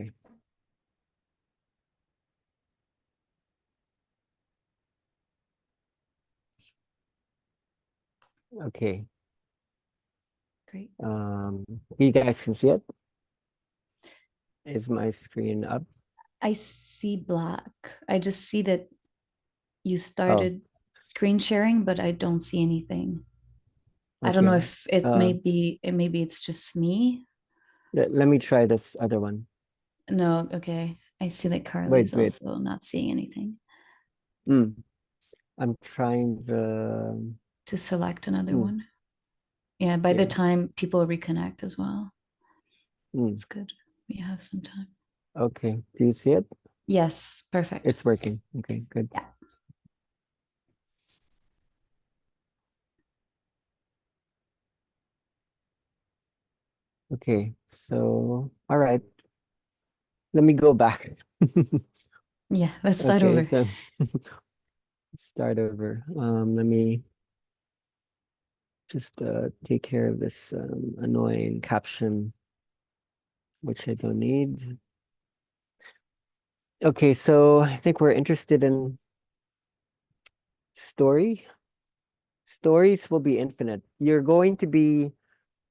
Okay. Okay. Great. You guys can see it? Is my screen up? I see black. I just see that you Oh, started screen sharing, but I don't see anything. I don't know okay. if it may be, maybe it's just me. Let me try this other one. No, okay. I see that Carly's Wait. also not seeing anything. Mm, I'm trying the To select another mm, one. Yeah, by the yeah. time people reconnect as well. Mm, It's good. We have some time. okay. Do you see it? Yes, perfect. It's working. Okay, good. Yeah. Okay, so all right. Let me go back. Yeah, let's start Okay, over. so start over. Let me just take care of this annoying caption, which I don't need. Okay, so I think we're interested in story. Stories will be infinite. You're going to be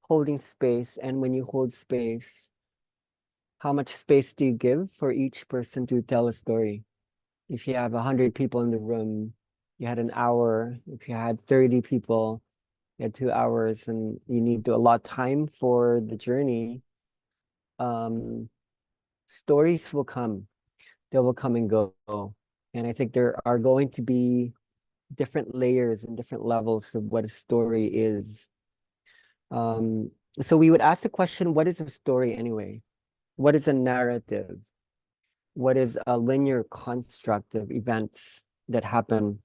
holding space, and when you hold space, how much space do you give for each person to tell a story? If you have 100 people in the room, you had an hour. If you had 30 people, you had 2 hours, and you need to allot time for the journey. Um, Stories will come. They will come and go. And I think there are going to be different layers and different levels of what a story is. Um, so we would ask the question, what is a story anyway? What is a narrative? What is a linear construct of events that happen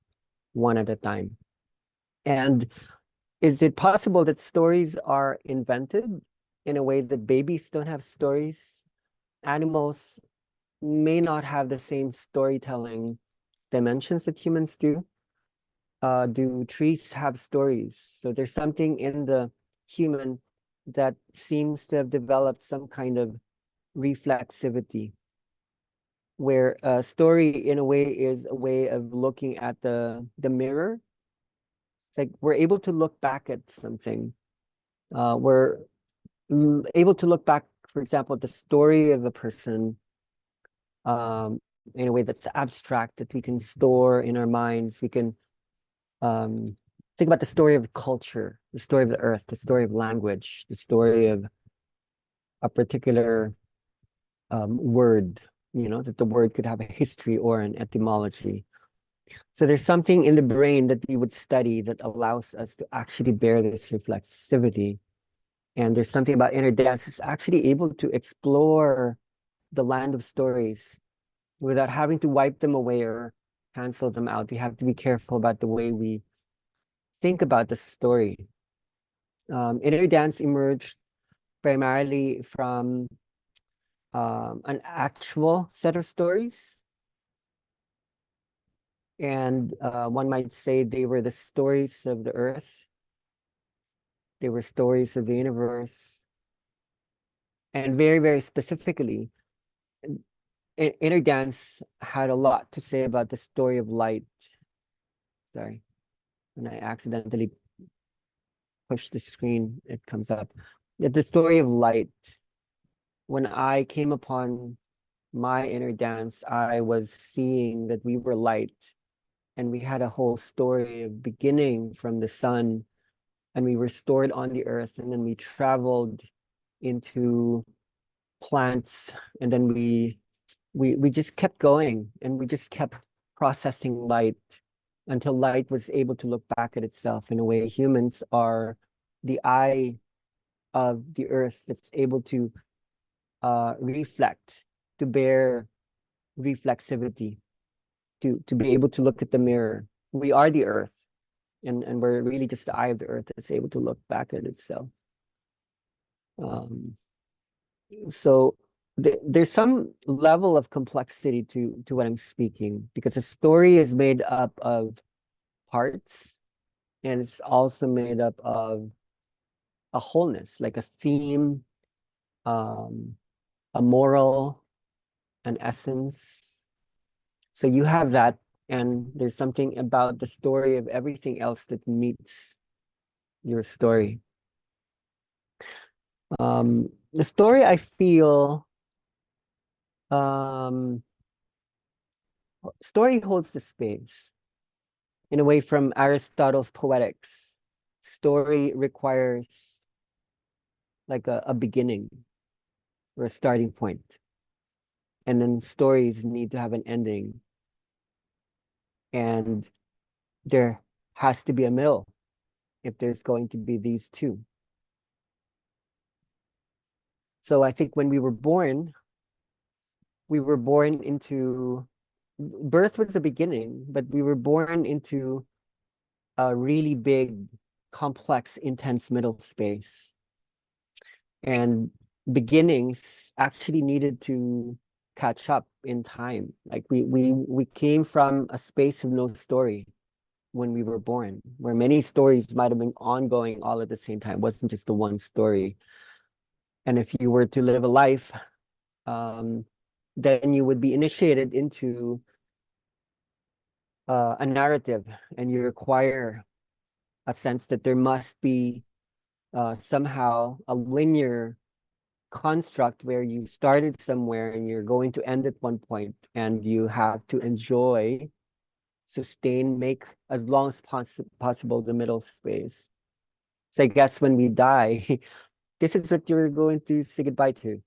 one at a time? And is it possible that stories are invented in a way that babies don't have stories? Animals may not have the same storytelling dimensions that humans do. Do trees have stories? So there's something in the human that seems to have developed some kind of reflexivity, where a story in a way is a way of looking at the mirror. It's like we're able to look back at something. We're able to look back, for example, at the story of a person in a way that's abstract that we can store in our minds. We can um, think about the story of culture, the story of the earth, the story of language, the story of a particular word, that the word could have a history or an etymology. So there's something in the brain that we would study that allows us to actually bear this reflexivity. And there's something about inner dance that's actually able to explore the land of stories without having to wipe them away or cancel them out. We have to be careful about the way we think about the story. Inner dance emerged primarily from an actual set of stories. And one might say they were the stories of the earth. They were stories of the universe. And very, very specifically, inner dance had a lot to say about the story of light. Sorry, when I accidentally push the screen, it comes up. The story of light. When I came upon my inner dance, I was seeing that we were light, and we had a whole story of beginning from the sun, and we were stored on the earth, and then we traveled into plants, and then we just kept going, and we just kept processing light until light was able to look back at itself. In a way, humans are the eye of the earth that's able to reflect, to bear reflexivity, to be able to look at the mirror. We are the earth, and we're really just the eye of the earth that's able to look back at itself. Um, so there's some level of complexity to what I'm speaking, because a story is made up of parts, and it's also made up of a wholeness, like a theme, um, a moral, an essence. So you have that, and there's something about the story of everything else that meets your story. The story, I feel, um, story holds the space. In a way, from Aristotle's Poetics, story requires like a beginning or a starting point. And then stories need to have an ending. And there has to be a middle if there's going to be these two. So I think when we were born into birth was the beginning, but we were born into a really big, complex, intense middle space. And beginnings actually needed to catch up in time. Like we came from a space of no story when we were born, where many stories might have been ongoing all at the same time. It wasn't just the one story. And if you were to live a life, then you would be initiated into a narrative, and you require a sense that there must be somehow a linear construct where you started somewhere and you're going to end at one point, and you have to enjoy, sustain, make as long as possible the middle space. So I guess when we die, this is what you're going to say goodbye to.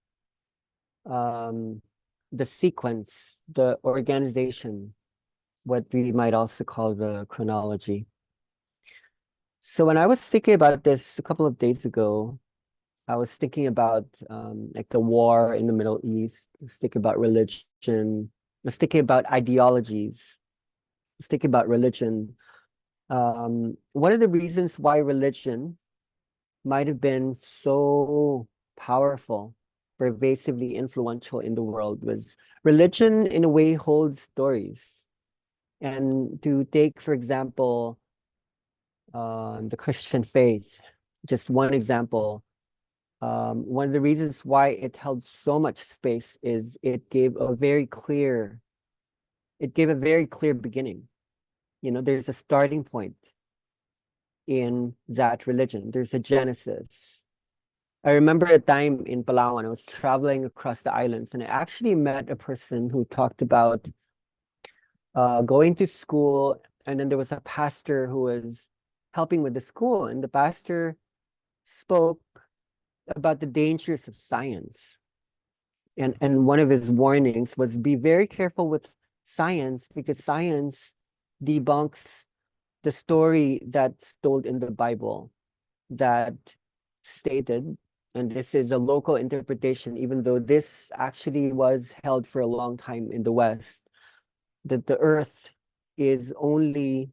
The sequence, the organization, what we might also call the chronology. So when I was thinking about this a couple of days ago, I was thinking about like the war in the Middle East. I was thinking about religion. I was thinking about ideologies. I was thinking about religion. One of the reasons why religion might have been so powerful, pervasively influential in the world was religion, in a way, holds stories. And to take, for example, the Christian faith, just one example. One of the reasons why it held so much space is it gave a very clear beginning. You know, there's a starting point in that religion. There's a genesis. I remember a time in Palawan, I was traveling across the islands, and I actually met a person who talked about going to school, and then there was a pastor who was helping with the school, and the pastor spoke about the dangers of science. And one of his warnings was be very careful with science, because science debunks the story that's told in the Bible that stated, and this is a local interpretation, even though this actually was held for a long time in the West, that the earth is only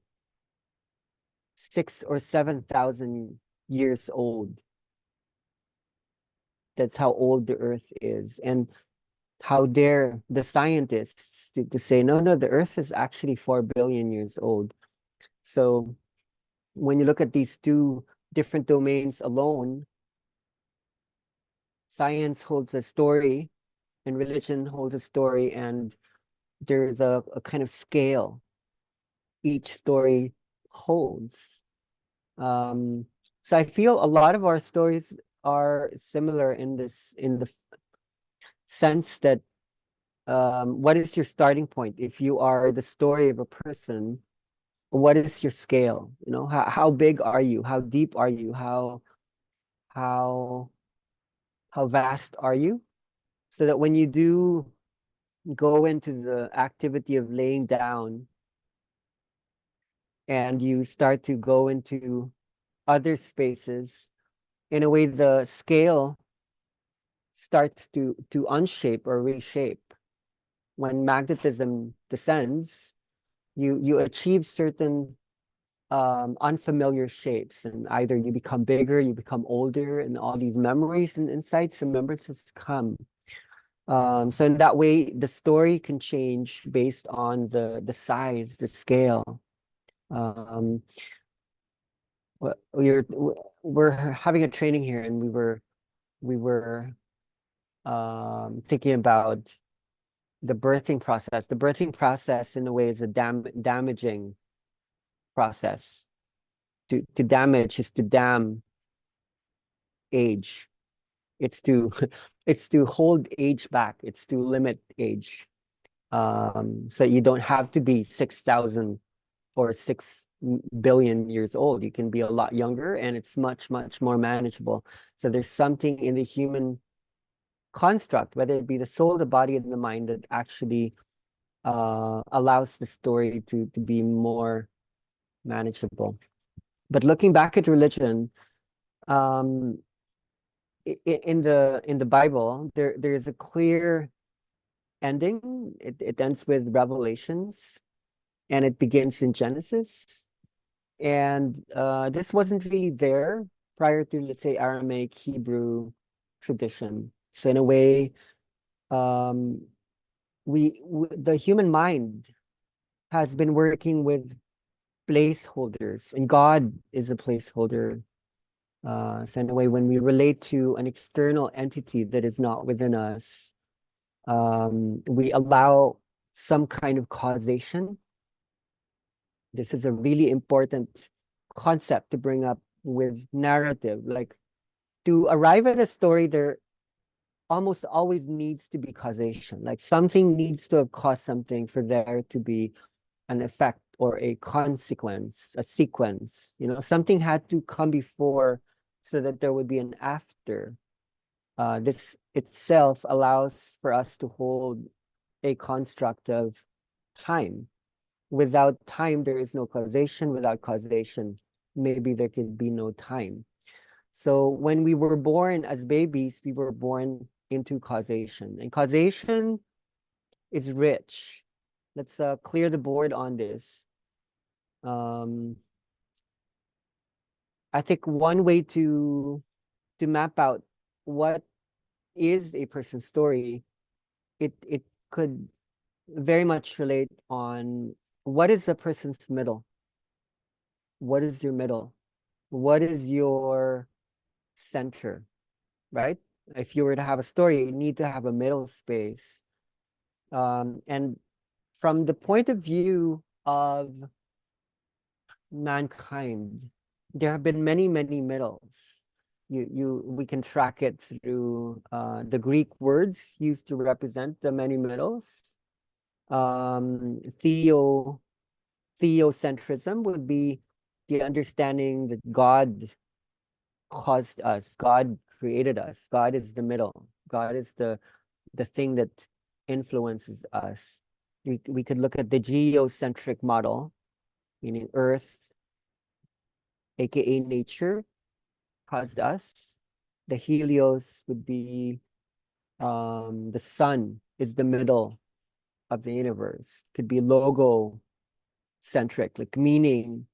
6 or 7,000 years old. That's how old the earth is. And how dare the scientists to say, no, no, the earth is actually 4 billion years old. So when you look at these two different domains alone, science holds a story and religion holds a story, and there's a kind of scale each story holds. So I feel a lot of our stories are similar in the sense that what is your starting point? If you are the story of a person, what is your scale? You know, how big are you? How deep are you? How how vast are you? So that when you do go into the activity of laying down and you start to go into other spaces, in a way the scale starts to unshape or reshape. When magnetism descends, you achieve certain unfamiliar shapes, and either you become bigger, you become older, and all these memories and insights, remembrances come. So in that way, the story can change based on the size, the scale. Um, we're having a training here, and we were thinking about the birthing process. The birthing process, in a way, is a damaging process. To damage is to dam age. It's to it's to hold age back. It's to limit age. So you don't have to be 6,000 or 6 billion years old. You can be a lot younger, and it's much, much more manageable. So there's something in the human construct, whether it be the soul, the body, and the mind, that actually allows the story to be more manageable. But looking back at religion, um, in the Bible, there is a clear ending. It ends with Revelations, and it begins in Genesis. And this wasn't really there prior to, let's say, Aramaic Hebrew tradition. So in a way, um, the human mind has been working with placeholders, and God is a placeholder. So in a way, when we relate to an external entity that is not within us, we allow some kind of causation. This is a really important concept to bring up with narrative. Like, to arrive at a story, there almost always needs to be causation. Like, something needs to have caused something for there to be an effect or a consequence, a sequence. Something had to come before so that there would be an after. This itself allows for us to hold a construct of time. Without time, there is no causation. Without causation, maybe there could be no time. So when we were born as babies, we were born into causation. And causation is rich. Let's clear the board on this. I think one way to map out what is a person's story, it could very much relate on what is a person's middle. What is your middle? What is your center, right? If you were to have a story, you need to have a middle space. And from the point of view of mankind, there have been many, many middles. We can track it through the Greek words used to represent the many middles. Theocentrism would be the understanding that God caused us, God created us, God is the middle, God is the thing that influences us. We could look at the geocentric model, meaning Earth, aka nature, caused us. The Helios would be the sun is the middle of the universe. Could be logo centric, like meaning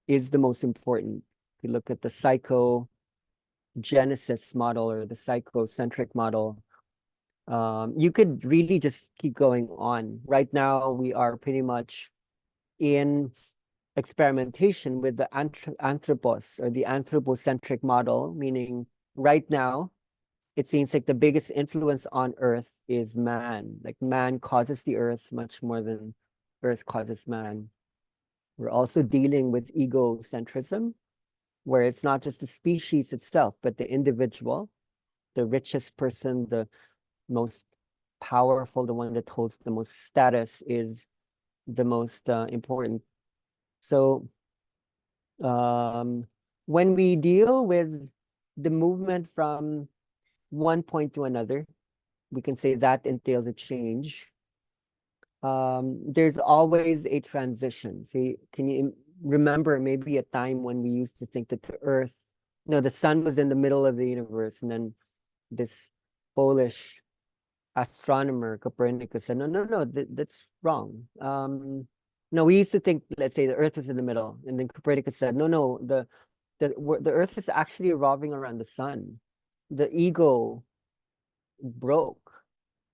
is the most important. If you look at the psychogenesis model or the psychocentric model, you could really just keep going on. Right now, we are pretty much in experimentation with the anthropos or the anthropocentric model, meaning right now, it seems like the biggest influence on Earth is man. Like, man causes the Earth much more than Earth causes man. We're also dealing with egocentrism, where it's not just the species itself, but the individual, the richest person, the most powerful, the one that holds the most status is the most important. So when we deal with the movement from one point to another, we can say that entails a change. There's always a transition. See, can you remember maybe a time when we used to think that the Earth, no, the sun was in the middle of the universe, and then this Polish astronomer Copernicus said, no, no, no, that's wrong. No, we used to think, let's say, the Earth was in the middle, and then Copernicus said, no, no, the Earth is actually revolving around the sun. The ego broke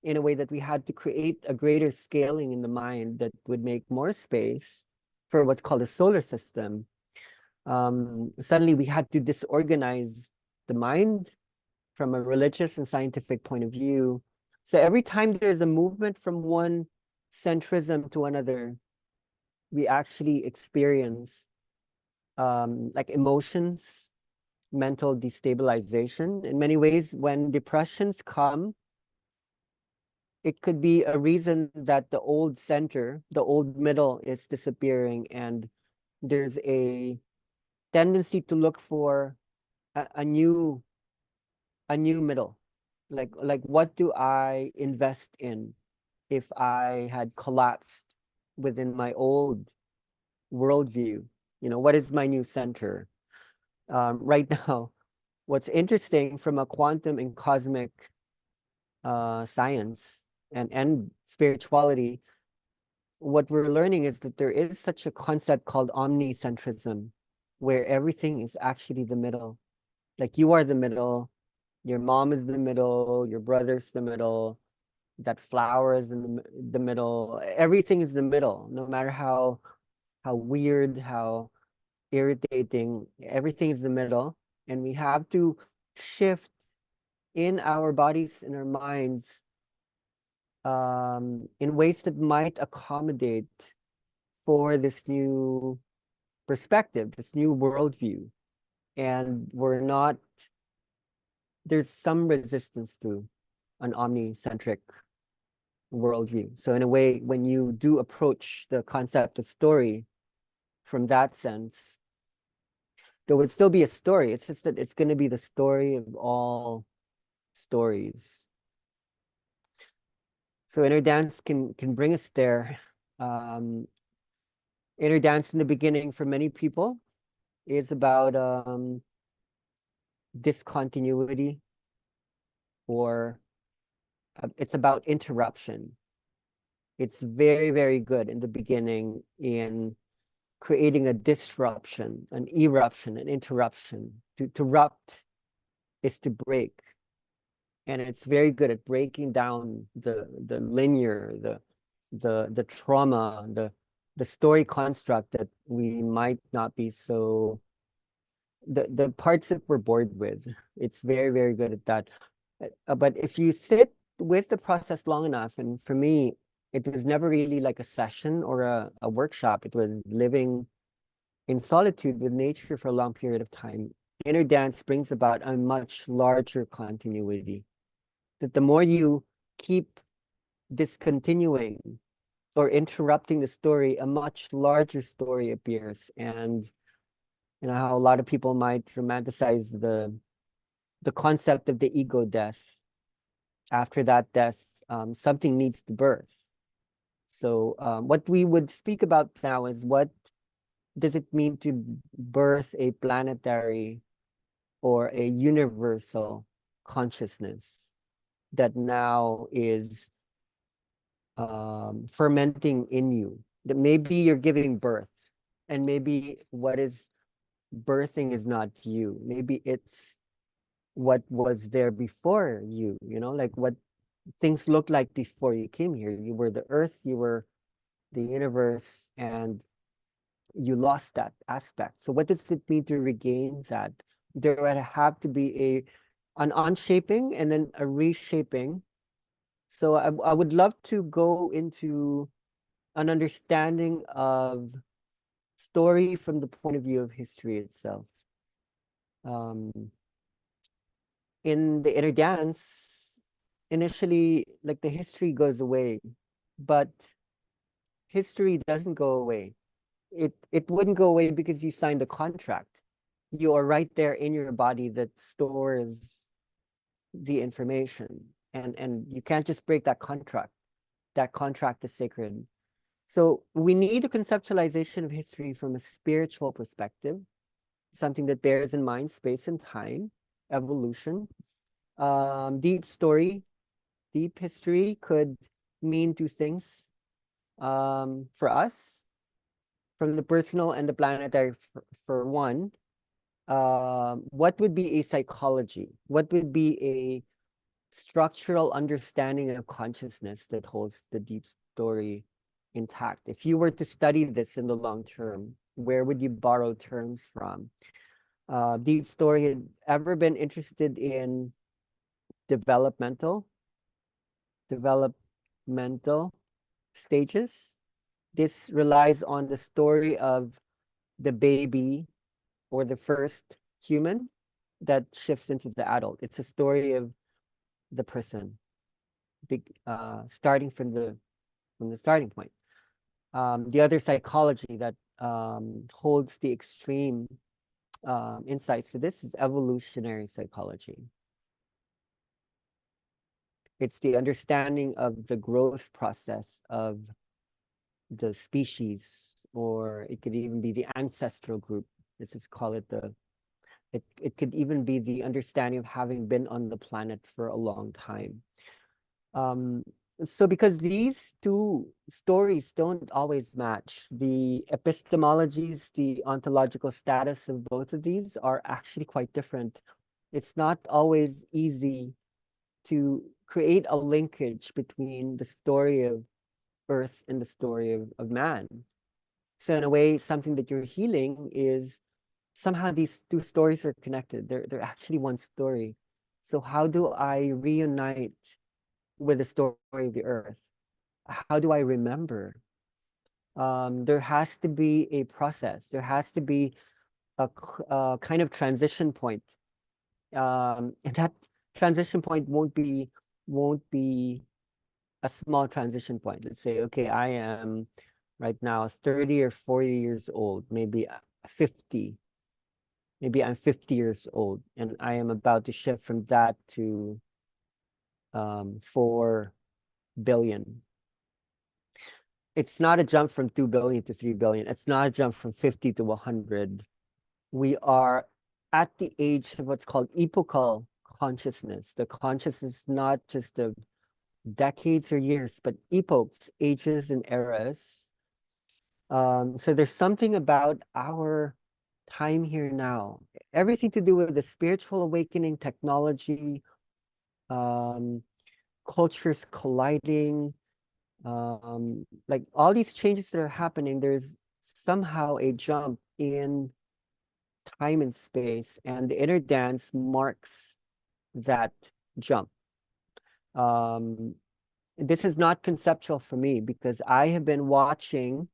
in a way that we had to create a greater scaling in the mind that would make more space for what's called a solar system. Suddenly we had to disorganize the mind from a religious and scientific point of view So every time there's a movement from one centrism to another, we actually experience like emotions, mental destabilization. In many ways, when depressions come, it could be a reason that the old center, the old middle is disappearing, and there's a tendency to look for a new middle. Like what do I invest in if I had collapsed within my old worldview? You know, what is my new center? Right now, what's interesting from a quantum and cosmic science and spirituality, what we're learning is that there is such a concept called omnicentrism, where everything is actually the middle. Like you are the middle, your mom is the middle, your brother's the middle, that flower is in the middle. Everything is the middle, no matter how weird, how irritating, everything is the middle. And we have to shift in our bodies, in our minds, in ways that might accommodate for this new perspective, this new worldview. And there's some resistance to an omnicentric worldview. So in a way, when you do approach the concept of story from that sense, there would still be a story. It's just that it's going to be the story of all stories. So inner dance can bring us there. Inner dance in the beginning for many people is about discontinuity, or it's about interruption. It's very, very good in the beginning in creating a disruption, an eruption, an interruption. To rupt is to break. And it's very good at breaking down the linear, the trauma, the story construct that we might not be so the parts that we're bored with. It's very, very good at that. But if you sit with the process long enough, and for me, it was never really like a session or a workshop. It was living in solitude with nature for a long period of time. Inner dance brings about a much larger continuity. That the more you keep discontinuing or interrupting the story, a much larger story appears. And you know how a lot of people might romanticize the concept of the ego death. After that death, something needs to birth. So what we would speak about now is what does it mean to birth a planetary or a universal consciousness that now is fermenting in you. That maybe you're giving birth, and maybe what is birthing is not you. Maybe it's what was there before you, like what things looked like before you came here. You were the earth, you were the universe, and you lost that aspect. So what does it mean to regain that? There would have to be an unshaping and then a reshaping. So I would love to go into an understanding of story from the point of view of history itself. In the inner dance, initially, like the history goes away, but history doesn't go away. It wouldn't go away because you signed a contract. You are right there in your body that stores the information, and you can't just break that contract. That contract is sacred. So we need a conceptualization of history from a spiritual perspective, something that bears in mind space and time, evolution. Deep story, deep history could mean two things for us, from the personal and the planetary. For one, what would be a psychology? What would be a structural understanding of consciousness that holds the deep story intact? If you were to study this in the long term, where would you borrow terms from? Deep story had ever been interested in developmental developmental stages. This relies on the story of the baby or the first human that shifts into the adult. It's a story of the person, starting from the starting point. The other psychology that holds the extreme insights to this is evolutionary psychology. It's the understanding of the growth process of the species, or it could even be the ancestral group. This is call it it could even be the understanding of having been on the planet for a long time. So because these two stories don't always match, the epistemologies, the ontological status of both of these are actually quite different. It's not always easy to create a linkage between the story of Earth and the story of man. So in a way, something that you're healing is somehow these two stories are connected. They're actually one story. So how do I reunite with the story of the Earth? How do I remember? There has to be a process. There has to be a kind of transition point. And that transition point won't be a small transition point. Let's say, okay, I am right now 30 or 40 years old, maybe 50. Maybe I'm 50 years old, and I am about to shift from that to 4 billion. It's not a jump from 2 billion to 3 billion. It's not a jump from 50 to 100. We are at the age of what's called epochal consciousness. The consciousness not just of decades or years, but epochs, ages and eras. So there's something about our time here now, everything to do with the spiritual awakening, technology, cultures colliding, like all these changes that are happening, there's somehow a jump in time and space, and the inner dance marks that jump. This is not conceptual for me because I have been watching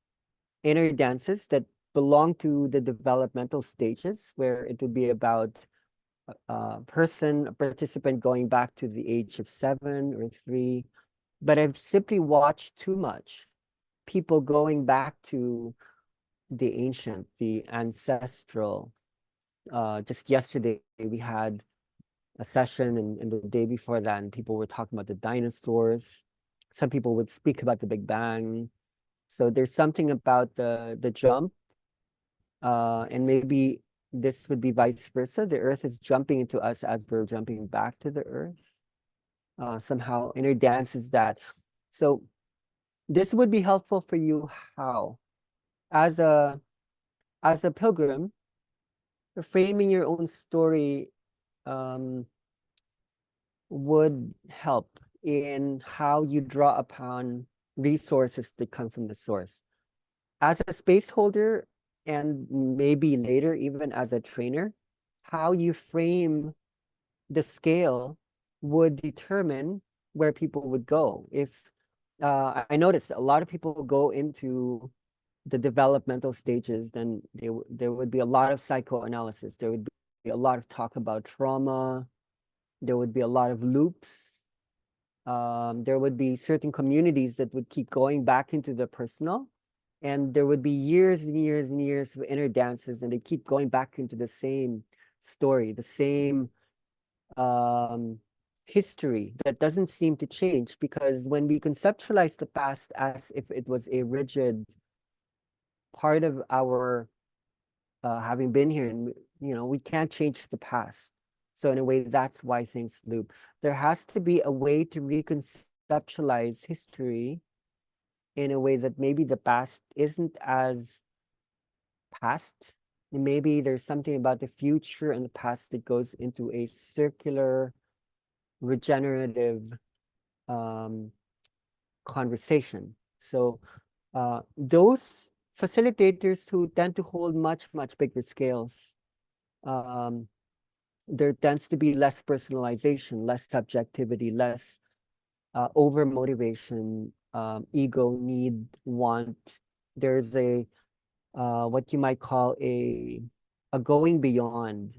inner dances that belong to the developmental stages, where it would be about a participant going back to the age of 7 or 3. But I've simply watched too much people going back to the ancient, the ancestral. Just yesterday, we had a session, and the day before that, and people were talking about the dinosaurs. Some people would speak about the Big Bang. So there's something about the jump, and maybe this would be vice versa. The Earth is jumping into us as we're jumping back to the Earth. Somehow inner dances that. So this would be helpful for you. How? As a pilgrim, framing your own story would help in how you draw upon resources that come from the source. As a space holder, and maybe later even as a trainer, how you frame the scale would determine where people would go. If I noticed a lot of people go into the developmental stages, then there would be a lot of psychoanalysis. There would be a lot of talk about trauma. There would be a lot of loops. There would be certain communities that would keep going back into the personal, and there would be years and years and years of inner dances, and they keep going back into the same story, the same history that doesn't seem to change, because when we conceptualize the past as if it was a rigid part of our having been here, and we can't change the past. So in a way, that's why things loop. There has to be a way to reconceptualize history in a way that maybe the past isn't as past. Maybe there's something about the future and the past that goes into a circular, regenerative conversation. So those facilitators who tend to hold much, much bigger scales, there tends to be less personalization, less subjectivity, less over motivation, ego, need, want. There's a what you might call a going beyond,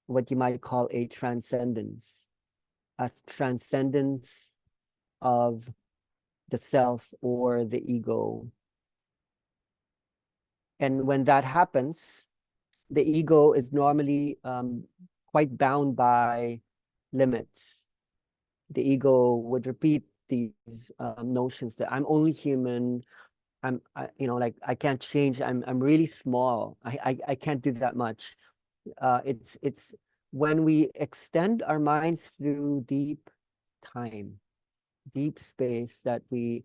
what you might call a transcendence, as transcendence of the self or the ego. And when that happens, the ego is normally quite bound by limits. The ego would repeat these notions that I'm only human. Like I can't change. I'm really small. I can't do that much. It's when we extend our minds through deep time, deep space, that we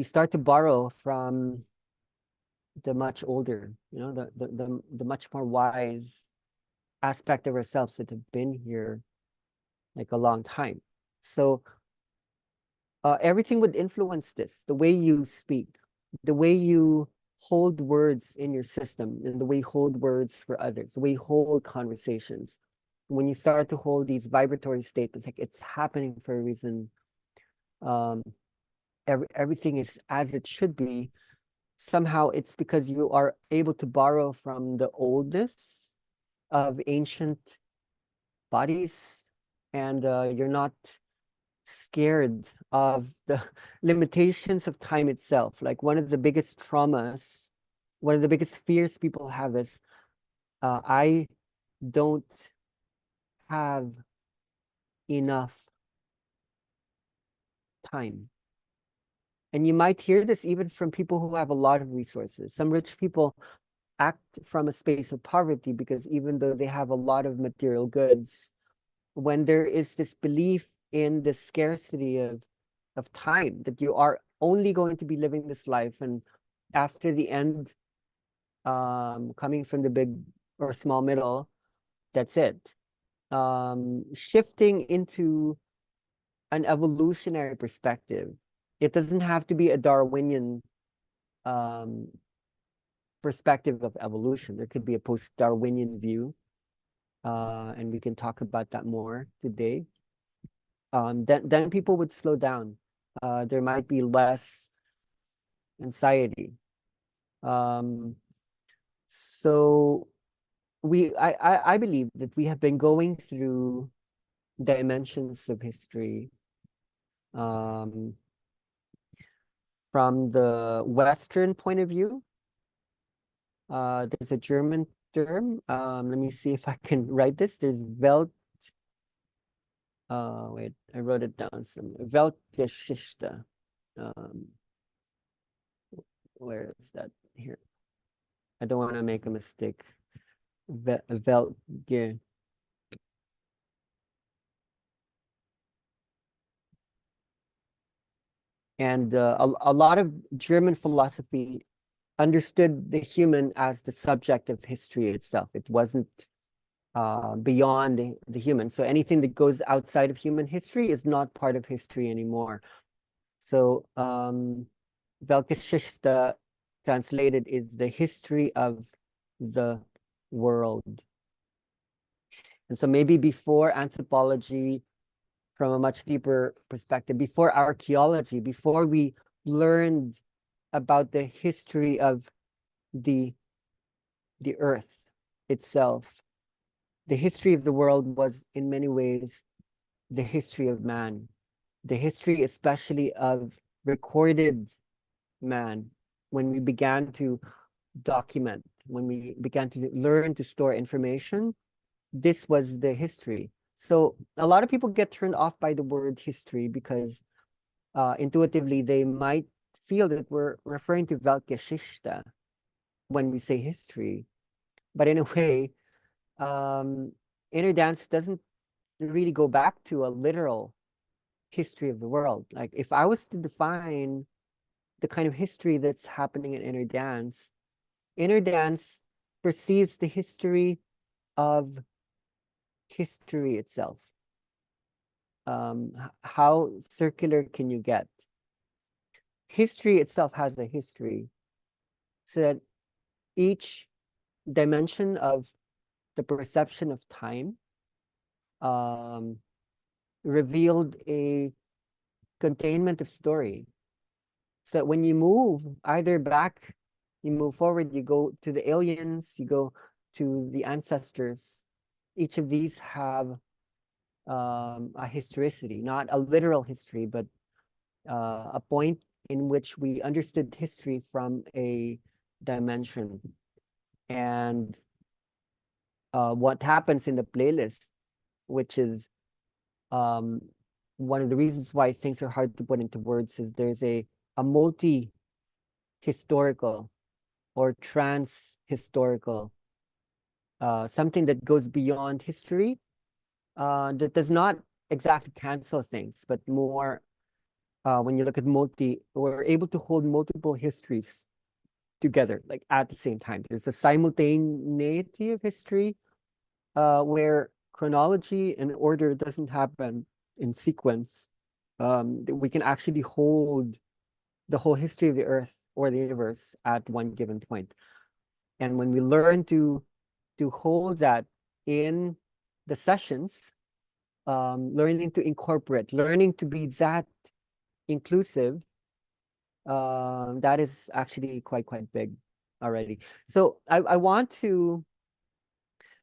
start to borrow from the much older, the much more wise aspect of ourselves that have been here like a long time. So everything would influence this, the way you speak, the way you hold words in your system, and the way you hold words for others, the way you hold conversations. When you start to hold these vibratory statements, like it's happening for a reason, um, everything is as it should be. Somehow it's because you are able to borrow from the oldness of ancient bodies, and you're not scared of the limitations of time itself. Like one of the biggest traumas, one of the biggest fears people have is, I don't have enough time. And you might hear this even from people who have a lot of resources. Some rich people act from a space of poverty because even though they have a lot of material goods, when there is this belief in the scarcity of time, that you are only going to be living this life, and after the end, coming from the big or small middle, that's it. Shifting into an evolutionary perspective. It doesn't have to be a Darwinian um, perspective of evolution. There could be a post-Darwinian view, and we can talk about that more today. Then people would slow down. There might be less anxiety. Um, so I believe that we have been going through dimensions of history, um, from the Western point of view. There's a German term. Let me see if I can write this. There's wait, I wrote it down somewhere. Weltgeschichte. Um, where is that? Here. I don't want to make a mistake. Weltge. And a lot of German philosophy understood the human as the subject of history itself. It wasn't beyond the human. So anything that goes outside of human history is not part of history anymore. So Weltgeschichte translated is the history of the world. And so maybe before anthropology, from a much deeper perspective, before archaeology, before we learned about the history of the earth itself, the history of the world was in many ways the history of man, the history especially of recorded man. When we began to document, when we began to learn to store information, this was the history. So a lot of people get turned off by the word history because intuitively they might feel that we're referring to Weltgeschichte when we say history. But in a way, inner dance doesn't really go back to a literal history of the world. Like if I was to define the kind of history that's happening in inner dance perceives the history of history itself. How circular can you get? History itself has a history, so that each dimension of the perception of time, um, revealed a containment of story. So that when you move either back, you move forward, you go to the aliens, you go to the ancestors. Each of these have a historicity, not a literal history, but a point in which we understood history from a dimension. And what happens in the playlist, which is one of the reasons why things are hard to put into words, is there's a multi-historical or trans-historical, something that goes beyond history, that does not exactly cancel things, but more, when you look at we're able to hold multiple histories together, like at the same time. There's a simultaneity of history, where chronology and order doesn't happen in sequence. We can actually hold the whole history of the earth or the universe at one given point. And when we learn to hold that in the sessions, learning to incorporate, learning to be that inclusive, that is actually quite big already. So I want to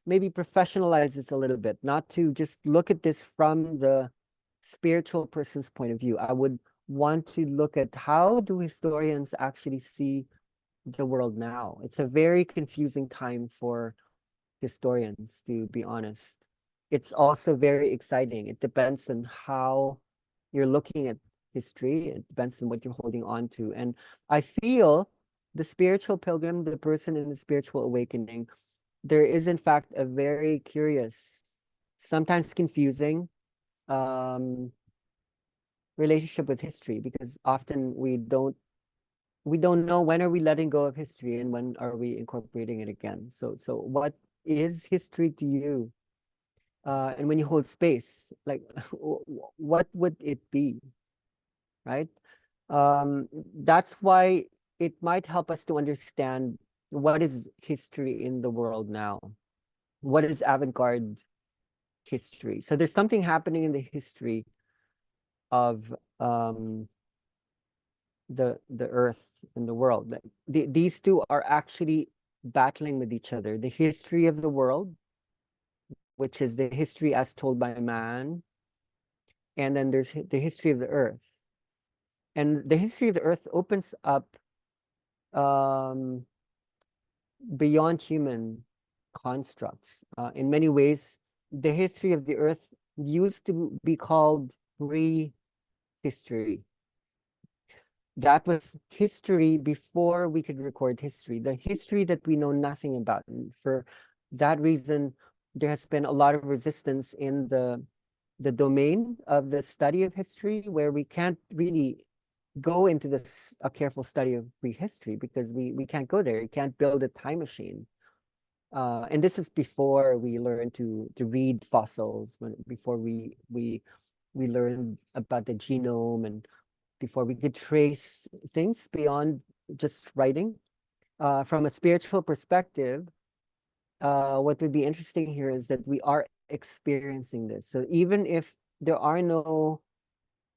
maybe professionalize this a little bit, not to just look at this from the spiritual person's point of view. I would want to look at how do historians actually see the world now. It's a very confusing time for historians, to be honest. It's also very exciting. It depends on how you're looking at history. It depends on what you're holding on to. And I feel the spiritual pilgrim, the person in the spiritual awakening, there is in fact a very curious, sometimes confusing, relationship with history, because often we don't know when are we letting go of history and when are we incorporating it again. So what is history to you? And when you hold space, like what would it be, right? That's why it might help us to understand what is history in the world now. What is avant-garde history? So there's something happening in the history of the earth and the world. Like these two are actually battling with each other. The history of the world, which is the history as told by man, and then there's the history of the earth. And the history of the earth opens up um, beyond human constructs. In many ways, the history of the earth used to be called prehistory. That was history before we could record history, the history that we know nothing about. And for that reason, there has been a lot of resistance in the domain of the study of history, where we can't really go into this a careful study of prehistory because we can't go there. You can't build a time machine. And this is before we learn to read fossils, before we learned about the genome, and before we could trace things beyond just writing. From a spiritual perspective, what would be interesting here is that we are experiencing this. So even if there are no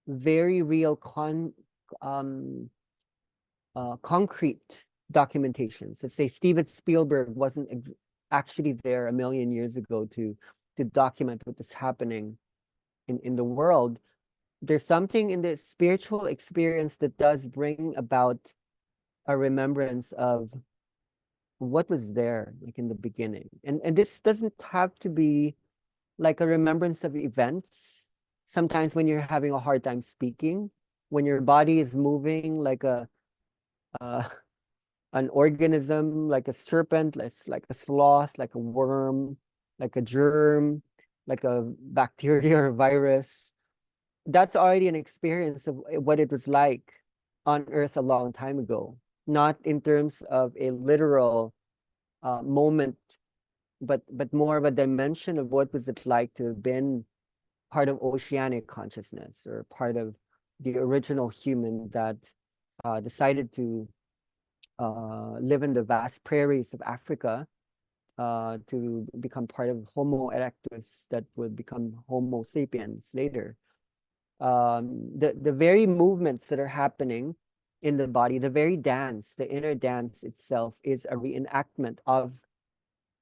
very real um, concrete documentations, let's say Steven Spielberg wasn't actually there a million years ago to document what is happening in the world, there's something in the spiritual experience that does bring about a remembrance of what was there, like in the beginning. And this doesn't have to be like a remembrance of events. Sometimes when you're having a hard time speaking, when your body is moving like uh, an organism, like a serpent, like a sloth, like a worm, like a germ, like a bacteria or virus, that's already an experience of what it was like on Earth a long time ago. Not in terms of a literal moment, but more of a dimension of what was it like to have been part of oceanic consciousness, or part of the original human that decided to live in the vast prairies of Africa to become part of Homo erectus that would become Homo sapiens later. The very movements that are happening in the body, the very dance, the inner dance itself is a reenactment of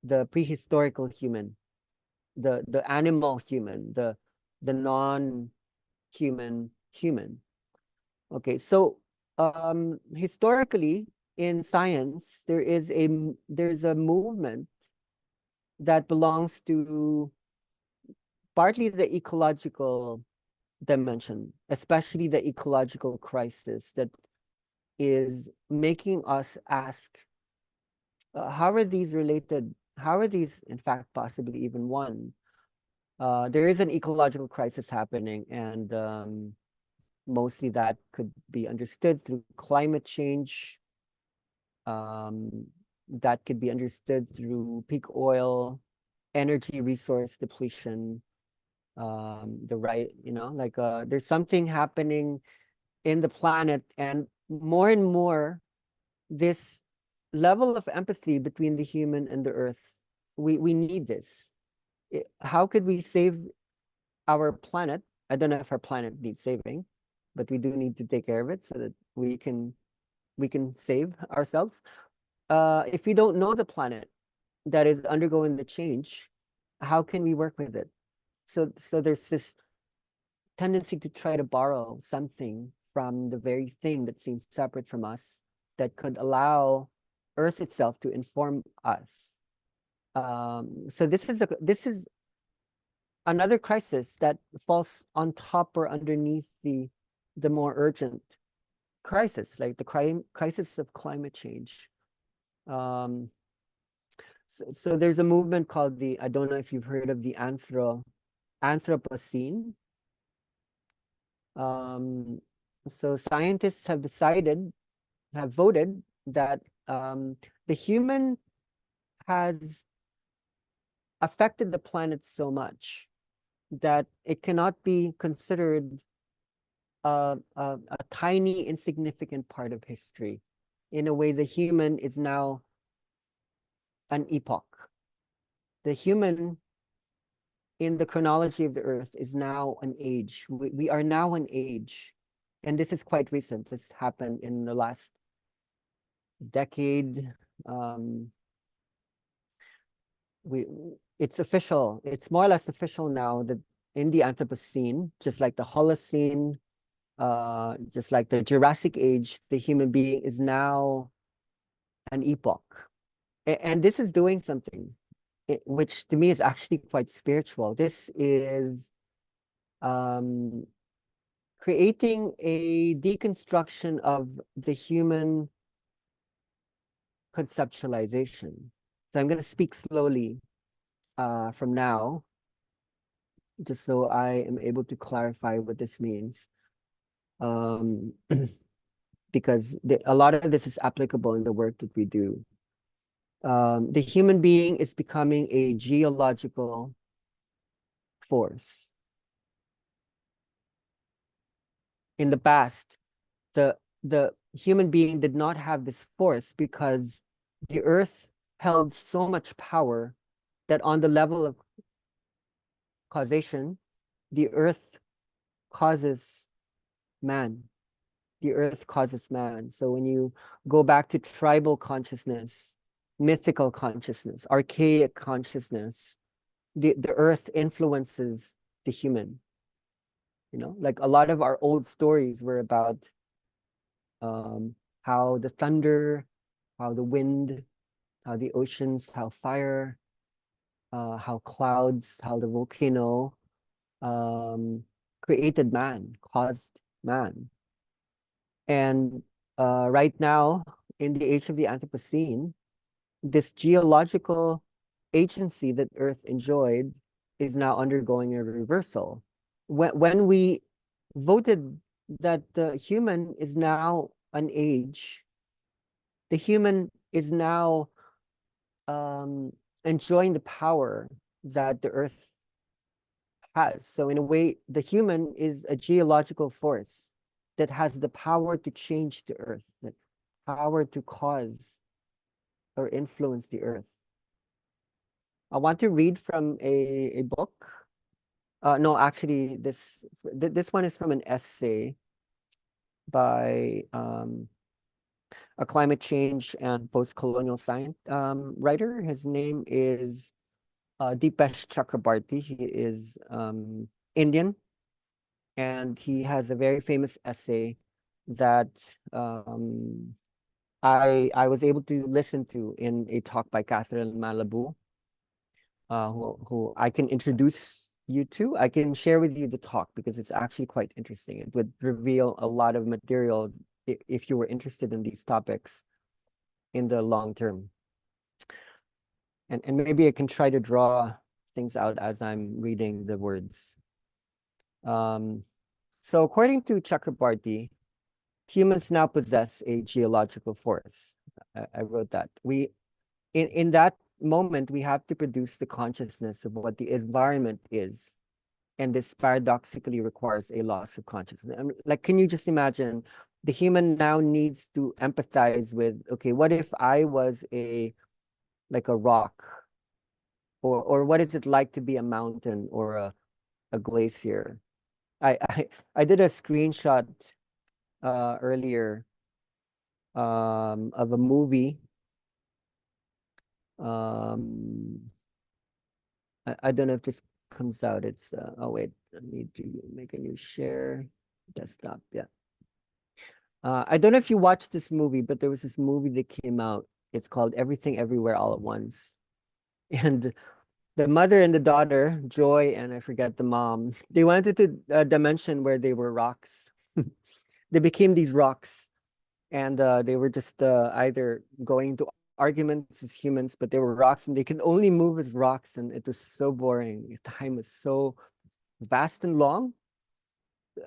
the prehistorical human, the animal human, the non-human human. Okay, so historically in science, there's a movement that belongs to partly the ecological dimension, especially the ecological crisis that is making us ask, how are these related? How are these, in fact, possibly even one? There is an ecological crisis happening, and mostly that could be understood through climate change. That could be understood through peak oil, energy resource depletion, there's something happening in the planet, and more this level of empathy between the human and the earth, we need this. How could we save our planet? I don't know if our planet needs saving, but we do need to take care of it so that we can save ourselves. If we don't know the planet that is undergoing the change, how can we work with it? So there's this tendency to try to borrow something from the very thing that seems separate from us that could allow Earth itself to inform us. So this is another crisis that falls on top or underneath the more urgent crisis, like the crisis of climate change. So there's a movement called I don't know if you've heard of the Anthropocene. So scientists have voted that the human has affected the planet so much that it cannot be considered a tiny, insignificant part of history. In a way, the human is now an epoch. The human in the chronology of the earth is now an age. We are now an age. And this is quite recent. This happened in the last decade. It's official. It's more or less official now that in the Anthropocene, just like the Holocene, just like the Jurassic Age, the human being is now an epoch. And this is doing something, which to me is actually quite spiritual. This is creating a deconstruction of the human conceptualization. So I'm going to speak slowly from now, just so I am able to clarify what this means. Because a lot of this is applicable in the work that we do. The human being is becoming a geological force. In the past, the human being did not have this force because the earth held so much power that on the level of causation, the earth causes man. The earth causes man. So when you go back to tribal consciousness, mythical consciousness, archaic consciousness, the earth influences the human. You know, like a lot of our old stories were about how the thunder, how the wind, how the oceans, how fire, how clouds, how the volcano created man, caused man. And right now, in the age of the Anthropocene, this geological agency that Earth enjoyed is now undergoing a reversal. When we voted that the human is now an age, the human is now enjoying the power that the Earth has. So in a way, the human is a geological force that has the power to change the Earth, the power to cause or influence the Earth. I want to read from a book. No, actually, this one is from an essay by a climate change and post-colonial science writer. His name is Deepesh Chakrabarty. He is Indian, and he has a very famous essay that I was able to listen to in a talk by Catherine Malibu, who I can introduce you to. I can share with you the talk because it's actually quite interesting. It would reveal a lot of material if you were interested in these topics in the long term. And maybe I can try to draw things out as I'm reading the words. So according to Chakrabarty, humans now possess a geological force. I wrote that. In that moment, we have to produce the consciousness of what the environment is. And this paradoxically requires a loss of consciousness. I mean, like, can you just imagine the human now needs to empathize with, okay, what if I was like a rock? Or what is it like to be a mountain or a glacier? I did a screenshot earlier of a movie. I don't know if this comes out. It's oh wait, I need to make a new share desktop. Yeah. I don't know if you watched this movie, but there was this movie that came out. It's called Everything Everywhere All at Once. And the mother and the daughter, Joy, and I forget the mom, they went into a dimension where they were rocks. They became these rocks, and they were just either going to arguments as humans, but they were rocks, and they could only move as rocks, and it was so boring. Time was so vast and long.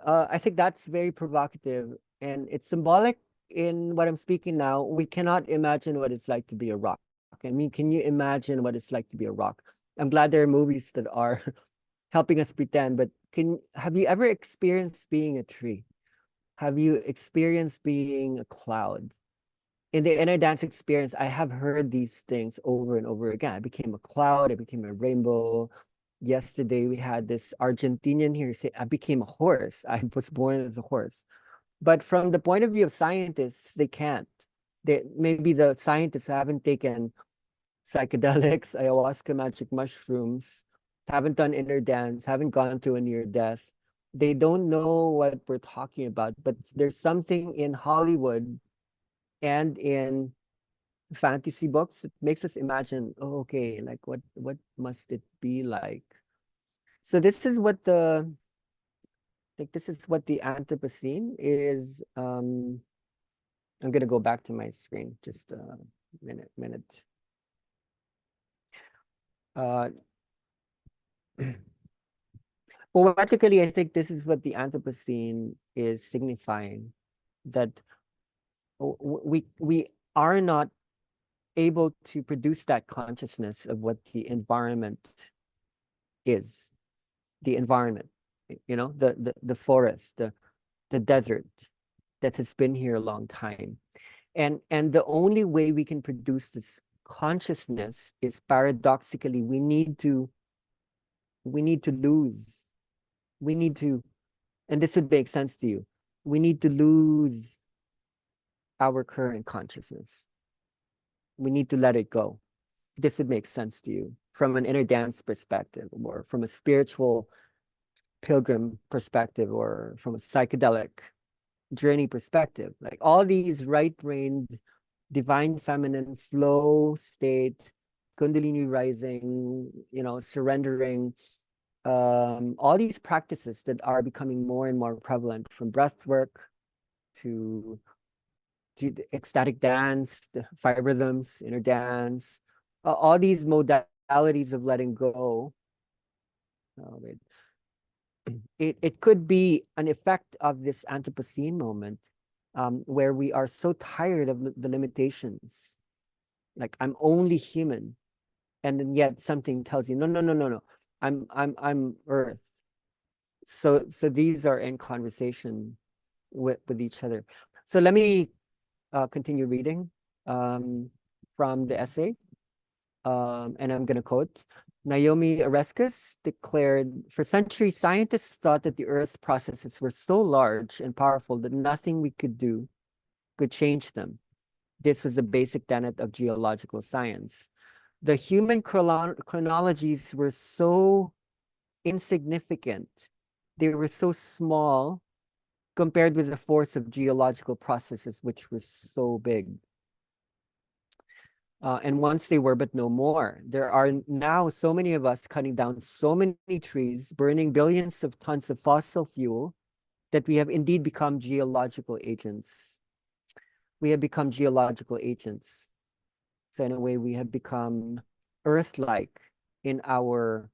I think that's very provocative, and it's symbolic in what I'm speaking now. We cannot imagine what it's like to be a rock. I mean, can you imagine what it's like to be a rock? I'm glad there are movies that are helping us pretend, but have you ever experienced being a tree? Have you experienced being a cloud? In the inner dance experience, I have heard these things over and over again. I became a cloud, I became a rainbow. Yesterday, we had this Argentinian here say, I became a horse. I was born as a horse. But from the point of view of scientists, they can't. Maybe the scientists haven't taken psychedelics, ayahuasca, magic mushrooms, haven't done inner dance, haven't gone through a near death. They don't know what we're talking about, but there's something in Hollywood and in fantasy books that makes us imagine, oh, okay, like what must it be like? So this is what the Anthropocene is. I'm gonna go back to my screen just a minute. Uh, Poetically, I think this is what the Anthropocene is signifying, that we are not able to produce that consciousness of what the environment is. The environment, the forest, the desert that has been here a long time. And the only way we can produce this consciousness is paradoxically we need to lose. We need to, and this would make sense to you, we need to lose our current consciousness. We need to let it go. This would make sense to you from an inner dance perspective, or from a spiritual pilgrim perspective, or from a psychedelic journey perspective. Like all these right-brained, divine feminine flow state, Kundalini rising, surrendering, all these practices that are becoming more and more prevalent, from breath work to the ecstatic dance, the five rhythms, inner dance, all these modalities of letting go. Oh, wait. It could be an effect of this Anthropocene moment, where we are so tired of the limitations. Like, I'm only human, and then yet something tells you, no, no, no, no, no. I'm Earth. So these are in conversation with each other. So let me continue reading from the essay. and I'm going to quote, Naomi Oreskes declared, for centuries, scientists thought that the Earth's processes were so large and powerful that nothing we could do could change them. This was a basic tenet of geological science. The human chronologies were so insignificant. They were so small compared with the force of geological processes, which were so big. And once they were, but no more. There are now so many of us cutting down so many trees, burning billions of tons of fossil fuel, that we have indeed become geological agents. We have become geological agents. So in a way, we have become Earth-like in our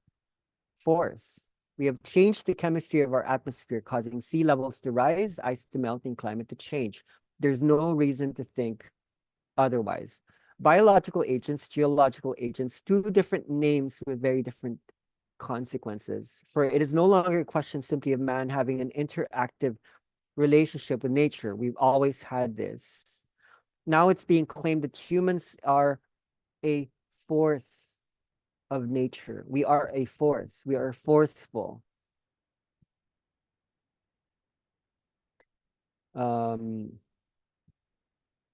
force. We have changed the chemistry of our atmosphere, causing sea levels to rise, ice to melt, and climate to change. There's no reason to think otherwise. Biological agents, geological agents, two different names with very different consequences. For it is no longer a question simply of man having an interactive relationship with nature. We've always had this. Now it's being claimed that humans are a force of nature. We are a force. We are forceful.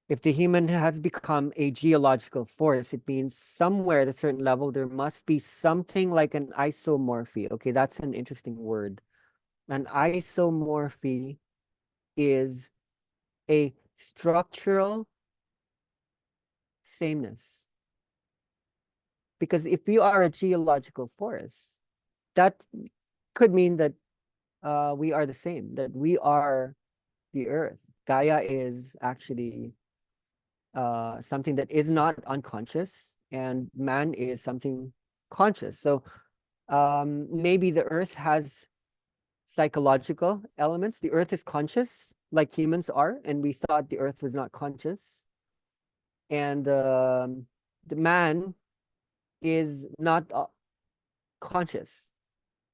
If the human has become a geological force, it means somewhere at a certain level, there must be something like an isomorphy. Okay, that's an interesting word. An isomorphy is a structural sameness. Because if you are a geological force, that could mean that we are the same, that we are the Earth. Gaia is actually something that is not unconscious, and man is something conscious. So maybe the Earth has psychological elements. The Earth is conscious, like humans are, and we thought the Earth was not conscious. And the man is not conscious.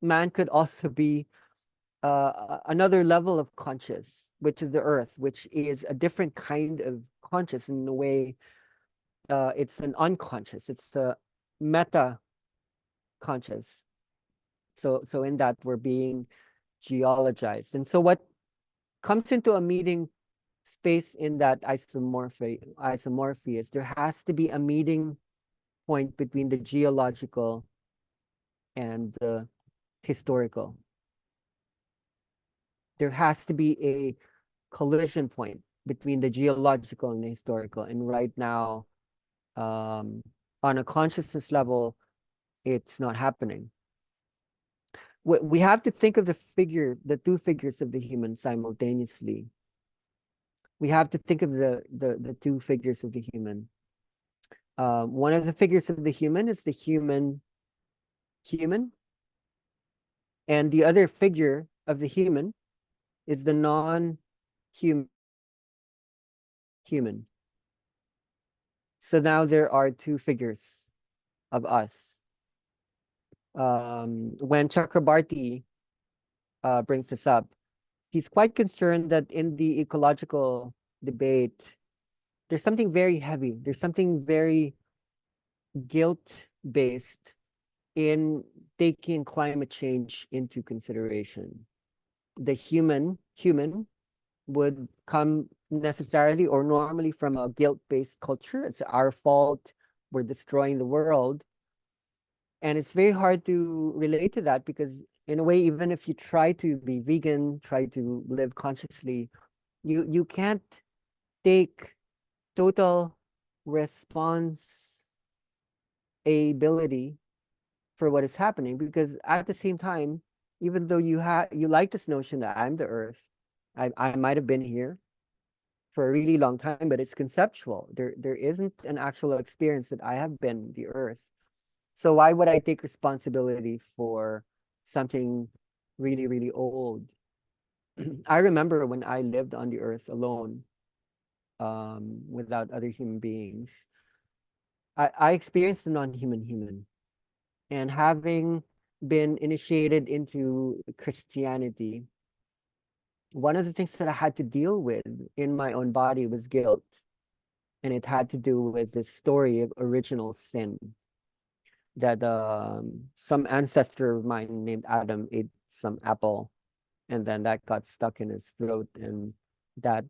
Man could also be another level of conscious, which is the Earth, which is a different kind of conscious in a way. It's an unconscious. It's a meta conscious. So in that we're being geologized. And so what comes into a meeting space in that isomorphy is there has to be a meeting point between the geological and the historical. There has to be a collision point between the geological and the historical. And right now, on a consciousness level, it's not happening. We have to think of the two figures of the human simultaneously. We have to think of the two figures of the human. One of the figures of the human is the human, and the other figure of the human is the non-human, human. So now there are two figures of us. When Chakrabarti brings this up, he's quite concerned that in the ecological debate, there's something very heavy. There's something very guilt-based in taking climate change into consideration. The human would come necessarily or normally from a guilt-based culture. It's our fault. We're destroying the world. And it's very hard to relate to that because in a way, even if you try to be vegan, try to live consciously, you can't take total responsibility for what is happening, because at the same time, even though you like this notion that I'm the Earth, I might have been here for a really long time, but it's conceptual. There isn't an actual experience that I have been the Earth. So why would I take responsibility for something really, really old? I remember when I lived on the Earth alone, without other human beings, I experienced the non-human human. And having been initiated into Christianity, one of the things that I had to deal with in my own body was guilt. And it had to do with the story of original sin. that some ancestor of mine named Adam ate some apple, and then that got stuck in his throat, and that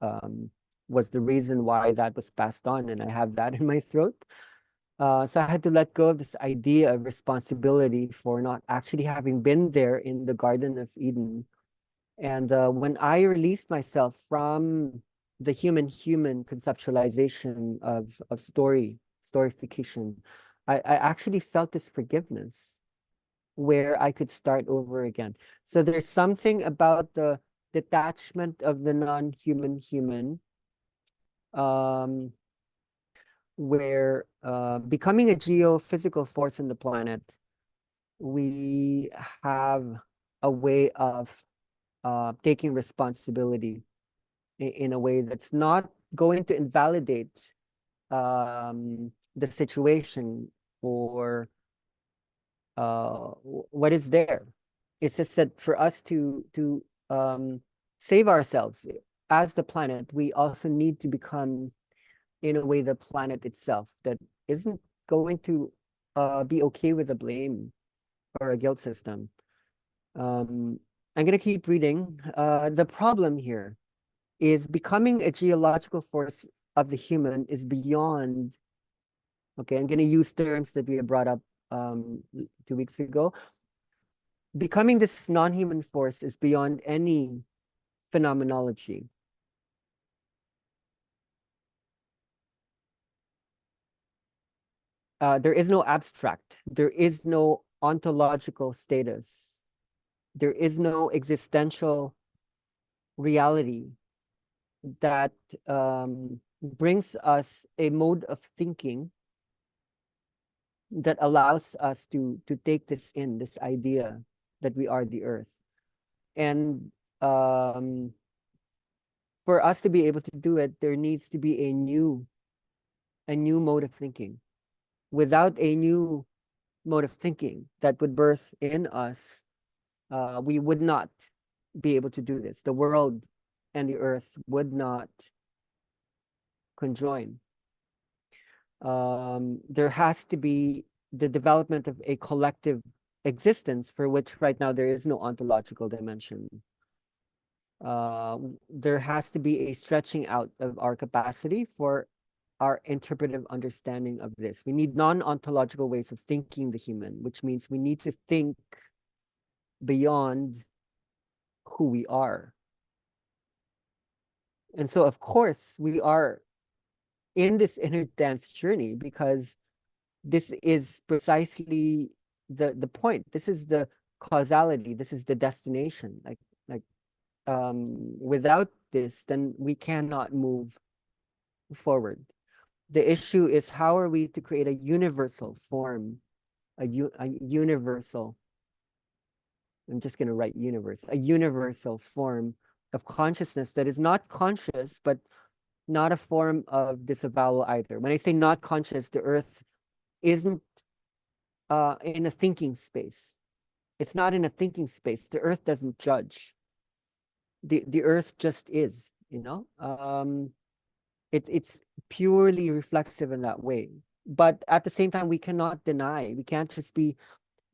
um, was the reason why that was passed on, and I have that in my throat. So I had to let go of this idea of responsibility for not actually having been there in the Garden of Eden. And when I released myself from the human conceptualization of storification, I actually felt this forgiveness where I could start over again. So there's something about the detachment of the non-human human, um, where becoming a geophysical force in the planet, we have a way of taking responsibility in a way that's not going to invalidate the situation or what is there. It's just that for us to save ourselves as the planet, we also need to become, in a way, the planet itself that isn't going to be okay with a blame or a guilt system. I'm gonna keep reading. The problem here is becoming a geological force of the human is beyond. Okay, I'm gonna use terms that we brought up 2 weeks ago. Becoming this non-human force is beyond any phenomenology. There is no abstract. There is no ontological status. There is no existential reality that brings us a mode of thinking that allows us to take this in, this idea that we are the earth. And for us to be able to do it, there needs to be a new mode of thinking. Without a new mode of thinking that would birth in us, we would not be able to do this. The world and the earth would not conjoin. There has to be the development of a collective existence for which right now there is no ontological dimension. There has to be a stretching out of our capacity for our interpretive understanding of this. We need non-ontological ways of thinking the human, which means we need to think beyond who we are. And so, of course, we are in this inner dance journey because this is precisely the point. This is the causality. This is the destination. Like without this, then we cannot move forward. The issue is, how are we to create a universal form, a universal, I'm just going to write universe, a universal form of consciousness that is not conscious, but not a form of disavowal either. When I say not conscious, the earth isn't in a thinking space. It's not in a thinking space. The earth doesn't judge. The earth just is, you know? It's purely reflexive in that way. But at the same time, we cannot deny. We can't just be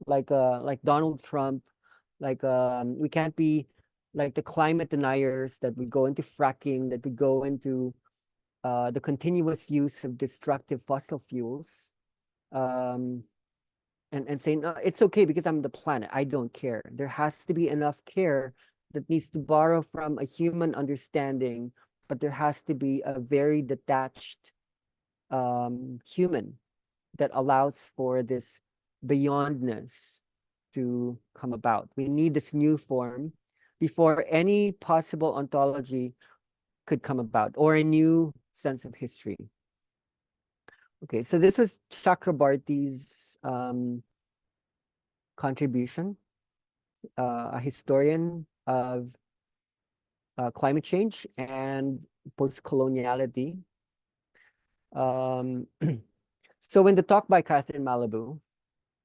like Donald Trump, we can't be like the climate deniers that we go into fracking, that we go into the continuous use of destructive fossil fuels, and say, no, it's okay because I'm the planet. I don't care. There has to be enough care that needs to borrow from a human understanding, but there has to be a very detached human that allows for this beyondness to come about. We need this new form before any possible ontology could come about, or a new sense of history. Okay, so this was Chakrabarty's contribution, a historian of climate change and post-coloniality. So in the talk by Catherine Malibu,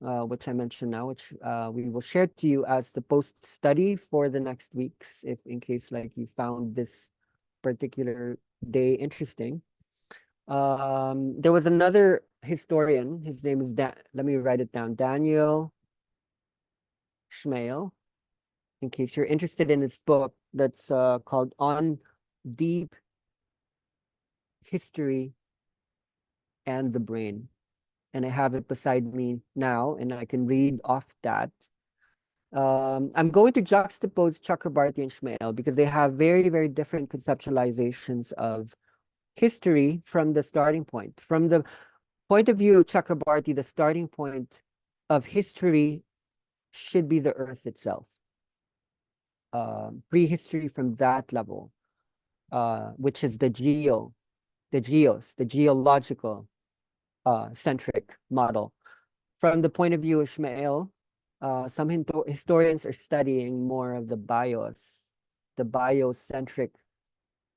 which I mentioned now, which we will share to you as the post study for the next weeks, if in case like you found this particular day interesting. There was another historian. His name is let me write it down. Daniel Schmale. In case you're interested in this book that's called On Deep History and the Brain. And I have it beside me now, and I can read off that. I'm going to juxtapose Chakrabarti and Schmale because they have very, very different conceptualizations of history from the starting point. From the point of view of Chakrabarti, the starting point of history should be the earth itself. Prehistory from that level, which is the geological centric model. From the point of view of Ishmael, some historians are studying more of the biocentric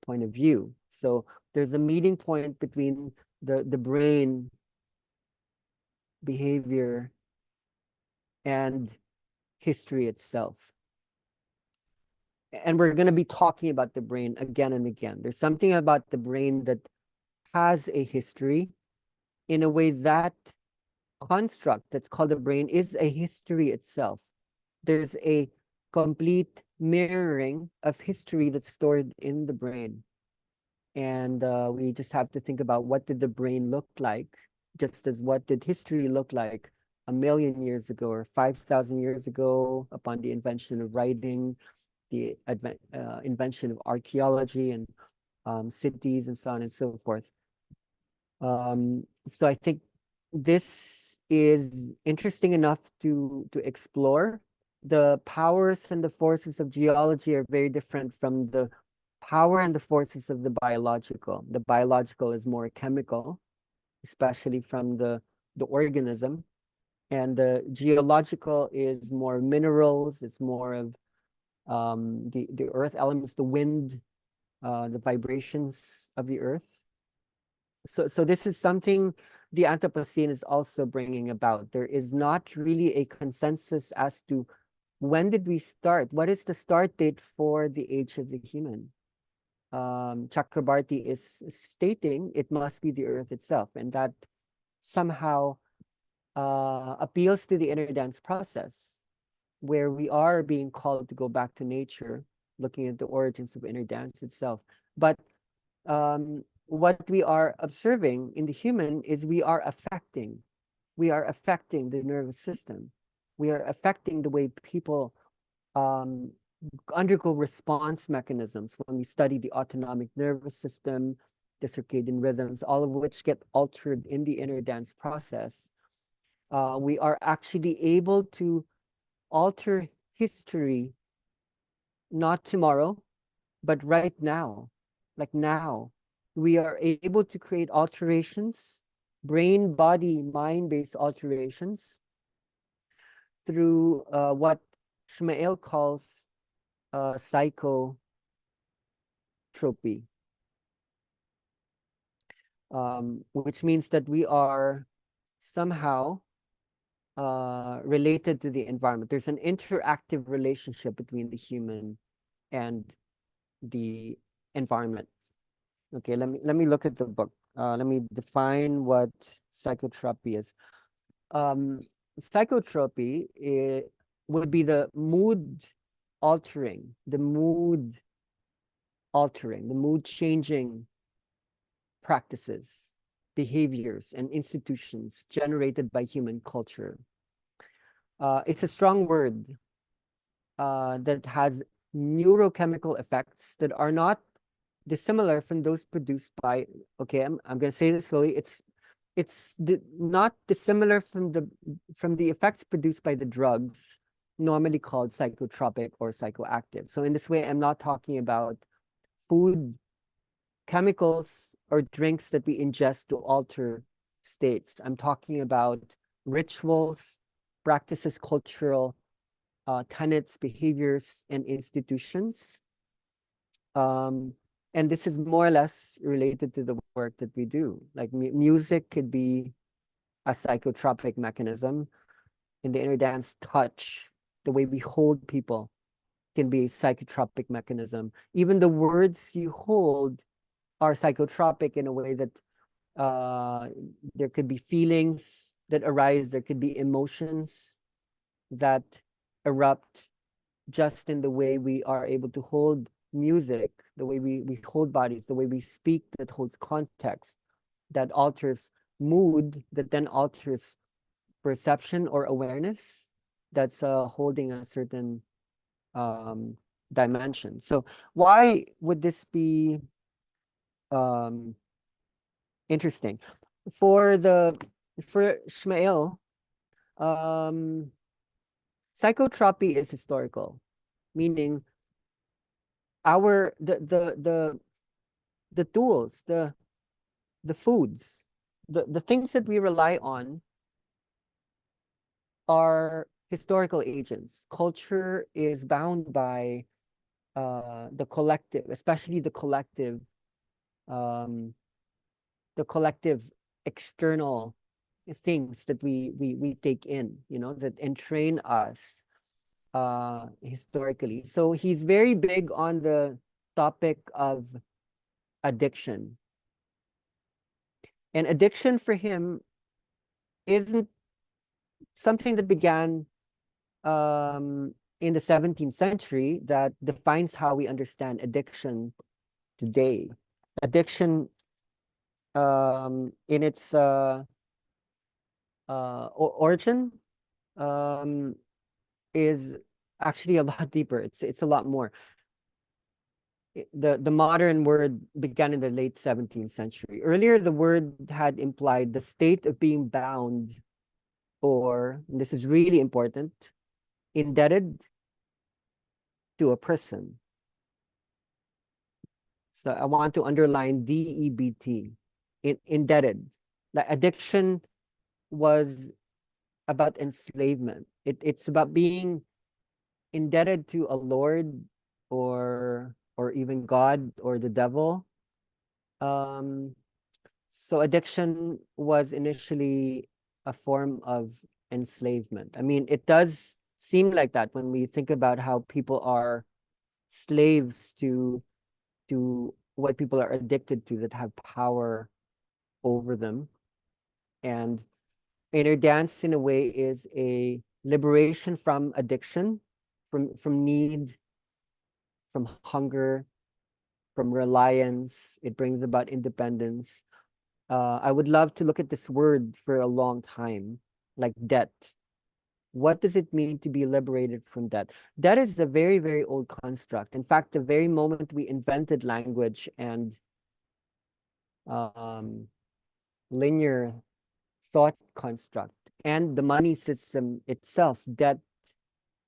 point of view. So there's a meeting point between the brain, behavior, and history itself. And we're going to be talking about the brain again and again. There's something about the brain that has a history in a way that construct that's called the brain is a history itself. There's a complete mirroring of history that's stored in the brain. And we just have to think about what did the brain look like, just as what did history look like 1,000,000 years ago or 5,000 years ago upon the invention of writing, the invention of archaeology and cities and so on and so forth. So I think this is interesting enough to explore. The powers and the forces of geology are very different from the power and the forces of the biological. The biological is more chemical, especially from the organism, and the geological is more minerals. It's more of the earth elements, the wind, the vibrations of the earth. So this is something the Anthropocene is also bringing about. There is not really a consensus as to when did we start? What is the start date for the age of the human? Chakrabarti is stating it must be the earth itself, and that somehow appeals to the inner dance process, where we are being called to go back to nature, looking at the origins of inner dance itself. But what we are observing in the human is we are affecting the nervous system. We are affecting the way people undergo response mechanisms when we study the autonomic nervous system, the circadian rhythms, all of which get altered in the inner dance process. We are actually able to alter history, not tomorrow, but right now. Like now, we are able to create alterations, brain, body, mind-based alterations through what Shmael calls psychotropy, which means that we are somehow related to the environment. There's an interactive relationship between the human and the environment. Okay, let me look at the book. Let me define what psychotropy is. Psychotropy would be the mood changing practices, behaviors, and institutions generated by human culture. It's a strong word that has neurochemical effects that are not dissimilar from those produced by, okay, I'm going to say this slowly. It's not dissimilar from the effects produced by the drugs normally called psychotropic or psychoactive. So in this way, I'm not talking about food, chemicals, or drinks that we ingest to alter states. I'm talking about rituals, practices, cultural tenets, behaviors, and institutions. And this is more or less related to the work that we do. Like music could be a psychotropic mechanism. In the inner dance, touch, the way we hold people, can be a psychotropic mechanism. Even the words you hold are psychotropic in a way that There could be feelings that arise, there could be emotions that erupt just in the way we are able to hold music, the way we hold bodies, the way we speak that holds context, that alters mood, that then alters perception or awareness, that's holding a certain dimension. So why would this be um, interesting? For Shmael, um, psychotropy is historical, meaning our the tools, the foods, the things that we rely on are historical agents. Culture is bound by the collective, especially um, the collective external things that we take in, you know, that entrain us historically. So he's very big on the topic of addiction. And addiction for him isn't something that began in the 17th century that defines how we understand addiction today. Addiction in its origin is actually a lot deeper. It's a lot more. The modern word began in the late 17th century. Earlier, the word had implied the state of being bound, or, and this is really important, indebted to a person. So I want to underline DEBT, indebted. Like addiction was about enslavement. It's about being indebted to a lord or even God or the devil. So addiction was initially a form of enslavement. I mean, it does seem like that when we think about how people are slaves to what people are addicted to that have power over them. And inner dance, in a way, is a liberation from addiction, from need, from hunger, from reliance. It brings about independence. I would love to look at this word for a long time, like debt. What does it mean to be liberated from debt? Debt is a very, very old construct. In fact, the very moment we invented language and um, linear thought construct and the money system itself, debt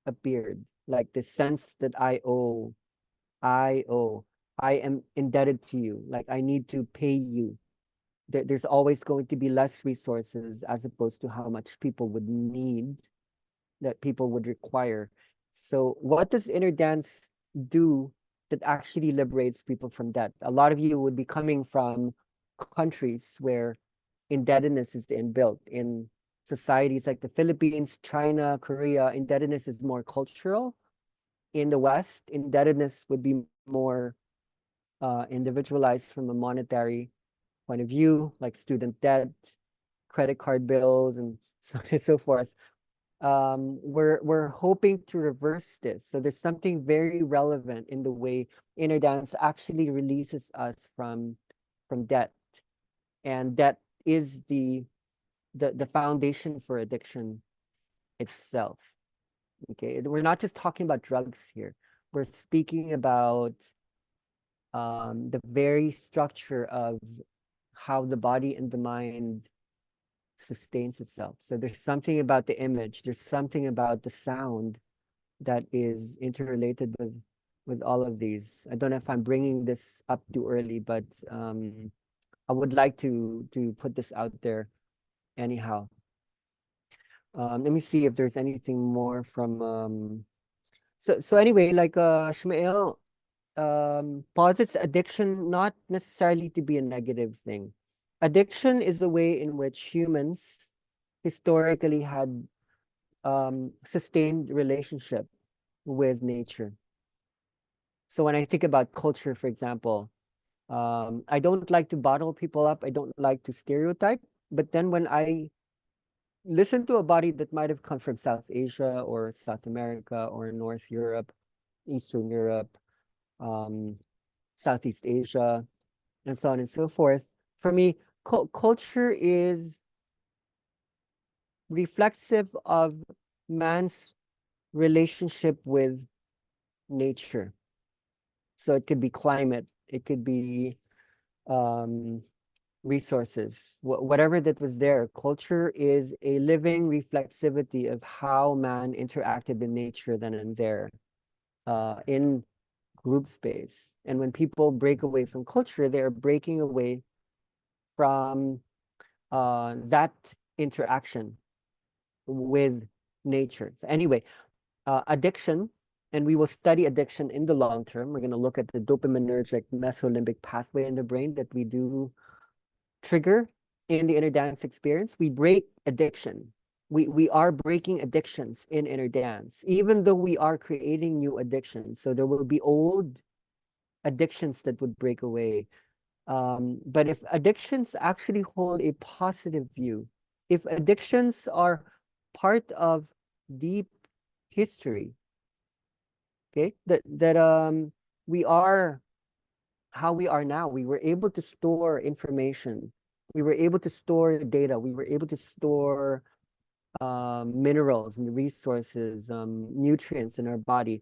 appeared. Like the sense that I owe, I am indebted to you. Like I need to pay you. There's always going to be less resources as opposed to how much people would need, that people would require. So what does inner dance do that actually liberates people from debt? A lot of you would be coming from countries where indebtedness is inbuilt. In societies like the Philippines, China, Korea, indebtedness is more cultural. In the West, indebtedness would be more individualized from a monetary point of view, like student debt, credit card bills, and so on and so forth. We're hoping to reverse this. So there's something very relevant in the way inner dance actually releases us from debt, and debt is the foundation for addiction itself. Okay, we're not just talking about drugs here. We're speaking about the very structure of how the body and the mind sustains itself. So there's something about the image, there's something about the sound that is interrelated with all of these. I don't know if I'm bringing this up too early, but I would like to put this out there anyhow. Let me see if there's anything more from so anyway, like Shmael posits addiction not necessarily to be a negative thing. Addiction is a way in which humans historically had sustained relationship with nature. So when I think about culture, for example, I don't like to bottle people up. I don't like to stereotype. But then when I listen to a body that might have come from South Asia or South America or North Europe, Eastern Europe, um, Southeast Asia, and so on and so forth, for me, culture is reflexive of man's relationship with nature. So it could be climate, it could be um, resources, whatever that was there. Culture is a living reflexivity of how man interacted in nature then and there, in group space. And when people break away from culture, they are breaking away from that interaction with nature. So anyway, addiction, and we will study addiction in the long term. We're going to look at the dopaminergic mesolimbic pathway in the brain that we do trigger in the inner dance experience. We break addiction. We are breaking addictions in inner dance, even though we are creating new addictions. So there will be old addictions that would break away. But if addictions actually hold a positive view, if addictions are part of deep history, okay, that we are how we are now. We were able to store information. We were able to store data. We were able to store minerals and resources, nutrients in our body.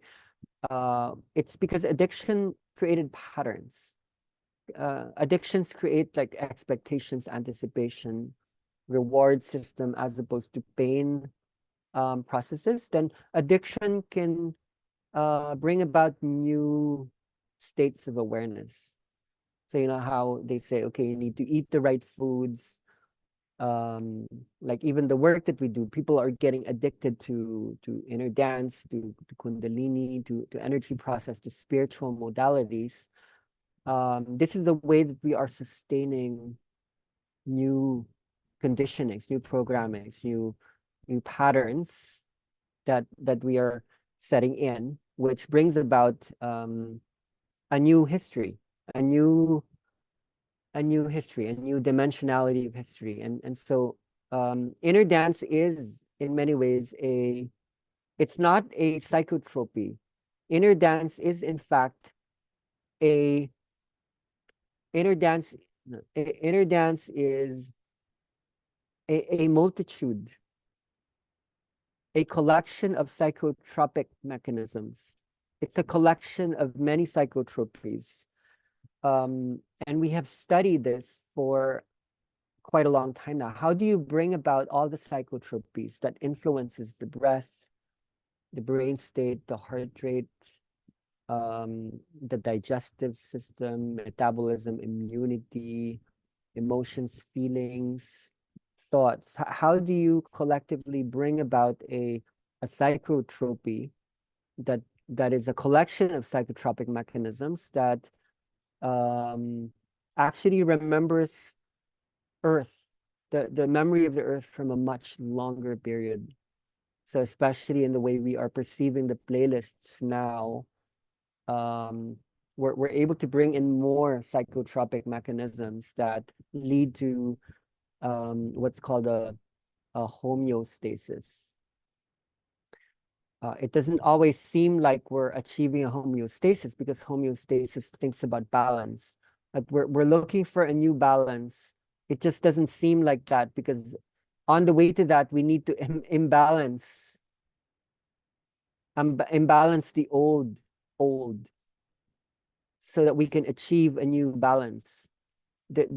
It's because addiction created patterns. Addictions create like expectations, anticipation, reward system as opposed to pain processes. Then addiction can bring about new states of awareness. So you know how they say, okay, you need to eat the right foods. Like even the work that we do, people are getting addicted to inner dance, to Kundalini, to energy process, to spiritual modalities. This is the way that we are sustaining new conditionings, new programmings, new patterns that we are setting in, which brings about a new history, a new history, a new dimensionality of history. And so inner dance is in many ways it's not a psychotropy. Inner dance is in fact a inner dance no, inner dance is a multitude, a collection of psychotropic mechanisms. It's a collection of many psychotropies. And we have studied this for quite a long time now. How do you bring about all the psychotropies that influences the breath, the brain state, the heart rate, the digestive system, metabolism, immunity, emotions, feelings, thoughts? How do you collectively bring about a psychotropy that is a collection of psychotropic mechanisms that actually remembers Earth, the memory of the Earth from a much longer period. So especially in the way we are perceiving the playlists now, we're able to bring in more psychotropic mechanisms that lead to what's called a homeostasis. It doesn't always seem like we're achieving a homeostasis because homeostasis thinks about balance. But we're looking for a new balance. It just doesn't seem like that because on the way to that, we need to imbalance the old so that we can achieve a new balance. That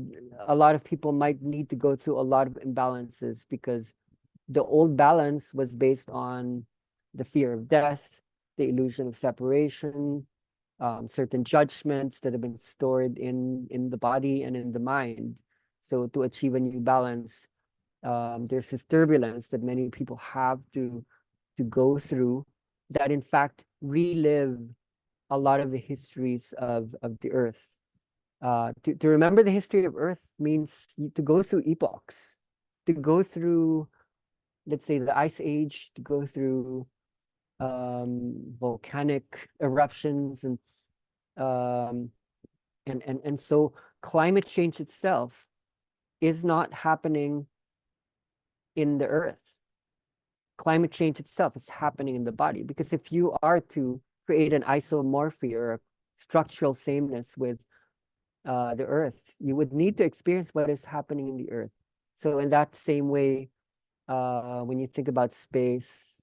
a lot of people might need to go through a lot of imbalances because the old balance was based on the fear of death, the illusion of separation, certain judgments that have been stored in the body and in the mind. So to achieve a new balance, there's this turbulence that many people have to go through that in fact relive a lot of the histories of the earth. To remember the history of Earth means to go through epochs, to go through, let's say, the Ice Age, to go through volcanic eruptions and um, And so climate change itself is not happening in the earth. Climate change itself is happening in the body, because if you are to create an isomorphy or a structural sameness with the earth, you would need to experience what is happening in the earth. So in that same way, when you think about space,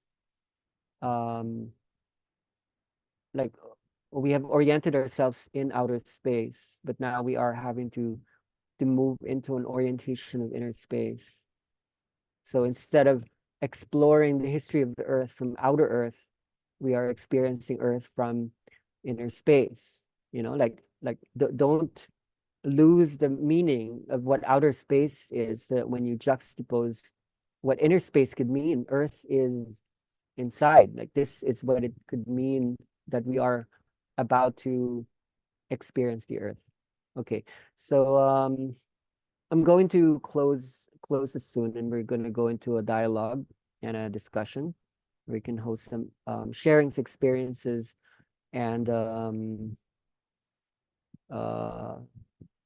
um, like we have oriented ourselves in outer space, but now we are having to move into an orientation of inner space. So instead of exploring the history of the earth from outer earth, we are experiencing earth from inner space. Don't lose the meaning of what outer space is, that when you juxtapose what inner space could mean, earth is inside. Like, this is what it could mean, that we are about to experience the earth. Okay, so I'm going to close this soon, and we're going to go into a dialogue and a discussion. We can host some sharings, experiences, and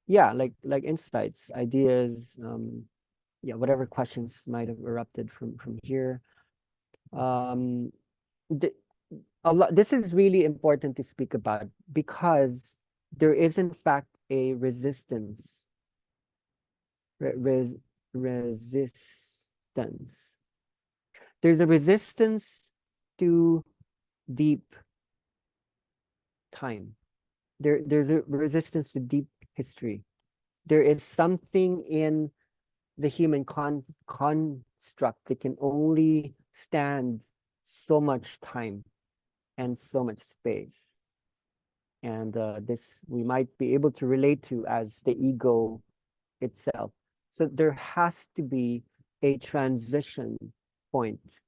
yeah, like insights, ideas, yeah, whatever questions might have erupted from here. Um, th this is really important to speak about, because there is in fact a resistance, resistance. There's a resistance to deep time. There's a resistance to deep history. There is something in the human construct that can only stand so much time and so much space. And this we might be able to relate to as the ego itself. So there has to be a transition point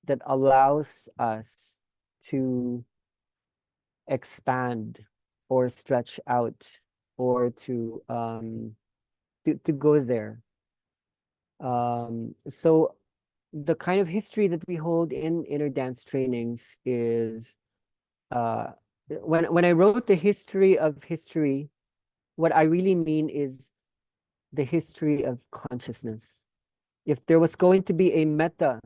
that allows us to expand or stretch out, or to go there. So the kind of history that we hold in inner dance trainings is, when I wrote the history of history, what I really mean is the history of consciousness. If there was going to be a meta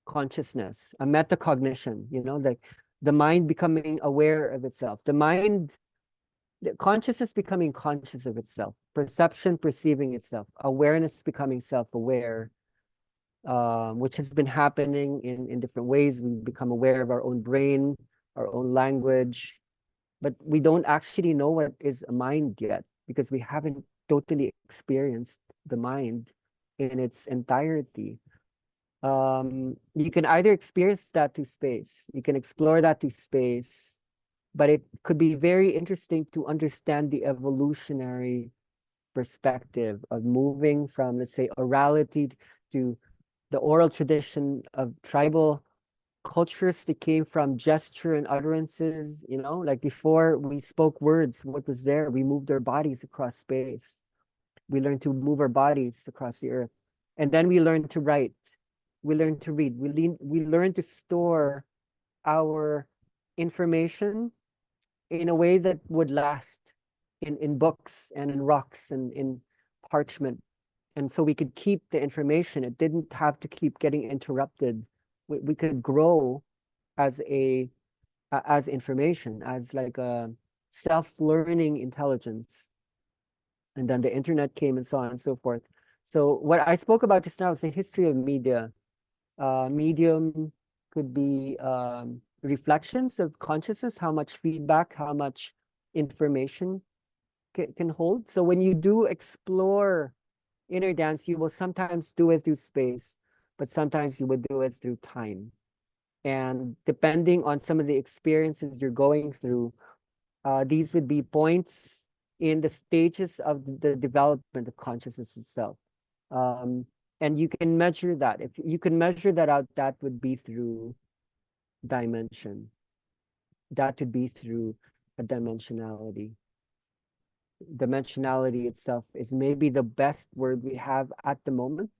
consciousness, a metacognition, like the mind becoming aware of itself, the consciousness becoming conscious of itself, perception perceiving itself, awareness becoming self-aware, which has been happening in different ways. We become aware of our own brain, our own language, but we don't actually know what is a mind yet, because we haven't totally experienced the mind in its entirety. You can either experience that to space, you can explore that to space, but it could be very interesting to understand the evolutionary perspective of moving from, let's say, orality to the oral tradition of tribal cultures that came from gesture and utterances. Like before we spoke words, what was there? We moved our bodies across space. We learned to move our bodies across the earth. And then we learned to write. We learned to read. We learned to store our information in a way that would last in books and in rocks and in parchment. And so we could keep the information. It didn't have to keep getting interrupted. We could grow as as information, as like a self-learning intelligence. And then the internet came, and so on and so forth. So what I spoke about just now is the history of media. Medium could be reflections of consciousness, how much feedback, how much information can hold. So when you do explore inner dance, you will sometimes do it through space, but sometimes you would do it through time. And depending on some of the experiences you're going through, these would be points in the stages of the development of consciousness itself. Um, and you can measure that. If you can measure that out, that would be through dimension. That would be through a dimensionality. Dimensionality itself is maybe the best word we have at the moment.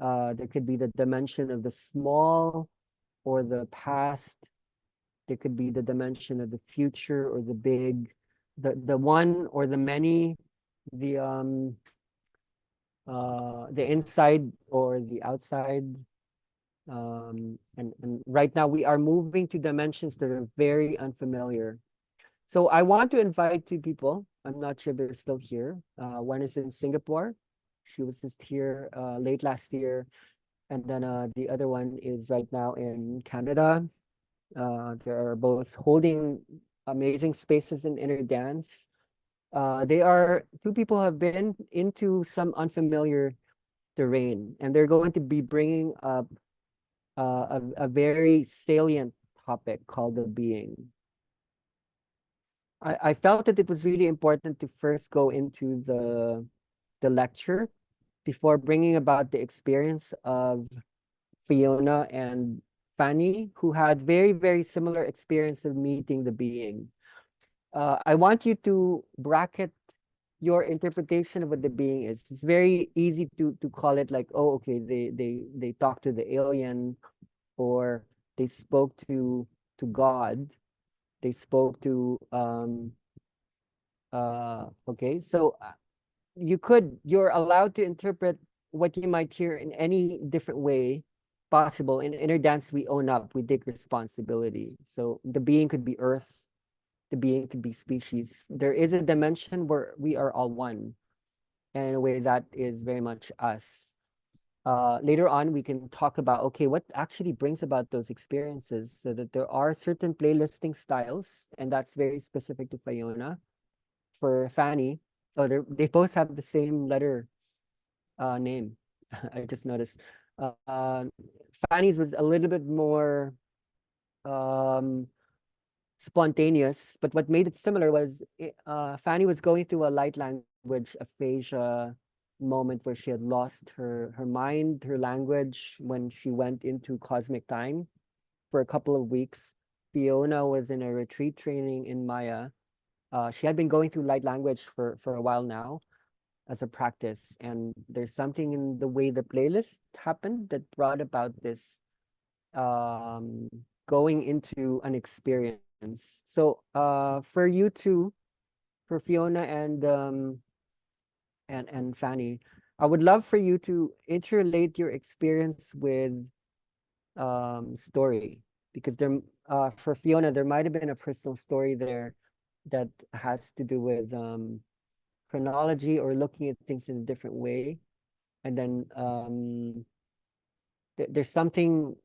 There could be the dimension of the small or the past. There could be the dimension of the future or the big. the one or the many, the inside or the outside. And right now we are moving to dimensions that are very unfamiliar. So I want to invite two people. I'm not sure they're still here. One is in Singapore. She was just here late last year. And then the other one is right now in Canada. They are both holding amazing spaces in inner dance. They are two people who have been into some unfamiliar terrain, and they're going to be bringing up a very salient topic called the being. I felt that it was really important to first go into the lecture before bringing about the experience of Fiona and Fanny, who had very, very similar experience of meeting the being. I want you to bracket your interpretation of what the being is. It's very easy to call it like, oh, okay, they talked to the alien, or they spoke to God. They spoke to okay, so you're allowed to interpret what you might hear in any different way possible. In inner dance, we own up, we take responsibility. So the being could be earth, the being could be species. There is a dimension where we are all one, and in a way that is very much us. Later on, we can talk about, okay, what actually brings about those experiences, so that there are certain playlisting styles, and that's very specific to Fiona. For Fanny, oh, they both have the same letter name. I just noticed. Uh, Fanny's was a little bit more um, spontaneous, but what made it similar was Fanny was going through a light language aphasia moment where she had lost her mind, her language when she went into cosmic time for a couple of weeks. Fiona was in a retreat training in Maya. She had been going through light language for a while now as a practice, and there's something in the way the playlist happened that brought about this um, going into an experience. So for you two, for Fiona and Fanny, I would love for you to interrelate your experience with story, because there for Fiona there might have been a personal story there that has to do with chronology or looking at things in a different way. And then there's something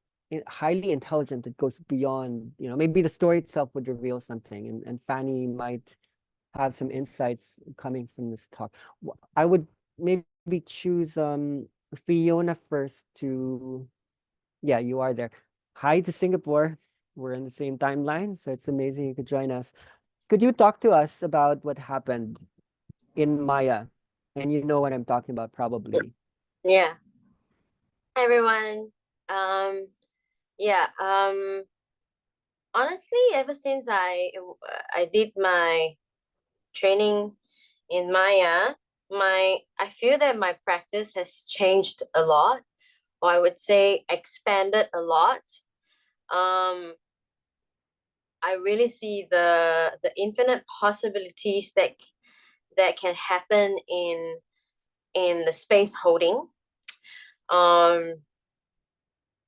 highly intelligent that goes beyond, maybe the story itself would reveal something, and Fanny might have some insights coming from this talk. I would maybe choose Fiona first to, yeah, you are there. Hi to Singapore. We're in the same timeline, so it's amazing you could join us. Could you talk to us about what happened in Maya? And you know what I'm talking about, probably. Yeah. Hi, everyone. Um, yeah. Honestly, ever since I did my training in Maya, I feel that my practice has changed a lot, or I would say expanded a lot. Um, I really see the infinite possibilities that can happen in the space holding. Um,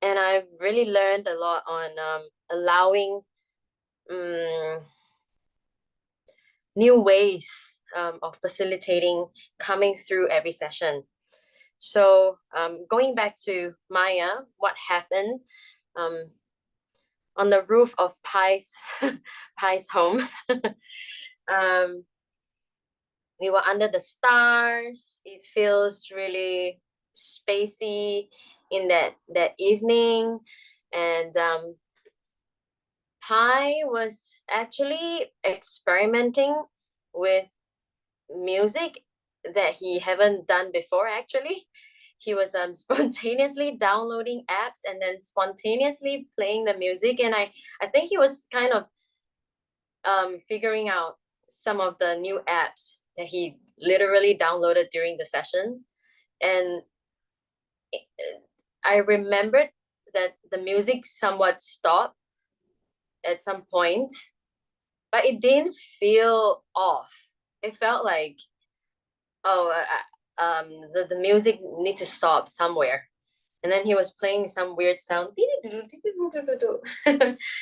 and I've really learned a lot on allowing new ways of facilitating coming through every session. So going back to Maya, what happened um, on the roof of Pi's home? um, we were under the stars. It feels really spacey in that evening, and Pi was actually experimenting with music that he haven't done before. Actually, he was spontaneously downloading apps and then spontaneously playing the music, and I think he was kind of figuring out some of the new apps that he literally downloaded during the session. And I remembered that the music somewhat stopped at some point, but it didn't feel off. It felt like, oh, the music need to stop somewhere. And then he was playing some weird sound,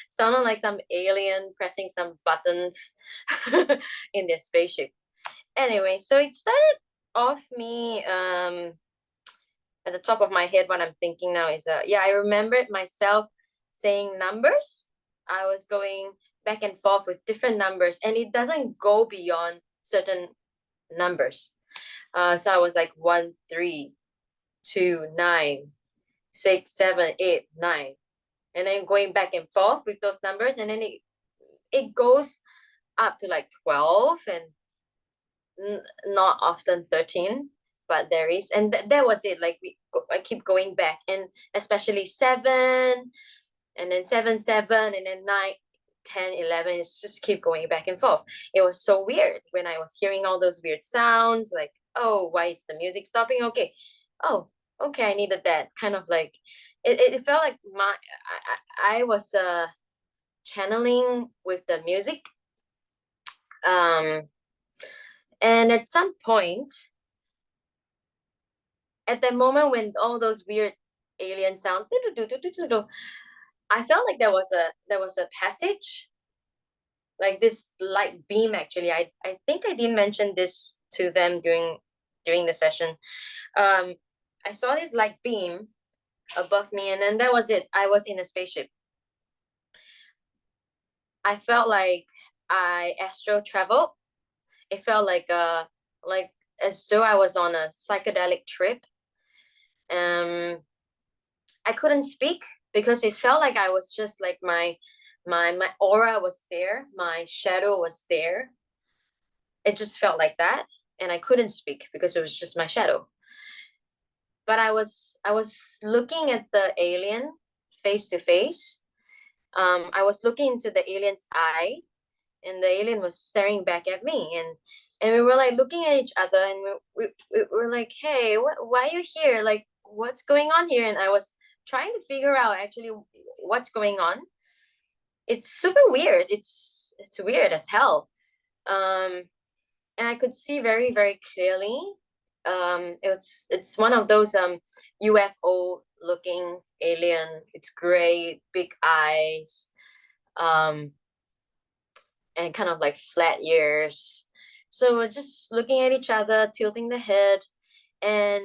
sounded like some alien pressing some buttons in their spaceship. Anyway, so it started off me at the top of my head. What I'm thinking now is yeah, I remembered myself saying numbers. I was going back and forth with different numbers, and it doesn't go beyond certain numbers. So I was like 1, 3, 2, 9, 6, 7, 8, 9, and then going back and forth with those numbers, and then it goes up to like 12 and not often 13, but there is, and that was it. Like I keep going back, and especially 7, and then 7, 7, and then 9, 10, 11. It's just keep going back and forth. It was so weird when I was hearing all those weird sounds, like, oh, why is the music stopping? Okay, oh, okay, I needed that. Kind of like it felt like I was channeling with the music. And at some point, at that moment when all those weird alien sound, I felt like there was a passage, like this light beam. Actually, I think I didn't mention this to them during the session. I saw this light beam above me, and then that was it. I was in a spaceship. I felt like I astral traveled. It felt like as though I was on a psychedelic trip. I couldn't speak because it felt like I was just like my aura was there, my shadow was there. It just felt like that, and I couldn't speak because it was just my shadow. But I was looking at the alien face to face. I was looking into the alien's eye, and the alien was staring back at me, and we were like looking at each other, and we were like, hey, why are you here? Like, what's going on here? And I was trying to figure out actually what's going on. It's super weird. It's weird as hell. And I could see very, very clearly. It's one of those UFO looking alien. It's gray, big eyes, and kind of like flat ears. So we're just looking at each other, tilting the head, and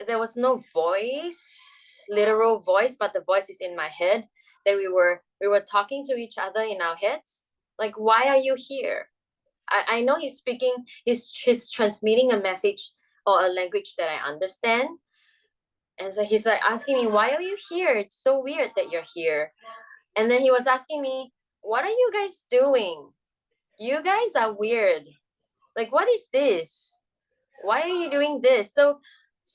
there was no voice, literal voice, but the voice is in my head. That we were talking to each other in our heads. Like, why are you here? I know he's speaking, he's transmitting a message or a language that I understand. And so he's like asking me, why are you here? It's so weird that you're here. And then he was asking me, what are you guys doing? You guys are weird. Like, what is this? Why are you doing this? So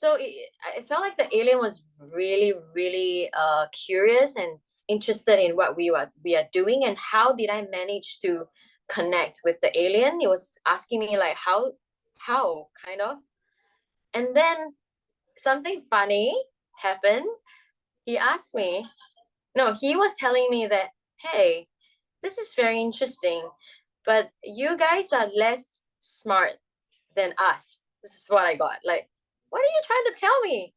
I felt like the alien was really, really curious and interested in what we are doing, and how did I manage to connect with the alien. He was asking me like how kind of. And then something funny happened. He asked me, no, he was telling me that, hey, this is very interesting, but you guys are less smart than us. This is what I got. Like, what are you trying to tell me?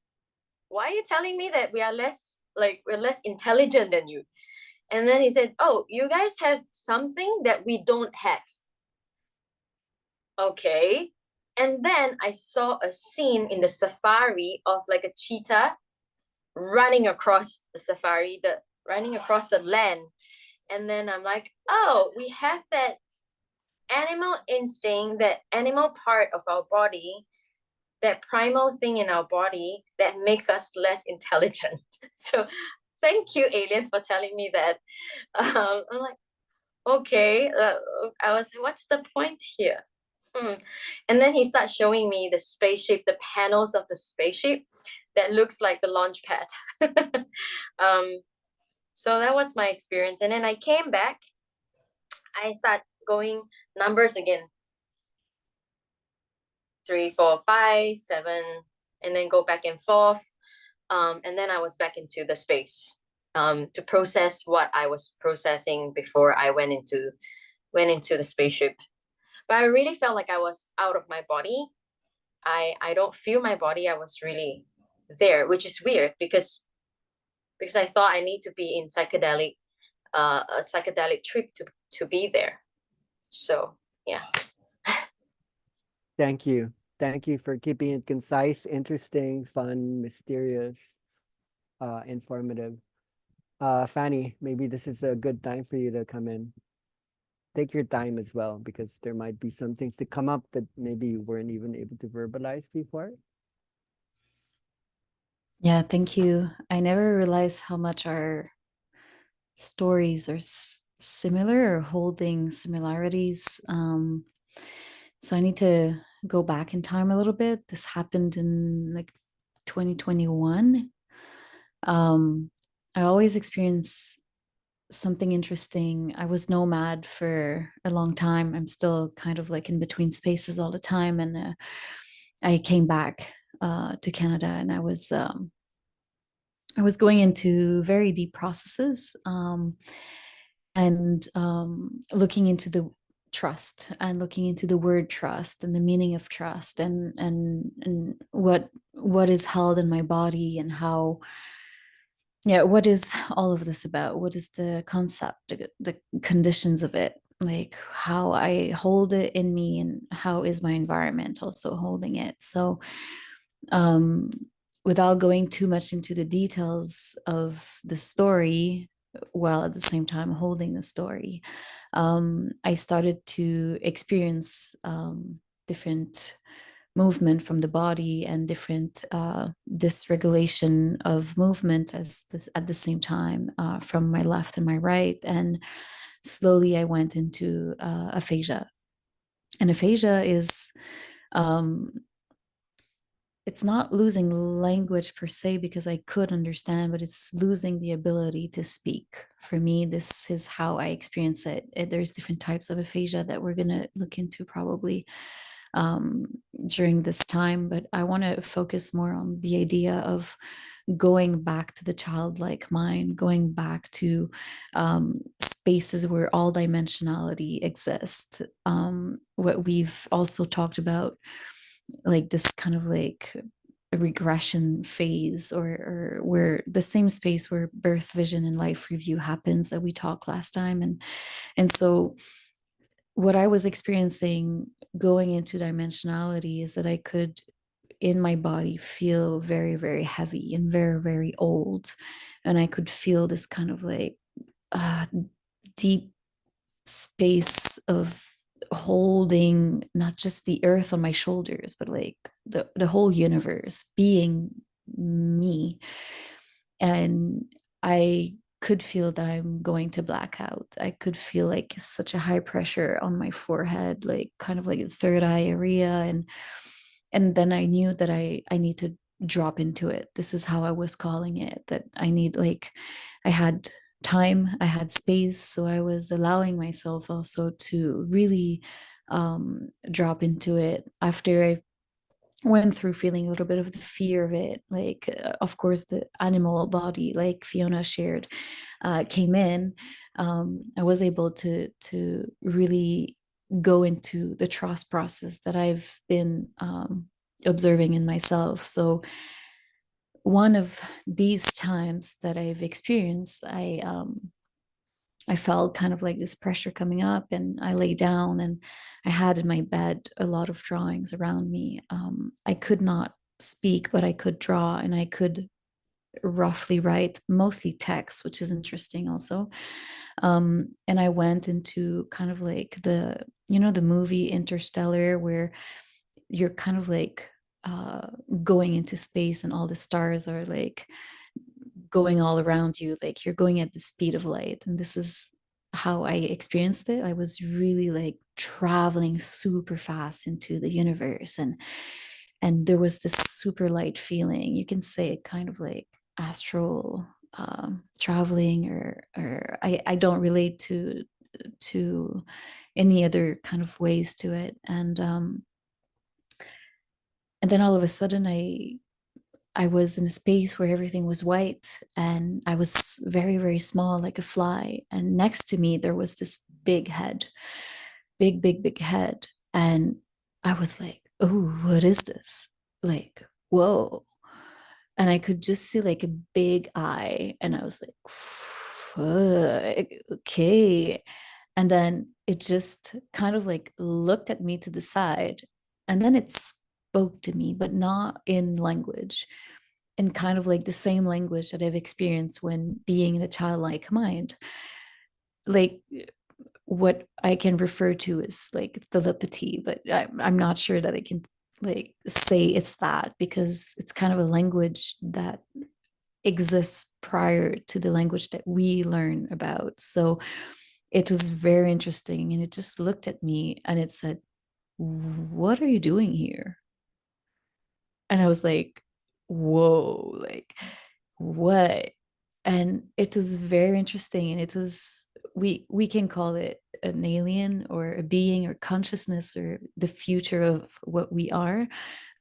Why are you telling me that we're less intelligent than you? And then he said, oh, you guys have something that we don't have. Okay. And then I saw a scene in the safari of like a cheetah running across the safari, running across the land. And then I'm like, oh, we have that animal instinct, that animal part of our body, that primal thing in our body that makes us less intelligent. So thank you, aliens, for telling me that. I'm like, okay. I was, what's the point here? And then he starts showing me the spaceship, the panels of the spaceship that looks like the launch pad. So that was my experience. And then I came back. I start going numbers again. 3, 4, 5, 7, and then go back and forth. And then I was back into the space. to process what I was processing before I went into the spaceship. But I really felt like I was out of my body. I don't feel my body. I was really there, which is weird because I thought I need to be in a psychedelic trip to be there. So yeah. Thank you. Thank you for keeping it concise, interesting, fun, mysterious, informative. Fanny, maybe this is a good time for you to come in. Take your time as well, because there might be some things to come up that maybe you weren't even able to verbalize before. Yeah, thank you. I never realized how much our stories are similar or holding similarities. So I need to go back in time a little bit. This happened in like 2021. I always experience something interesting. I was nomad for a long time. I'm still kind of like in between spaces all the time, and I came back to Canada, and I was going into very deep processes, and looking into the trust and looking into the word trust and the meaning of trust, and what is held in my body, and how, yeah, what is all of this about? What is the concept, the conditions of it, like how I hold it in me, and how is my environment also holding it? So um without going too much into the details of the story, while at the same time holding the story, I started to experience different movement from the body, and different dysregulation of movement at the same time, from my left and my right. And slowly I went into aphasia. And aphasia is, um, it's not losing language per se, because I could understand, but it's losing the ability to speak. For me, this is how I experience it. There's different types of aphasia that we're going to look into probably um, during this time, but I want to focus more on the idea of going back to the childlike mind, going back to spaces where all dimensionality exists. What we've also talked about, like this kind of like a regression phase, or where the same space where birth vision and life review happens that we talked last time. And so what I was experiencing going into dimensionality is that I could, in my body, feel very, very heavy and very, very old. And I could feel this kind of like uh, deep space of holding not just the earth on my shoulders, but like the whole universe being me. And I could feel that I'm going to black out. I could feel like such a high pressure on my forehead, like kind of like the third eye area. And then I knew that I need to drop into it. This is how I was calling it, that I need, like, I had time, I had space. So I was allowing myself also to really drop into it after I went through feeling a little bit of the fear of it. Like, of course, the animal body, like Fiona shared, came in. I was able to really go into the trust process that I've been observing in myself. So one of these times that I've experienced, I felt kind of like this pressure coming up, and I lay down, and I had in my bed a lot of drawings around me. I could not speak, but I could draw, and I could roughly write, mostly text, which is interesting also. And I went into kind of like the movie Interstellar, where you're kind of like going into space, and all the stars are like going all around you, like you're going at the speed of light. And this is how I experienced it. I was really like traveling super fast into the universe, and there was this super light feeling. You can say it kind of like astral traveling, or I don't relate to any other kind of ways to it. And then all of a sudden I was in a space where everything was white, and I was very, very small, like a fly. And next to me, there was this big head, big, big, big head. And I was like, oh, what is this? Like, whoa. And I could just see like a big eye. And I was like, fuck, okay. And then it just kind of like looked at me to the side. And then it spoke to me, but not in language, in kind of like the same language that I've experienced when being in the childlike mind. Like what I can refer to as like telepathy, but I'm not sure that I can like say it's that, because it's kind of a language that exists prior to the language that we learn about. So it was very interesting. And it just looked at me and it said, what are you doing here? And I was like, whoa, like, what? And it was very interesting. And it was, we can call it an alien or a being or consciousness or the future of what we are.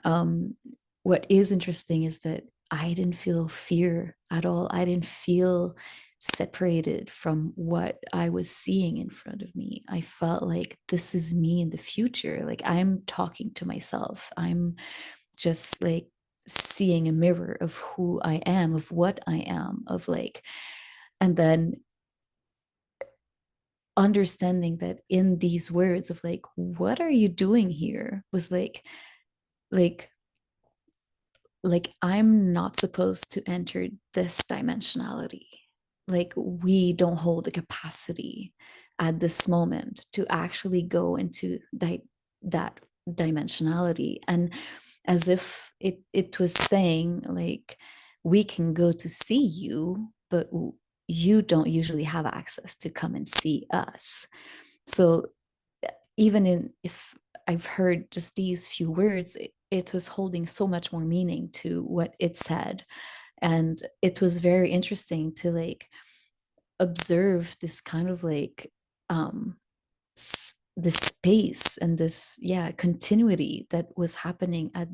um, what is interesting is that I didn't feel fear at all. I didn't feel separated from what I was seeing in front of me. I felt like this is me in the future. Like I'm talking to myself. I'm just like seeing a mirror of who I am, of what I am, of like, and then understanding that in these words of like, what are you doing here, was like like I'm not supposed to enter this dimensionality. Like we don't hold the capacity at this moment to actually go into that dimensionality. And as if it was saying like, we can go to see you, but you don't usually have access to come and see us. So even in if I've heard just these few words, it was holding so much more meaning to what it said. And it was very interesting to like observe this kind of like this space and this, yeah, continuity that was happening at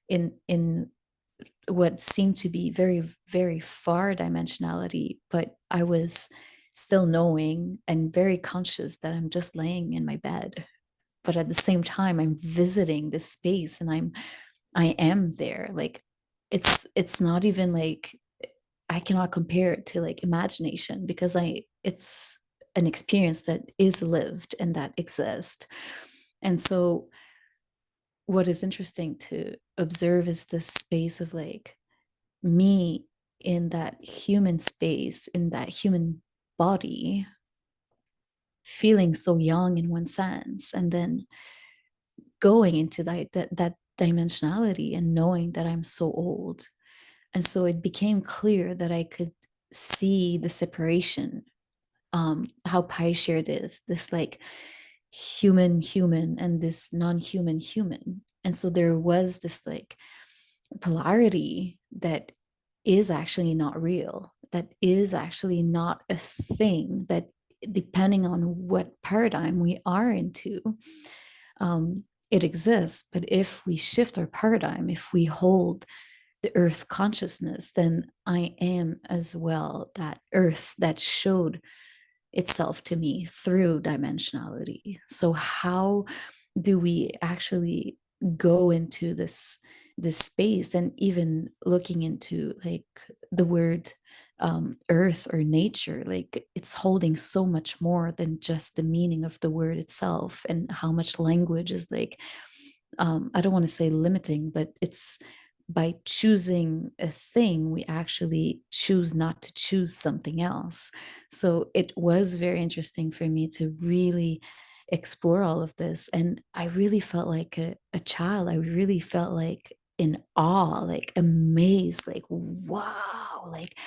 in what seemed to be very, very far dimensionality. But I was still knowing and very conscious that I'm just laying in my bed, but at the same time I'm visiting this space and I am there. Like it's not even like, I cannot compare it to like imagination, because it's an experience that is lived and that exists. And so what is interesting to observe is this space of like me in that human space, in that human body, feeling so young in one sense, and then going into that dimensionality and knowing that I'm so old. And so it became clear that I could see the separation, how pie shared is this like human and this non-human human. And so there was this like polarity that is actually not real, that is actually not a thing, that depending on what paradigm we are into, um, it exists. But if we shift our paradigm, if we hold the earth consciousness, then I am as well that earth that showed itself to me through dimensionality. So how do we actually go into this space, and even looking into like the word earth or nature, like it's holding so much more than just the meaning of the word itself, and how much language is like, I don't want to say limiting, but it's by choosing a thing, we actually choose not to choose something else. So it was very interesting for me to really explore all of this. And I really felt like a child. I really felt like in awe, like amazed, like, wow, like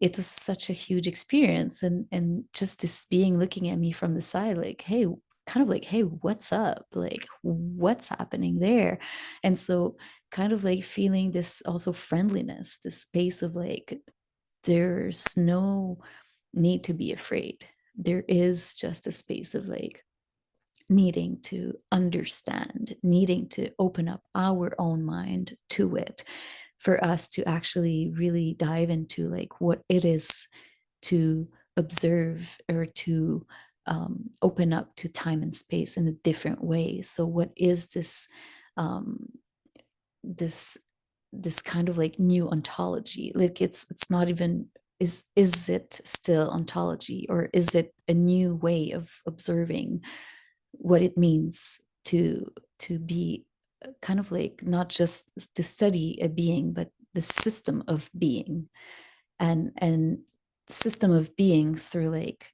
it was such a huge experience. And just this being looking at me from the side, like, hey, kind of like, hey, what's up? Like, what's happening there? And so kind of like feeling this also friendliness, this space of like, there's no need to be afraid. There is just a space of like needing to understand, needing to open up our own mind to it, for us to actually really dive into like what it is to observe or to open up to time and space in a different way. So what is this um, this this kind of like new ontology? Like it's not even, is it still ontology, or is it a new way of observing what it means to be kind of like not just to study a being, but the system of being, and system of being through like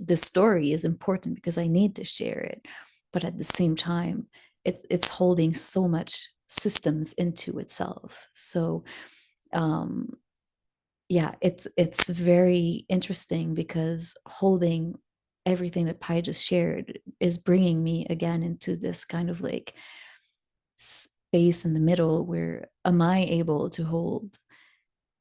the story is important because I need to share it, but at the same time it's holding so much systems into itself. So um yeah, it's very interesting because holding everything that Pi just shared is bringing me again into this kind of like space in the middle where am I able to hold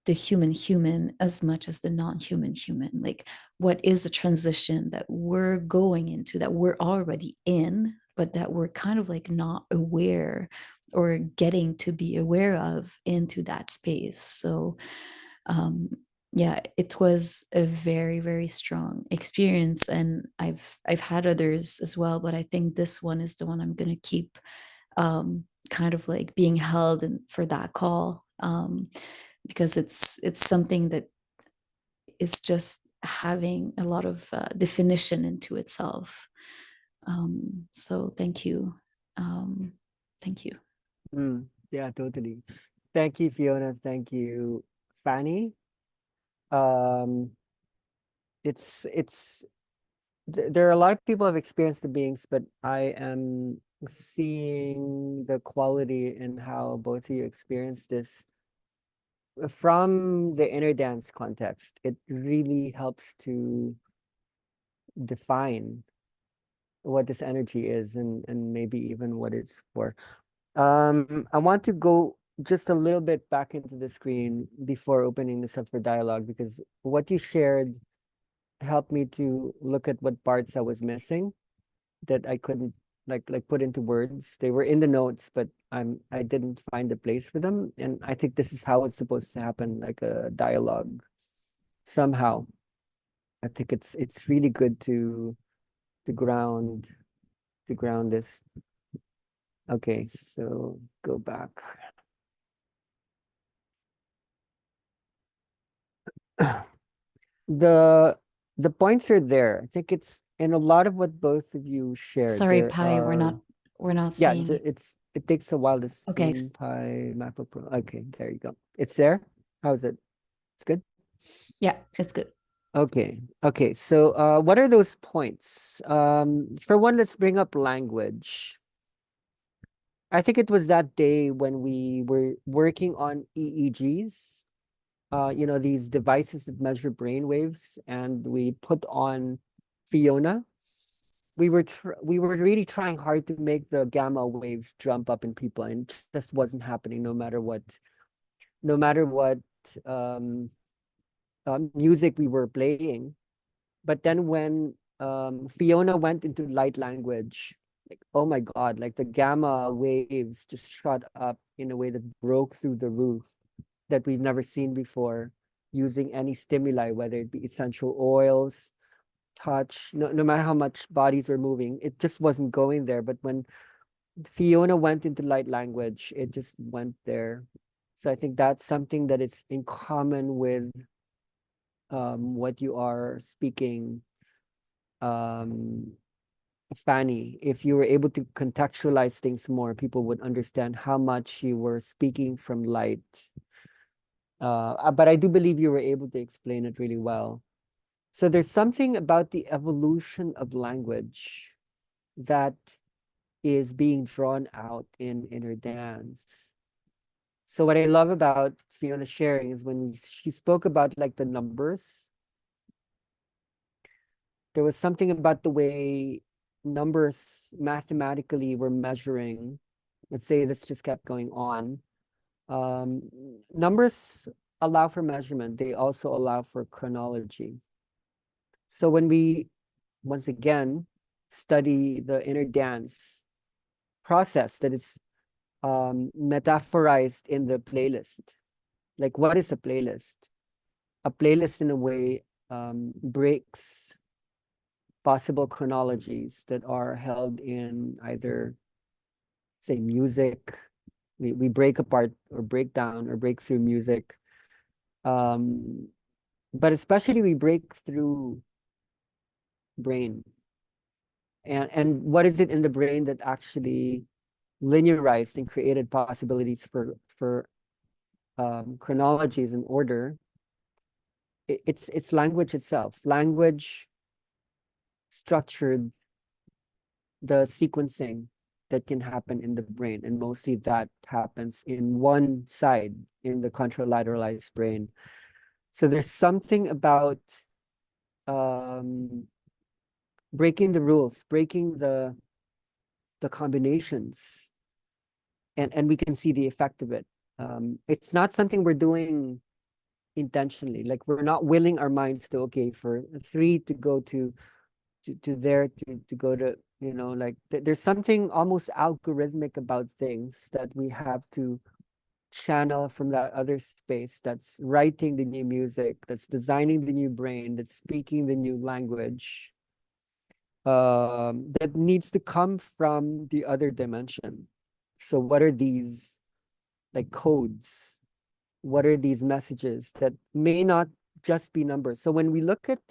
the human as much as the non-human human? Like what is the transition that we're going into, that we're already in, but that we're kind of like not aware or getting to be aware of into that space? So um yeah, it was a very, very strong experience, and I've had others as well, but I think this one is the one I'm going to keep kind of like being held in for that call, because it's something that is just having a lot of definition into itself. So thank you. Thank you. Yeah, totally. Thank you, Fiona. Thank you, Fanny. Um, it's there are a lot of people who have experienced the beings, but I am seeing the quality in how both of you experienced this from the inner dance context. It really helps to define what this energy is, and maybe even what it's for. I want to go just a little bit back into the screen before opening this up for dialogue, because what you shared helped me to look at what parts I was missing that I couldn't like put into words. They were in the notes, but I didn't find a place for them. And I think this is how it's supposed to happen, like a dialogue somehow. I think it's really good to ground to ground this. Okay, so go back. The the points are there. I think it's in a lot of what both of you shared. Sorry, There Pi, are we're not yeah, seeing it. it takes a while to Okay. zoom pi map up. Okay, there you go. It's there. How's it? It's good. Yeah, it's good. Okay. Okay. So what are those points? For one, let's bring up language. I think it was that day when we were working on EEGs, these devices that measure brain waves, and we put on Fiona. We were really trying hard to make the gamma waves jump up in people, and it just wasn't happening no matter what um, music we were playing. But then when Fiona went into light language, like, oh my God, like the gamma waves just shot up in a way that broke through the roof that we've never seen before, using any stimuli, whether it be essential oils, touch, no matter how much bodies were moving, it just wasn't going there. But when Fiona went into light language, it just went there. So I think that's something that is in common with what you are speaking, um, Fanny. If you were able to contextualize things more, people would understand how much you were speaking from light. But I do believe you were able to explain it really well. So there's something about the evolution of language that is being drawn out in inner dance. So what I love about Fiona sharing is when she spoke about like the numbers, there was something about the way numbers mathematically were measuring. Let's say this just kept going on. Um, Numbers allow for measurement. They also allow for chronology. So when we, once again, study the inner dance process that is metaphorized in the playlist. Like, what is a playlist? A playlist, in a way, breaks possible chronologies that are held in either, say, music. We break apart or break down or break through music. But especially we break through brain. And what is it in the brain that actually linearized and created possibilities for chronologies and order? It's language itself. Language structured the sequencing that can happen in the brain, and mostly that happens in one side, in the contralateralized brain. So there's something about breaking the rules, breaking the combinations, and we can see the effect of it. It's not something we're doing intentionally. Like, we're not willing our minds to, okay, for 3 to go to there, to go to, like, there's something almost algorithmic about things that we have to channel from that other space that's writing the new music, that's designing the new brain, that's speaking the new language, that needs to come from the other dimension. So what are these, like, codes? What are these messages that may not just be numbers? So when we look at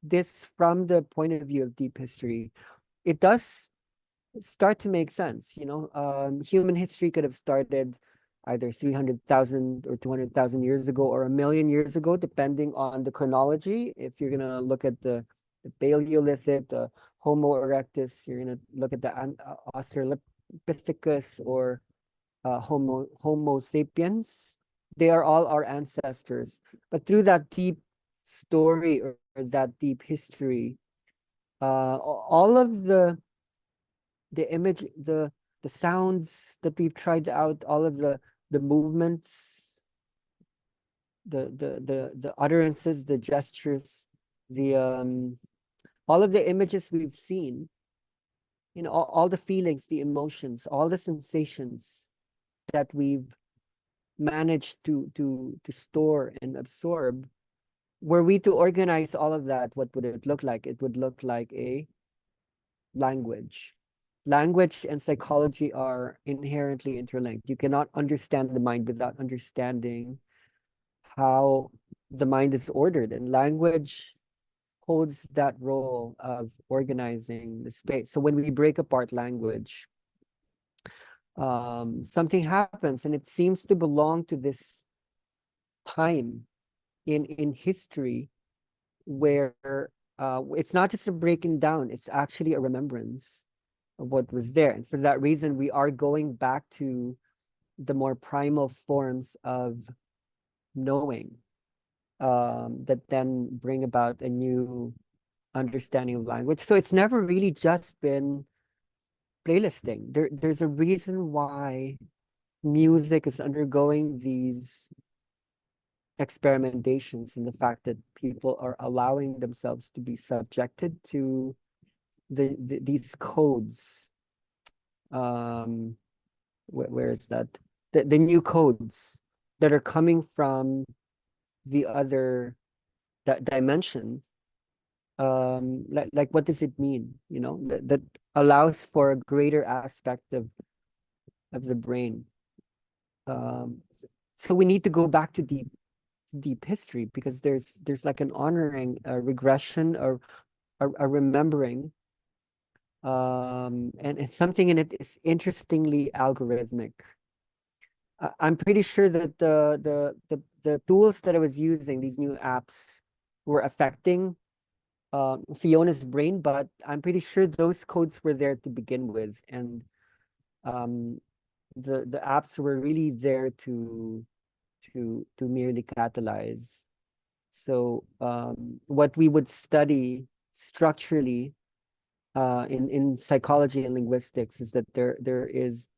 this from the point of view of deep history, it does start to make sense. Human history could have started either 300,000 or 200,000 years ago, or 1,000,000 years ago, depending on the chronology. If you're gonna look at the Paleolithic, the Homo erectus, you're gonna look at the Australopithecus, or Homo sapiens. They are all our ancestors. But through that deep story, or that deep history, all of the image, the sounds that we've tried out, all of the movements, the utterances, the gestures, the all of the images we've seen, all the feelings, the emotions, all the sensations that we've managed to store and absorb. Were we to organize all of that, what would it look like? It would look like a language. Language and psychology are inherently interlinked. You cannot understand the mind without understanding how the mind is ordered, and language holds that role of organizing the space. So when we break apart language, something happens, and it seems to belong to this time in history where it's not just a breaking down, it's actually a remembrance of what was there. And for that reason, we are going back to the more primal forms of knowing, that then bring about a new understanding of language. So it's never really just been playlisting. There's a reason why music is undergoing these experimentations, and the fact that people are allowing themselves to be subjected to these codes. Where is that? The new codes that are coming from the other dimension. Like, what does it mean? That allows for a greater aspect of the brain. So we need to go back to deep history, because there's like an honoring, a regression, or a remembering, and something in it is interestingly algorithmic. I'm pretty sure that the tools that I was using, these new apps, were affecting Fiona's brain, but I'm pretty sure those codes were there to begin with, and the apps were really there to merely catalyze. So what we would study structurally in psychology and linguistics is that there's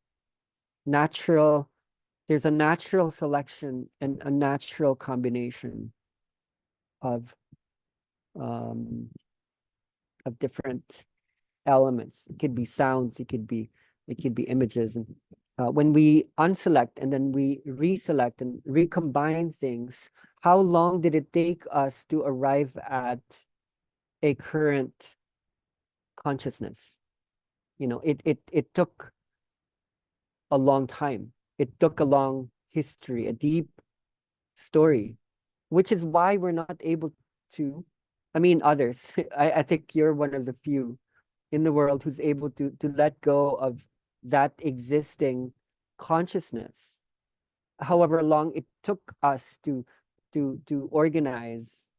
a natural selection and a natural combination of different elements. It could be sounds, it could be images, and when we unselect and then we reselect and recombine things, how long did it take us to arrive at a current consciousness? You know, it took a long time. It took a long history, a deep story, which is why we're not able to, I mean, others, I think you're one of the few in the world who's able to let go of that existing consciousness. However long it took us to organize,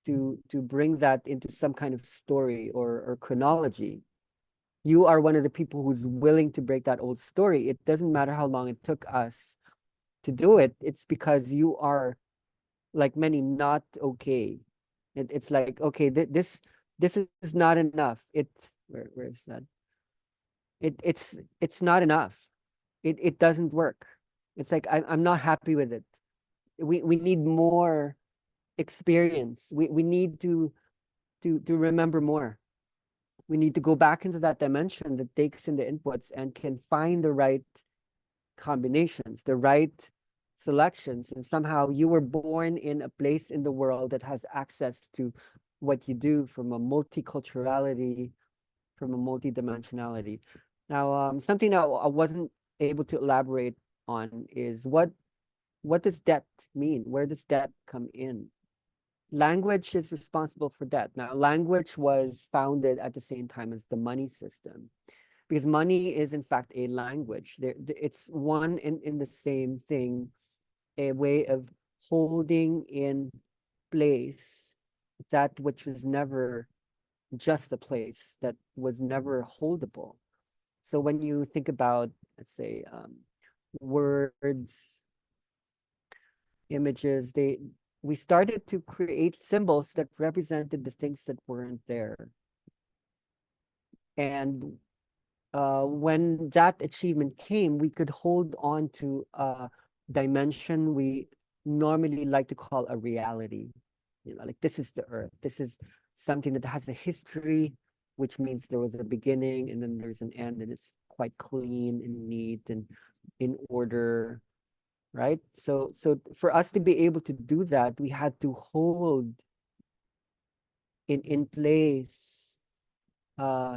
to bring that into some kind of story or chronology. You are one of the people who's willing to break that old story. It doesn't matter how long it took us to do it. It's because you are, like many, not okay. It's like, okay, this is not enough. It's where is that? It's not enough. It doesn't work. It's like I'm not happy with it. We need more experience. We need to remember more. We need to go back into that dimension that takes in the inputs and can find the right combinations, the right selections. And somehow you were born in a place in the world that has access to what you do from a multiculturality, from a multidimensionality. Now, something that I wasn't able to elaborate on is what does debt mean? Where does debt come in? Language is responsible for debt. Now, language was founded at the same time as the money system, because money is in fact a language. It's one in the same thing, a way of holding in place that which was never just a place, that was never holdable. So when you think about, let's say, words, images, we started to create symbols that represented the things that weren't there. And when that achievement came, we could hold on to a dimension we normally like to call a reality. You know, like this is the earth. This is something that has a history, which means there was a beginning and then there's an end, and it's quite clean and neat and in order, right? So for us to be able to do that, we had to hold in place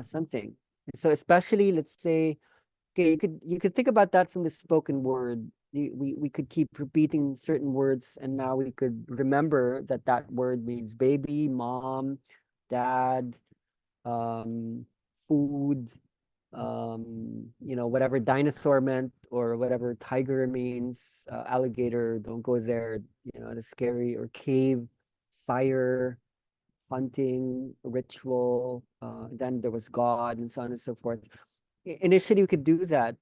something. So especially, let's say, okay, you could think about that from the spoken word. We could keep repeating certain words, and now we could remember that that word means baby, mom, dad, food, you know, whatever dinosaur meant or whatever tiger means, alligator, don't go there, you know, it's scary, or cave, fire, hunting, ritual, then there was God, and so on and so forth. Initially, we could do that,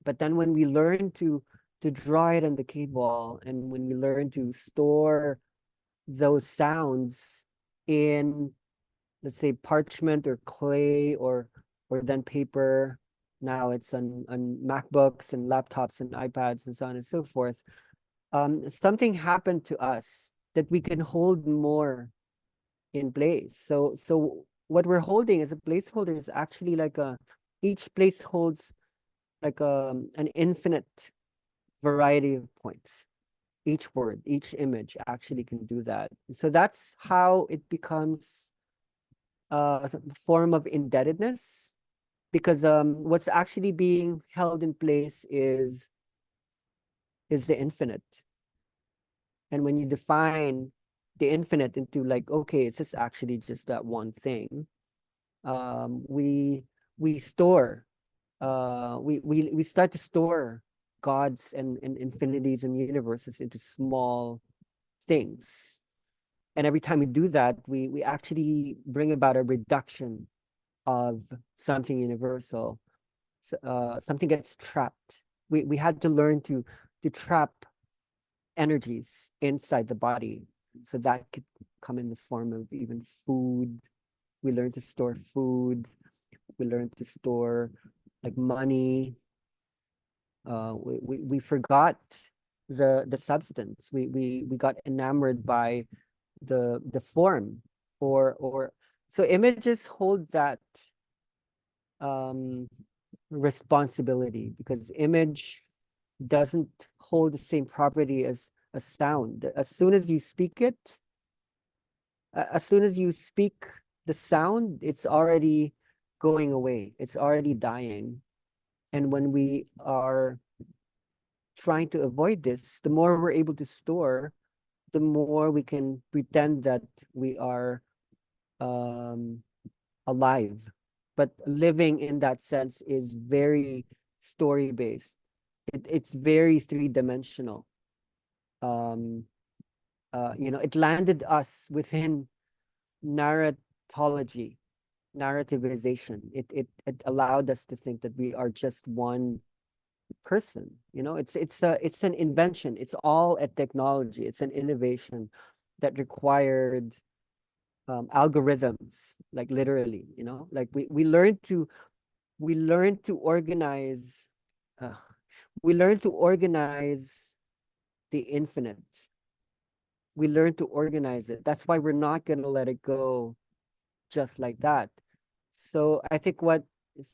but then when we learn to draw it on the cave wall, and when we learn to store those sounds in, let's say, parchment or clay or then paper, now it's on MacBooks and laptops and iPads and so on and so forth, something happened to us that we can hold more in place. So what we're holding as a placeholder is actually like each place holds like an infinite variety of points. Each word, each image actually can do that. So that's how it becomes a form of indebtedness, because what's actually being held in place is the infinite. And when you define the infinite into like, okay, it's just actually just that one thing, we store, we start to store gods and infinities and universes into small things. And every time we do that, we actually bring about a reduction of something universal. Something gets trapped. We had to learn to trap energies inside the body. So that could come in the form of even food. We learn to store food. We learn to store like money. We forgot the substance. We got enamored by the form, or so images hold that responsibility, because image doesn't hold the same property as a sound. As soon as you speak it, as soon as you speak the sound, it's already going away. It's already dying. And when we are trying to avoid this, the more we're able to store, the more we can pretend that we are alive. But living in that sense is very story based. It's very three-dimensional. It landed us within narratology, narrativization. It allowed us to think that we are just one person. It's an invention. It's all a technology. It's an innovation that required algorithms, like literally. Like we learned to organize. Uh, we learned to organize the infinite. We learned to organize it. That's why we're not going to let it go just like that. So I think what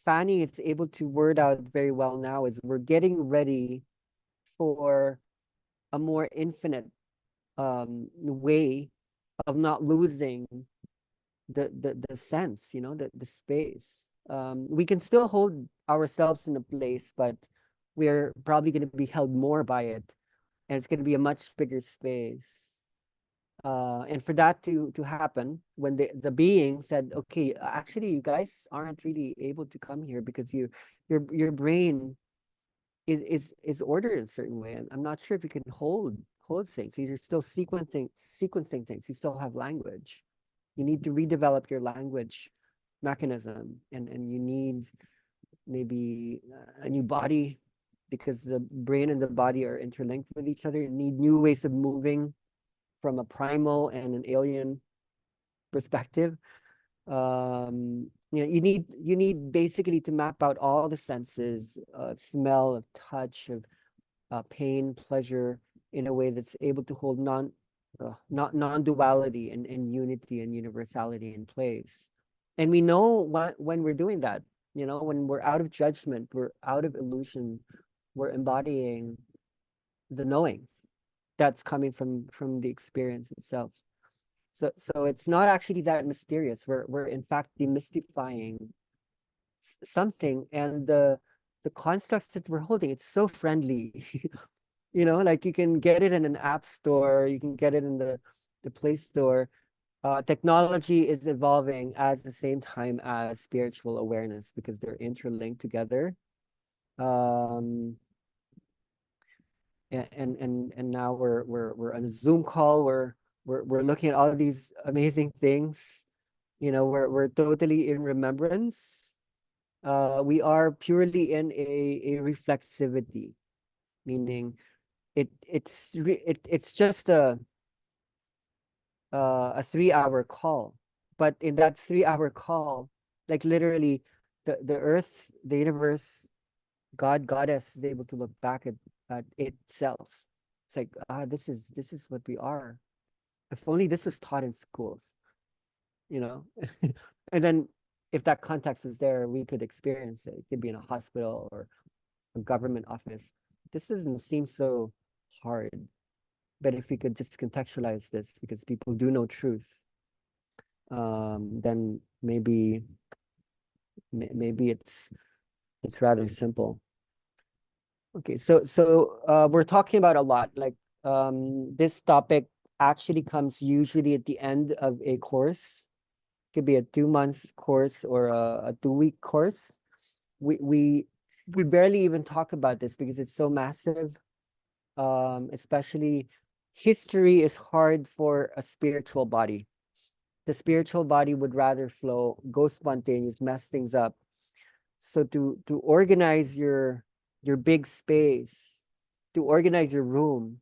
Fanny is able to word out very well now is we're getting ready for a more infinite way of not losing the sense, the space. We can still hold ourselves in a place, but we're probably going to be held more by it, and it's going to be a much bigger space. And for that to happen, when the being said, okay, actually you guys aren't really able to come here because your brain is ordered in a certain way, and I'm not sure if you can hold things. You're still sequencing things. You still have language. You need to redevelop your language mechanism, and you need maybe a new body, because the brain and the body are interlinked with each other. You need new ways of moving from a primal and an alien perspective. You need basically to map out all the senses of smell, of touch, of pain, pleasure, in a way that's able to hold not non-duality and unity and universality in place. And we know when we're doing that, when we're out of judgment, we're out of illusion, we're embodying the knowing that's coming from the experience itself. So it's not actually that mysterious. We're in fact demystifying something, and the constructs that we're holding, it's so friendly. Like you can get it in an app store, you can get it in the Play Store. Technology is evolving at the same time as spiritual awareness, because they're interlinked together. And now we're on a Zoom call, we're looking at all of these amazing things. We're totally in remembrance. We are purely in a reflexivity, meaning it's just a 3-hour call, but in that 3-hour call, like literally, the earth, the universe, God, goddess is able to look back at itself. It's like, this is what we are. If only this was taught in schools, you know? And then if that context was there, we could experience it. It could be in a hospital or a government office. This doesn't seem so hard. But if we could just contextualize this, because people do know truth, then maybe it's rather simple. Okay, so we're talking about a lot. Like this topic actually comes usually at the end of a course. It could be a 2-month course or a 2-week course. We barely even talk about this because it's so massive. Especially history is hard for a spiritual body. The spiritual body would rather flow, go spontaneous, mess things up. So to organize your big space, to organize your room,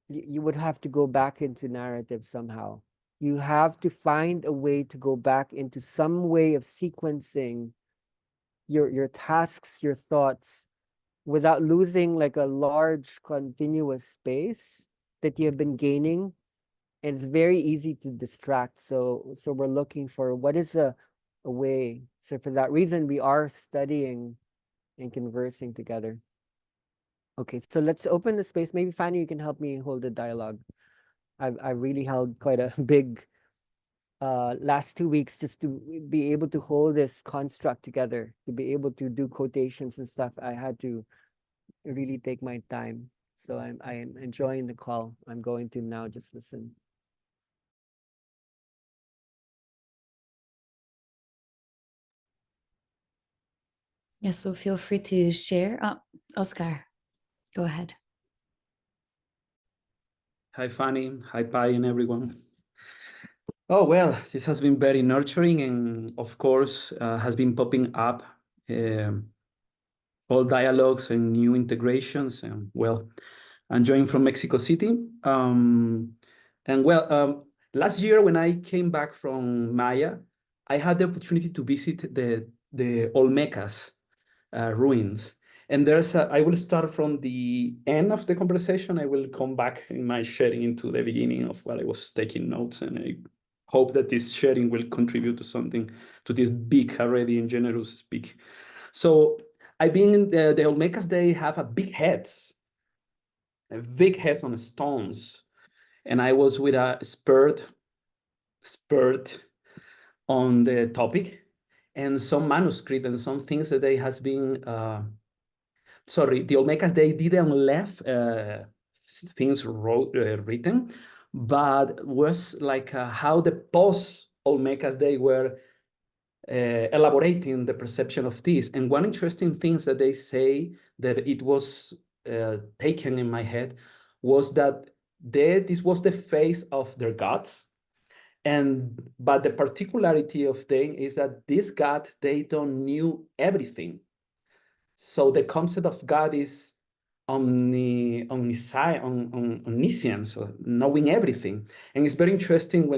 you would have to go back into narrative somehow. You have to find a way to go back into some way of sequencing your tasks, your thoughts, without losing like a large continuous space that you have been gaining. And it's very easy to distract. So we're looking for what is a way. So for that reason, we are studying and conversing together. Okay, so let's open the space. Maybe Fanny, you can help me hold the dialogue. I really held quite a big last 2 weeks just to be able to hold this construct together, to be able to do quotations and stuff. I had to really take my time. So I am enjoying the call. I'm going to now just listen. Yes, so feel free to share. Oscar, go ahead. Hi, Fanny. Hi, Pi, and everyone. Oh, well, this has been very nurturing and, of course, has been popping up all dialogues and new integrations. And, well, I'm joining from Mexico City. Last year when I came back from Maya, I had the opportunity to visit the Olmecas ruins. And I will start from the end of the conversation. I will come back in my sharing into the beginning of what I was taking notes. And I hope that this sharing will contribute to something, to this big already and generous speak. So I've been in the Olmecas, they have a big heads on stones. And I was with a expert on the topic and some manuscript and some things that they has been, the Olmecas, they didn't left things written, but was like how the post-Olmecas, they were elaborating the perception of this. And one interesting thing that they say that it was taken in my head was that this was the face of their gods. But the particularity of them is that these gods, they don't knew everything. So the concept of God is omniscience, so knowing everything. And it's very interesting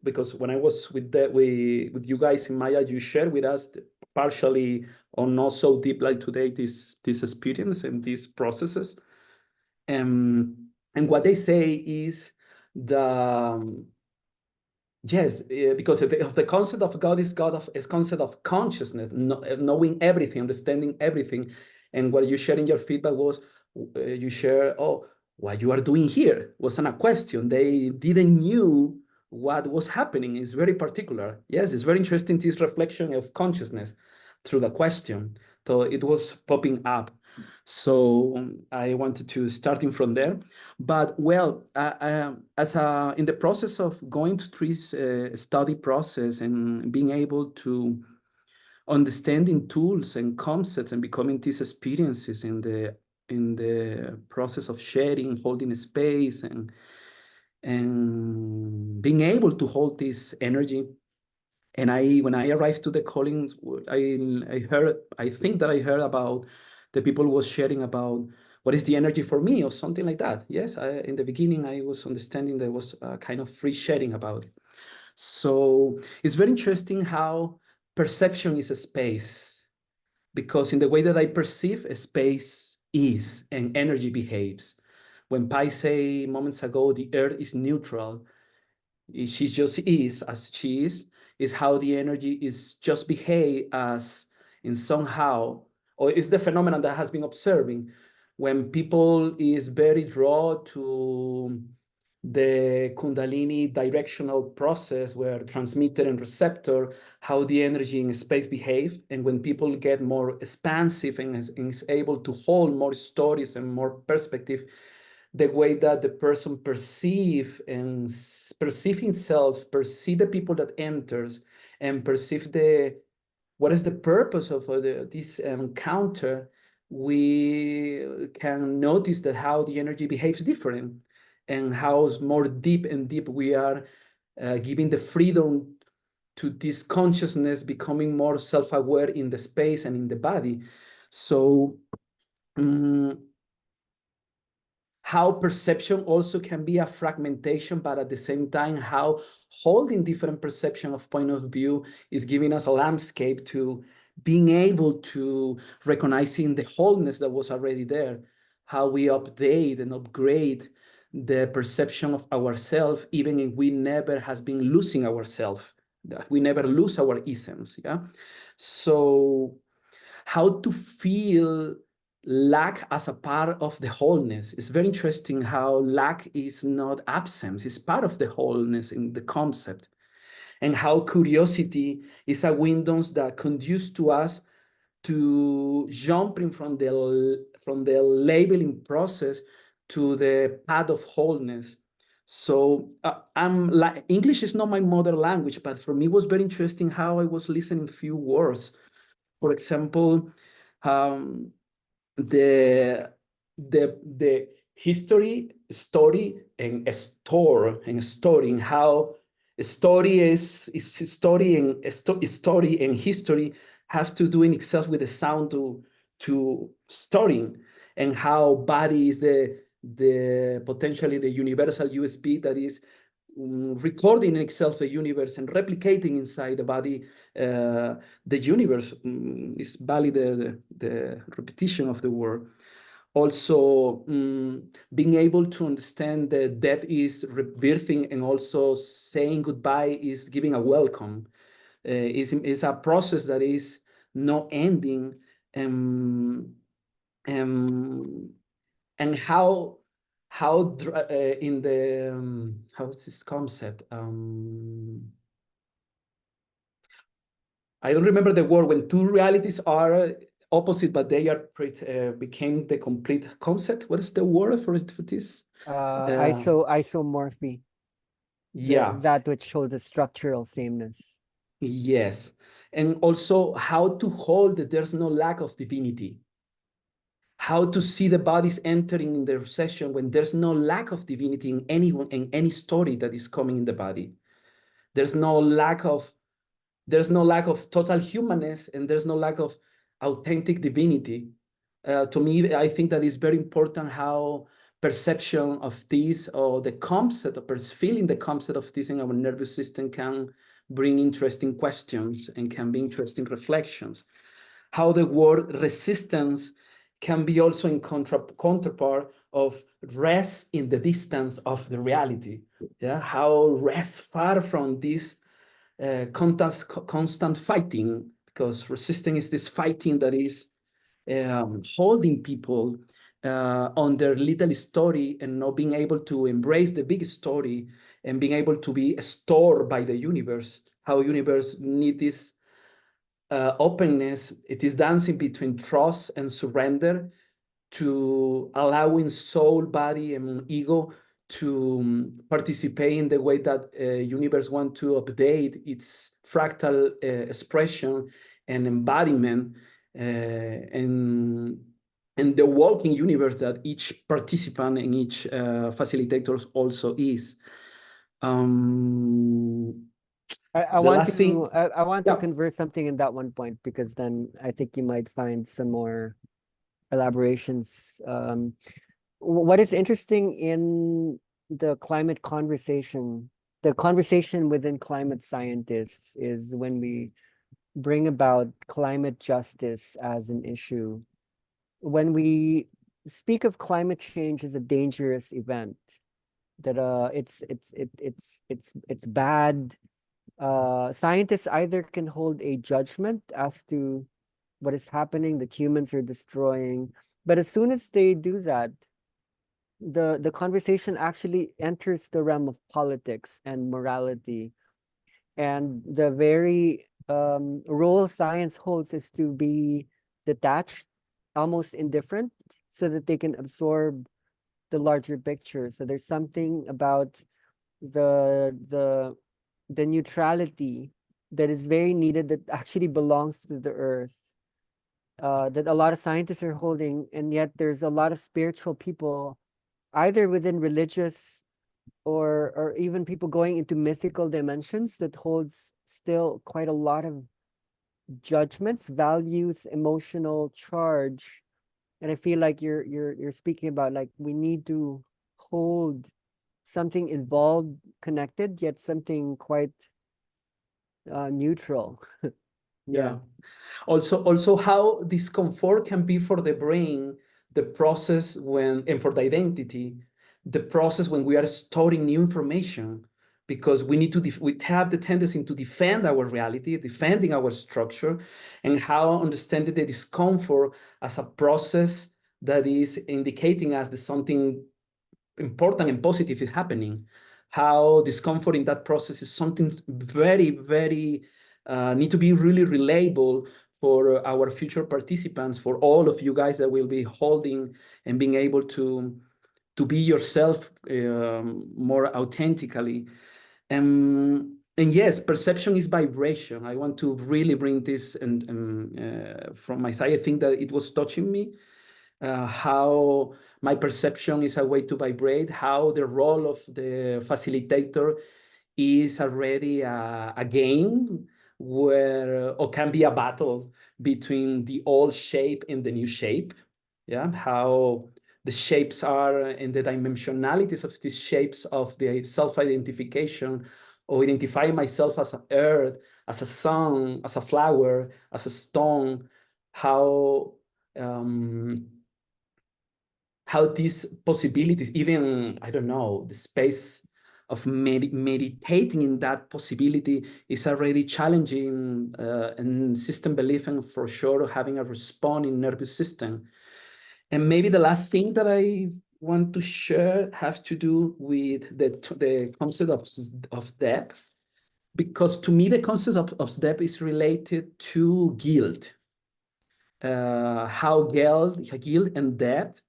because when I was with you guys in Maya, you shared with us partially or not so deep like today this experience and these processes. And what they say is yes, because of the concept of God is concept of consciousness, knowing everything, understanding everything. And what you shared in your feedback was you share, what you are doing here wasn't a question. They didn't knew what was happening. It's very particular. Yes, it's very interesting, this reflection of consciousness through the question. So it was popping up. So I wanted to starting from there. But well, in the process of going through this study process and being able to understanding tools and concepts and becoming these experiences in the process of sharing, holding a space and being able to hold this energy. And when I arrived to the callings, I think that I heard about the people was sharing about what is the energy for me or something like that. Yes, in the beginning, I was understanding there was a kind of free sharing about it. So it's very interesting how perception is a space, because in the way that I perceive a space is and energy behaves. When Pai say moments ago, the earth is neutral, she just is as she is how the energy is just behave as in somehow, or is the phenomenon that has been observing when people is very drawn to the Kundalini directional process where transmitter and receptor, how the energy in space behave. And when people get more expansive and is able to hold more stories and more perspective, the way that the person perceive himself, perceive the people that enters, and perceive what is the purpose of this encounter, we can notice that how the energy behaves different and how more deep and deep we are giving the freedom to this consciousness becoming more self-aware in the space and in the body. So how perception also can be a fragmentation, but at the same time, how holding different perception of point of view is giving us a landscape to being able to recognizing the wholeness that was already there, how we update and upgrade the perception of ourselves, even if we never has been losing ourselves, that we never lose our essence. Yeah. So how to feel lack as a part of the wholeness. It's very interesting how lack is not absence, it's part of the wholeness in the concept, and how curiosity is a window that conduces to us to jumping from the labeling process to the path of wholeness. So I'm like, English is not my mother language, but for me it was very interesting how I was listening few words. For example, um, the the history, story, and a store, and storing, how story is story, and story and history have to do in itself with the sound to storing, and how body is the potentially the universal USB that is recording in itself the universe and replicating inside the body the universe. Is valid the repetition of the word. Also, being able to understand that death is rebirthing, and also saying goodbye is giving a welcome. Is a process that is no ending. Um, um, and how in the how's this concept? I don't remember the word when two realities are opposite, but they are became the complete concept. What is the word for this? Isomorphy, Yeah, that which shows a structural sameness. yes. And also how to hold that there's no lack of divinity. How to see the bodies entering in the session when there's no lack of divinity in anyone, in any story that is coming in the body. There's no lack of total humanness, and there's no lack of authentic divinity. To me, I think that is very important how perception of this, or the concept of feeling the concept of this in our nervous system, can bring interesting questions and can be interesting reflections. How the word resistance can be also in counterpart of rest in the distance of the reality. Yeah, how rest far from this constant fighting, because resisting is this fighting that is holding people on their little story, and not being able to embrace the big story, and being able to be stored by the universe. How universe need this openness. It is dancing between trust and surrender, to allowing soul, body, and ego to participate in the way that universe want to update its fractal expression and embodiment, and the walking universe that each participant and each facilitator also is. I The want last thing, I want to yeah. convert something in that one point, because then I think you might find some more elaborations. What is interesting in the climate conversation, the conversation within climate scientists, is when we bring about climate justice as an issue. When we speak of climate change as a dangerous event, that it's bad, scientists either can hold a judgment as to what is happening, that humans are destroying, but as soon as they do that, the conversation actually enters the realm of politics and morality, and the very role science holds is to be detached, almost indifferent, so that they can absorb the larger picture. So there's something about the the the neutrality that is very needed, that actually belongs to the earth, that a lot of scientists are holding, and yet there's a lot of spiritual people, either within religious or even people going into mythical dimensions, that holds still quite a lot of judgments, values, emotional charge. And I feel like you're speaking about, like, we need to hold something involved, connected, yet something quite neutral. Yeah. Also how discomfort can be for the brain, the process when, and for the identity, the process when we are storing new information. because we need to we have the tendency to defend our reality, defending our structure, and how understanding the discomfort as a process that is indicating us that something important and positive is happening. How discomfort in that process is something very, very need to be really reliable for our future participants, for all of you guys that will be holding and being able to be yourself more authentically. And yes, perception is vibration. I want to really bring this and from my side, I think that it was touching me, how my perception is a way to vibrate, how the role of the facilitator is already a game where, or can be a battle between the old shape and the new shape. Yeah, how the shapes are and the dimensionalities of these shapes of the self-identification, or identifying myself as an earth, as a sun, as a flower, as a stone, how these possibilities, even, I don't know, the space of meditating in that possibility is already challenging and system belief, and for sure having a responding nervous system. And maybe the last thing that I want to share has to do with the concept of depth, because to me the concept of depth is related to guilt. How guilt and depth,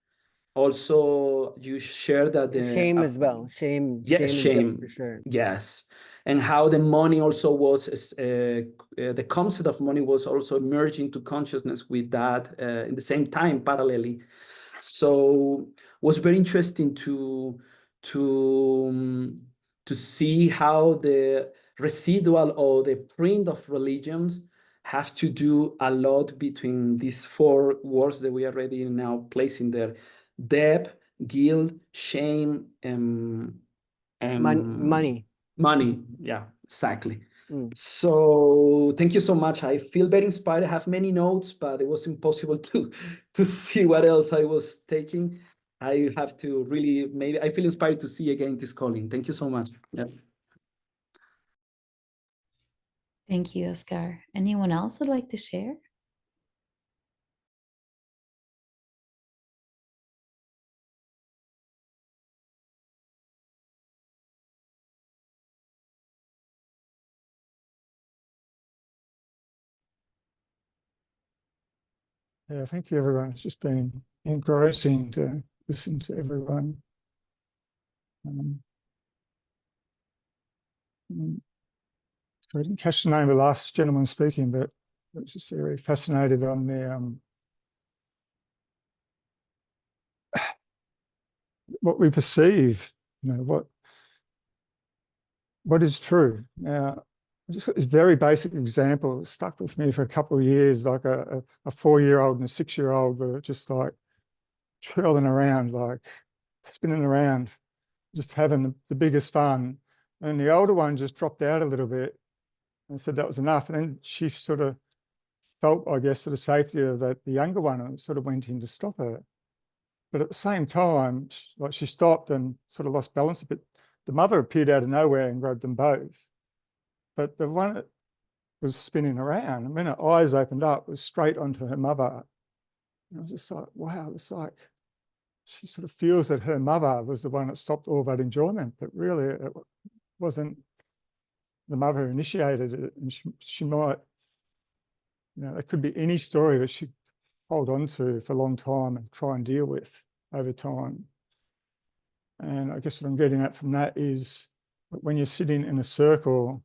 also you share that the Shame as well. Shame. yeah, Shame and guilt shame, for sure. yes, and how the money also was the concept of money was also emerging to consciousness with that in the same time parallelly. So was very interesting to see how the residual or the print of religions have to do a lot between these four words that we already now placing there: depth, guilt, shame, and Money. money. Yeah, exactly. Mm. So thank you so much. I feel very inspired. I have many notes, but it was impossible to see what else I was taking. I have to really, maybe I feel inspired to see again this calling. Thank you so much. Yeah. Thank you, Oscar. Anyone else would like to share? Yeah, thank you, everyone. It's just been engrossing to listen to everyone. So I didn't catch the name of the last gentleman speaking, but I was just very fascinated on the what we perceive, what is true. Now, I just got this very basic example stuck with me for a couple of years, like a 4-year-old and a 6-year-old were just like twirling around, like spinning around, just having the biggest fun. And the older one just dropped out a little bit and said that was enough. And then she sort of felt, I guess, for the safety of that, the younger one sort of went in to stop her. But at the same time, like she stopped and sort of lost balance a bit. The mother appeared out of nowhere and grabbed them both. But the one that was spinning around, and when her eyes opened up, it was straight onto her mother. And I was just like, wow, it's like she sort of feels that her mother was the one that stopped all that enjoyment, but really it wasn't the mother who initiated it. And she might, it could be any story that she hold on to for a long time and try and deal with over time. And I guess what I'm getting at from that is that when you're sitting in a circle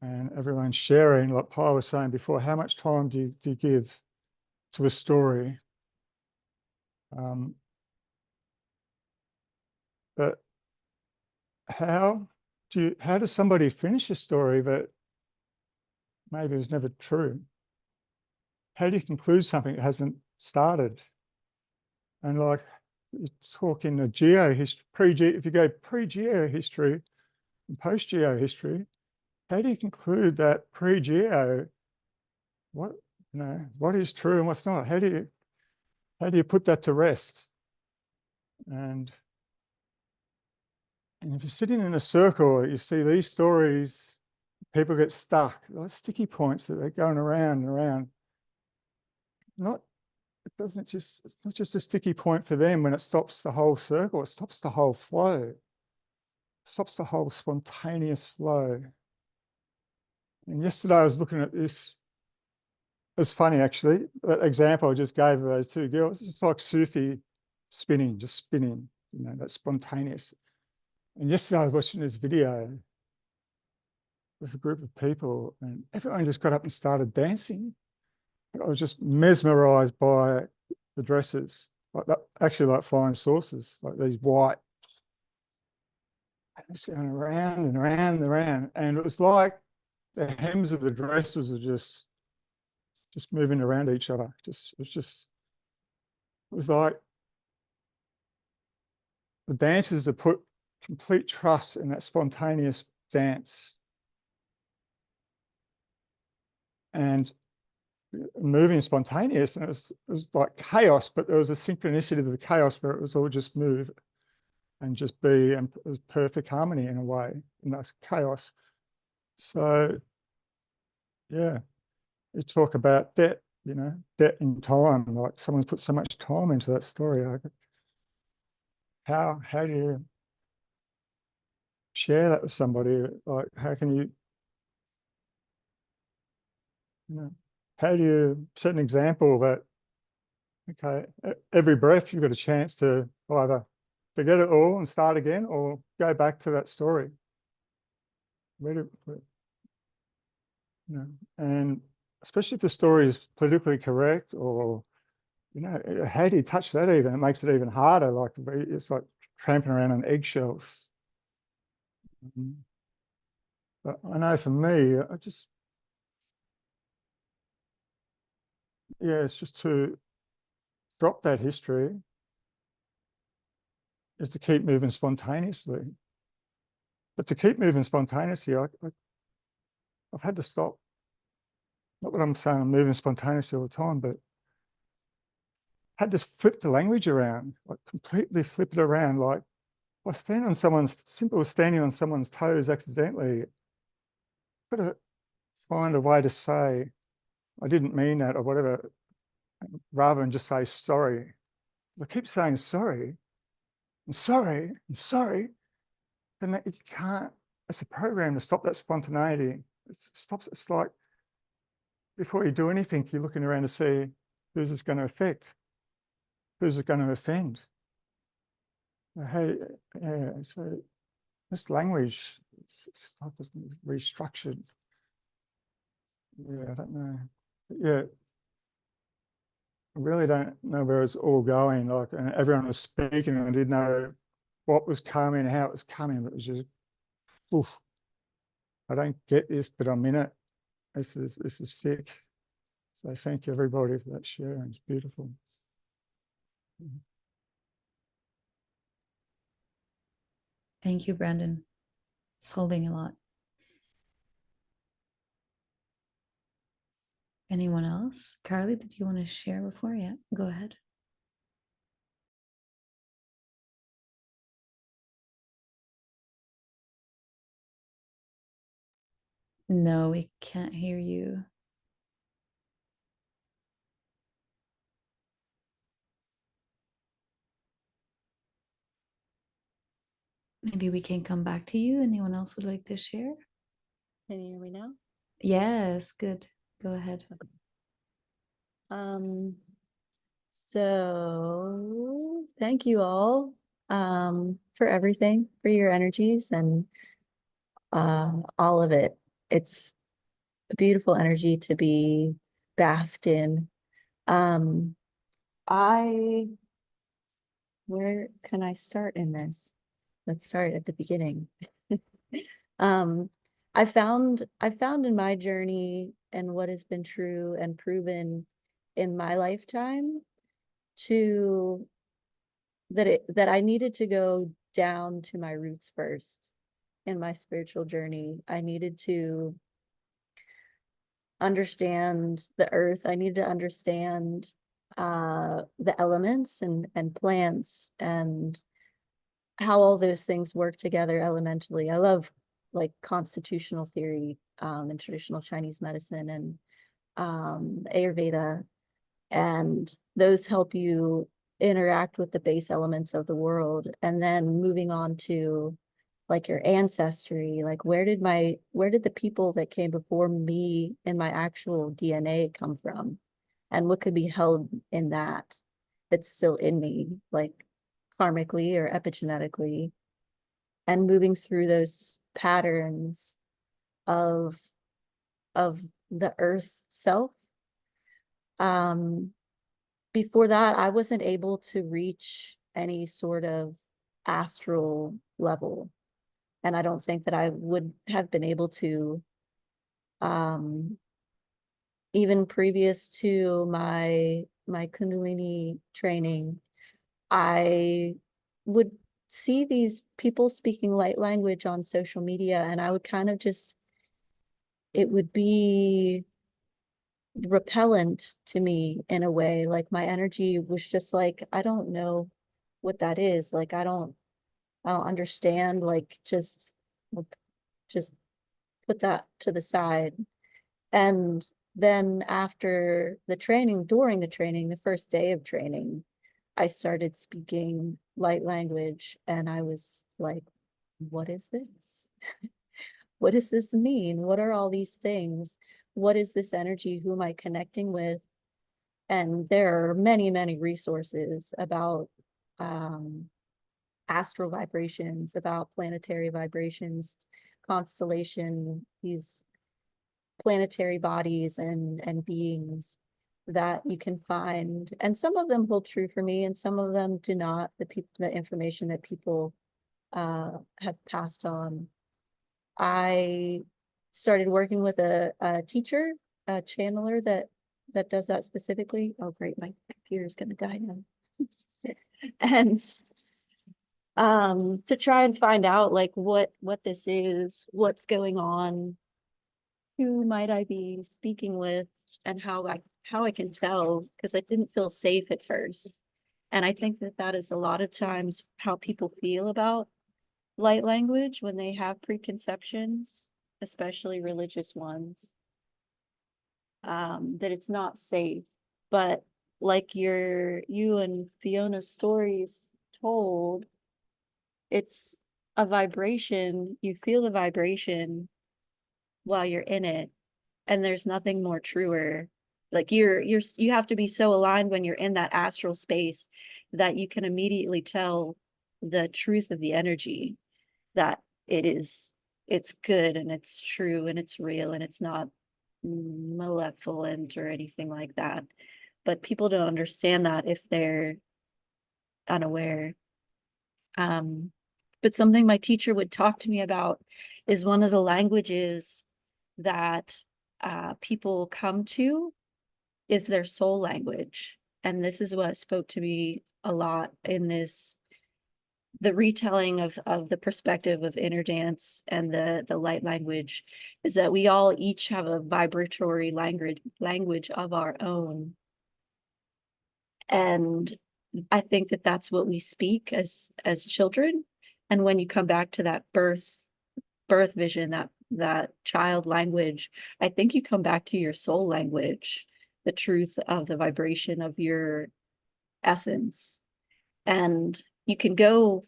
and everyone's sharing, like Pi was saying before, how much time do you give to a story? But how does somebody finish a story that maybe was never true? How do you conclude something that hasn't started? And like you talk in the geohistory, if you go pre-geohistory and post-geohistory, how do you conclude that pre-geo, what is true and what's not? How do you put that to rest? And And if you're sitting in a circle, you see these stories, people get stuck, those sticky points that they're going around and around. It's not just a sticky point for them when it stops the whole circle, it stops the whole flow. It stops the whole spontaneous flow. And yesterday I was looking at this. It's funny actually, that example I just gave of those two girls, it's just like Sufi spinning, just spinning, you know, that's spontaneous. And yesterday I was watching this video with a group of people and everyone just got up and started dancing. I was just mesmerized by the dresses, like that, actually like flying saucers, like these white, just going around and around and around. And it was like the hems of the dresses are just moving around each other. It was like the dancers that put complete trust in that spontaneous dance and moving spontaneous. And it was like chaos, but there was a synchronicity to the chaos where it was all just move and just be, and it was perfect harmony in a way, in that chaos. So, yeah, you talk about debt, you know, debt in time, like someone's put so much time into that story. How do you share that with somebody? Like, how can you know, how do you set an example that, okay, every breath you've got a chance to either forget it all and start again or go back to that story. You know, and especially if the story is politically correct or, you know, how do you touch that even? It makes it even harder. Like it's like tramping around on eggshells. But I know for me, yeah, it's just to drop that history is to keep moving spontaneously. But to keep moving spontaneously, I've had to stop. Not that I'm saying I'm moving spontaneously all the time, but had to flip the language around, like completely flip it around. Like if I stand on simple standing on someone's toes accidentally, I've got to find a way to say, I didn't mean that or whatever, rather than just say sorry. If I keep saying sorry and sorry and sorry, then you can't, it's a program to stop that spontaneity. It stops, it's like before you do anything, you're looking around to see who's this going to affect, who's it going to offend. Hey, yeah, so this language stuff is restructured. Yeah, I don't know. Yeah, I really don't know where it's all going. Like, and everyone was speaking, and I didn't know what was coming, how it was coming. But it was just, oof, I don't get this, but I'm in it. This is thick. So thank you everybody for that sharing. It's beautiful. Thank you, Brandon. It's holding a lot. Anyone else? Carly, did you want to share before? Yeah, go ahead. No, we can't hear you. Maybe we can come back to you. Anyone else would like to share? Can you hear me now? Yes, good. Go ahead. So thank you all for everything, for your energies and all of it. It's a beautiful energy to be basked in. Where can I start in this? Let's start at the beginning. I found in my journey and what has been true and proven in my lifetime that I needed to go down to my roots first in my spiritual journey. I needed to understand the earth. I needed to understand the elements and plants and how all those things work together elementally. I love like constitutional theory and traditional Chinese medicine and Ayurveda, and those help you interact with the base elements of the world. And then moving on to like your ancestry, like where did the people that came before me in my actual DNA come from? And what could be held in that that's still in me, like karmically or epigenetically, and moving through those patterns of the earth self. Before that, I wasn't able to reach any sort of astral level. And I don't think that I would have been able to, even previous to my Kundalini training. I would see these people speaking light language on social media, and I would kind of just, it would be repellent to me in a way. Like my energy was just like, I don't know what that is. Like I don't understand. Like just put that to the side. And then after the training, during the training, the first day of training, I started speaking light language, and I was like, what is this? What does this mean? What are all these things? What is this energy? Who am I connecting with? And there are many, many resources about astral vibrations, about planetary vibrations, constellation, these planetary bodies and beings that you can find. And some of them hold true for me, and some of them do not. The information that people have passed on. I started working with a teacher, a channeler that does that specifically. Oh, great, my computer's gonna die now. And to try and find out like what this is, what's going on, who might I be speaking with, and how I can tell, because I didn't feel safe at first. And I think that is a lot of times how people feel about light language when they have preconceptions, especially religious ones, that it's not safe. But like you and Fiona's stories told, it's a vibration. You feel the vibration while you're in it, and there's nothing more truer. Like you have to be so aligned when you're in that astral space that you can immediately tell the truth of the energy, that it's good and it's true and it's real and it's not malevolent or anything like that. But people don't understand that if they're unaware. But something my teacher would talk to me about is one of the languages that people come to is their soul language. And this is what spoke to me a lot in the retelling of the perspective of inner dance and the light language, is that we all each have a vibratory language of our own. And I think that that's what we speak as children. And when you come back to that birth vision, that child language, I think you come back to your soul language, the truth of the vibration of your essence. And you can go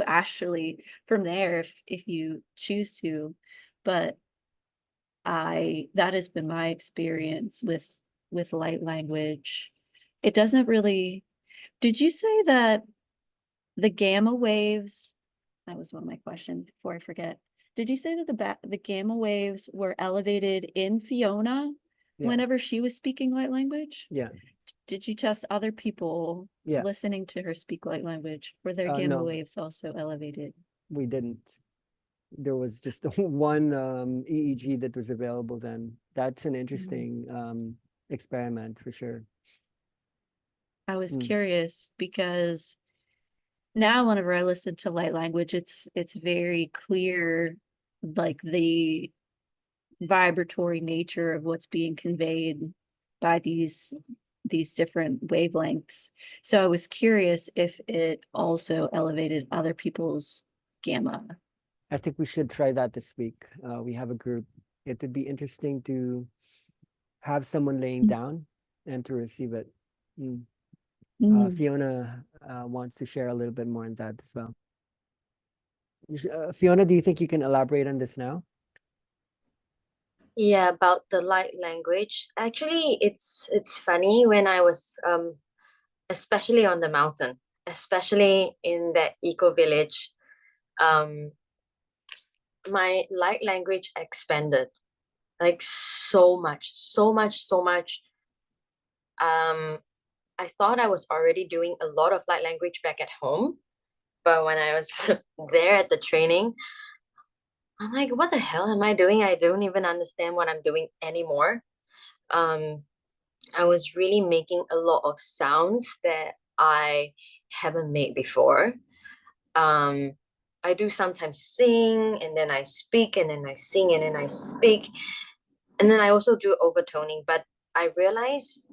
astrally from there if you choose to. But that has been my experience with light language. It doesn't really. Did you say that the gamma waves, that was one of my questions before I forget. Did you say that the gamma waves were elevated in Fiona whenever she was speaking light language? Yeah. Did you test other people listening to her speak light language? Were their gamma waves also elevated? We didn't. There was just one EEG that was available then. That's an interesting experiment for sure. I was curious because now whenever I listen to light language, it's very clear, like the vibratory nature of what's being conveyed by these these different wavelengths. So I was curious if it also elevated other people's gamma. I think we should try that this week. We have a group. It would be interesting to have someone laying down and to receive it. Fiona wants to share a little bit more on that as well. Fiona, do you think you can elaborate on this now? Yeah, about the light language. Actually, it's funny when I was especially on the mountain, especially in that eco village, my light language expanded like so much, so much, so much. I thought I was already doing a lot of light language back at home, but when I was there at the training, I'm like, what the hell am I doing? I don't even understand what I'm doing anymore. I was really making a lot of sounds that I haven't made before. I do sometimes sing and then I speak and then I sing and then I speak. And then I also do overtoning, but I realized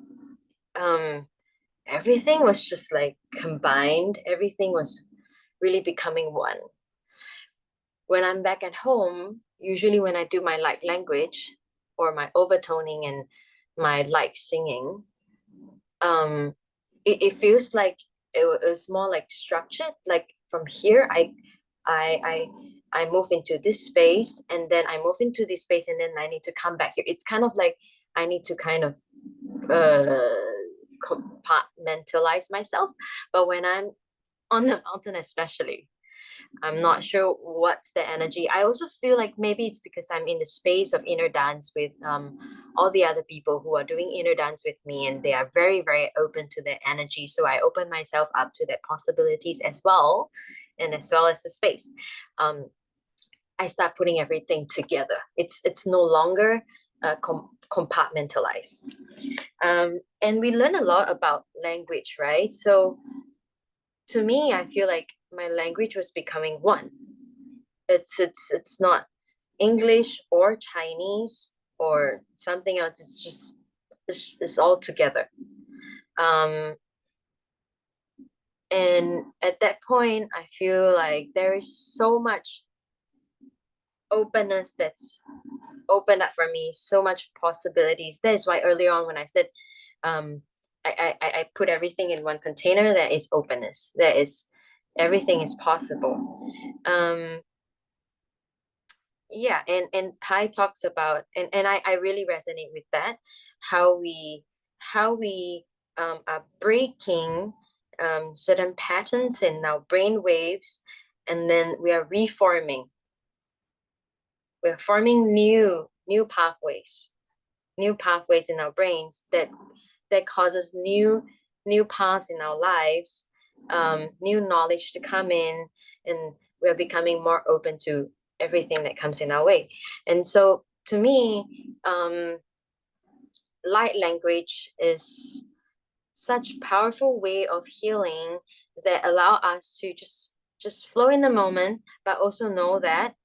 everything was just like combined. Everything was really becoming one. When I'm back at home, usually when I do my light language or my overtoning and my light singing, it feels like it was more like structured. Like from here, I move into this space and then I move into this space and then I need to come back here. It's kind of like I need to kind of compartmentalize myself. But when I'm on the mountain, especially, I'm not sure what's the energy. I also feel like maybe it's because I'm in the space of inner dance with all the other people who are doing inner dance with me, and they are very, very open to their energy. So I open myself up to their possibilities as well, and as well as the space. I start putting everything together. It's no longer compartmentalized. And we learn a lot about language, right? So to me, I feel like my language was becoming one. It's not English or Chinese or something else. It's just it's all together. And at that point, I feel like there is so much openness that's opened up for me, so much possibilities. That is why earlier on when I said I put everything in one container, there is openness. There is everything is possible. Yeah, and Pai talks about and I really resonate with that, how we are breaking certain patterns in our brain waves, and then we are reforming. We're forming new pathways in our brains that causes new paths in our lives, new knowledge to come in, and we're becoming more open to everything that comes in our way. And so to me, light language is such a powerful way of healing that allow us to just flow in the moment, but also know that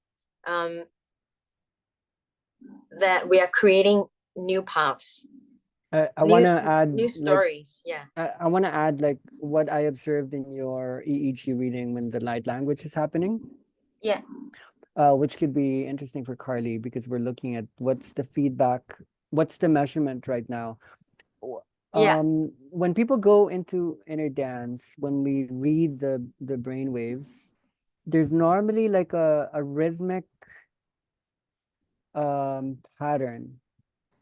that we are creating new paths. I want to add new stories. Yeah. I want to add like what I observed in your EEG reading when the light language is happening. Yeah. Which could be interesting for Carly because we're looking at what's the feedback, what's the measurement right now. Yeah. When people go into inner dance, when we read the brain waves, there's normally like a rhythmic pattern,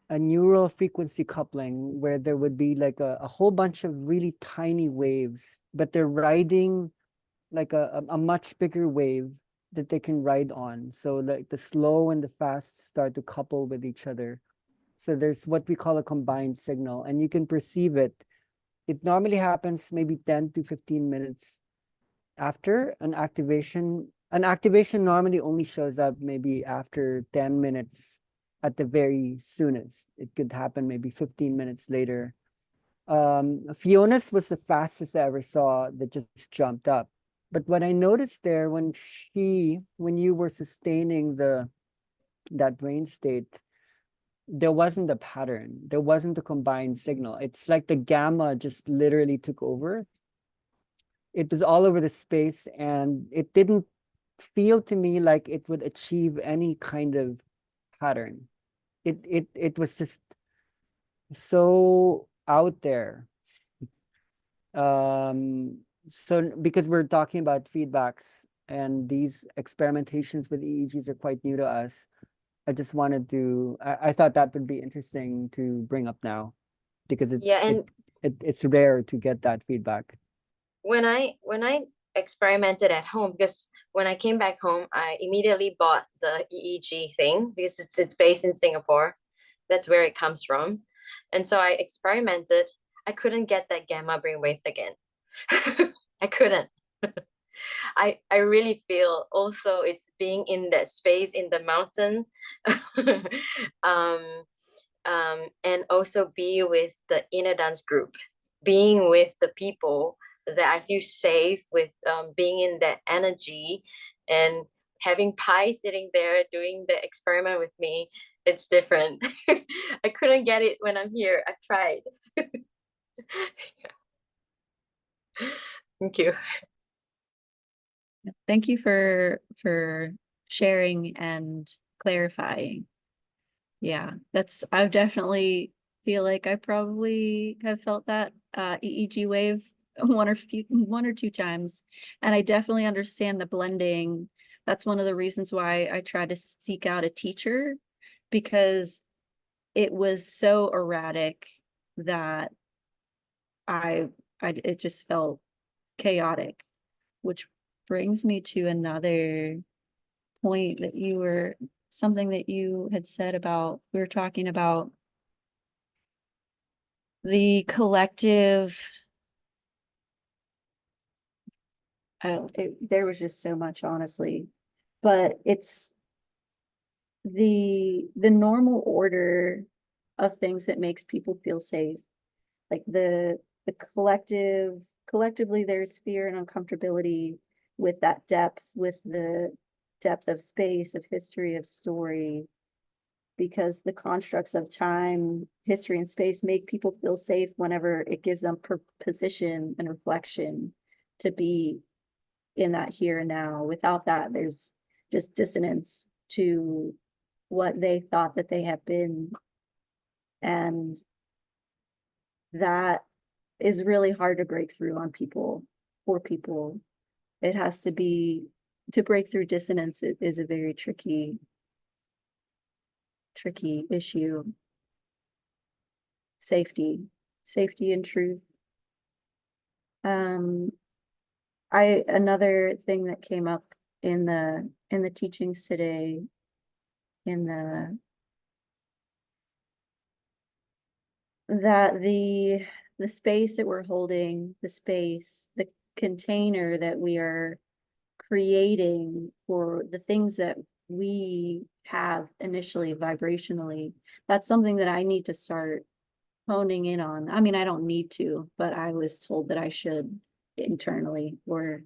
a neural frequency coupling where there would be like a whole bunch of really tiny waves, but they're riding like a much bigger wave that they can ride on. So like the slow and the fast start to couple with each other. So there's what we call a combined signal, and you can perceive it. It normally happens maybe 10 to 15 minutes after an activation. An activation normally only shows up maybe after 10 minutes at the very soonest. It could happen maybe 15 minutes later. Fiona's was the fastest I ever saw that just jumped up. But what I noticed there when you were sustaining that brain state, there wasn't a pattern. There wasn't a combined signal. It's like the gamma just literally took over. It was all over the space, and it didn't feel to me like it would achieve any kind of pattern. It was just so out there. So because we're talking about feedbacks and these experimentations with EEGs are quite new to us, I just wanted to, I thought that would be interesting to bring up now, because Yeah, and it's rare to get that feedback. when I experimented at home, because when I came back home, I immediately bought the EEG thing because it's based in Singapore. That's where it comes from. And so I experimented. I couldn't get that gamma brainwave again. I couldn't. I really feel also it's being in that space in the mountain. um, and also be with the inner dance group, being with the people that I feel safe with, being in that energy, and having Pi sitting there doing the experiment with me. It's different. I couldn't get it when I'm here. I've tried. Thank you. Thank you for sharing and clarifying. Yeah, I definitely feel like I probably have felt that EEG wave one or two times, and I definitely understand the blending. That's one of the reasons why I tried to seek out a teacher, because it was so erratic that it just felt chaotic, which brings me to another point something that you had said about, we were talking about the collective. There was just so much, honestly, but it's the normal order of things that makes people feel safe. Like the collectively there's fear and uncomfortability with that depth, with the depth of space, of history, of story, because the constructs of time, history, and space make people feel safe whenever it gives them position and reflection to be in that here and now. Without that, there's just dissonance to what they thought that they have been. And that is really hard to break through on people, for people. It has to break through dissonance. It is a very tricky issue. Safety and truth. Another thing that came up in the teachings today, that the space that we're holding, the container that we are creating for the things that we have initially vibrationally, that's something that I need to start honing in on. I mean, I don't need to, but I was told that I should internally or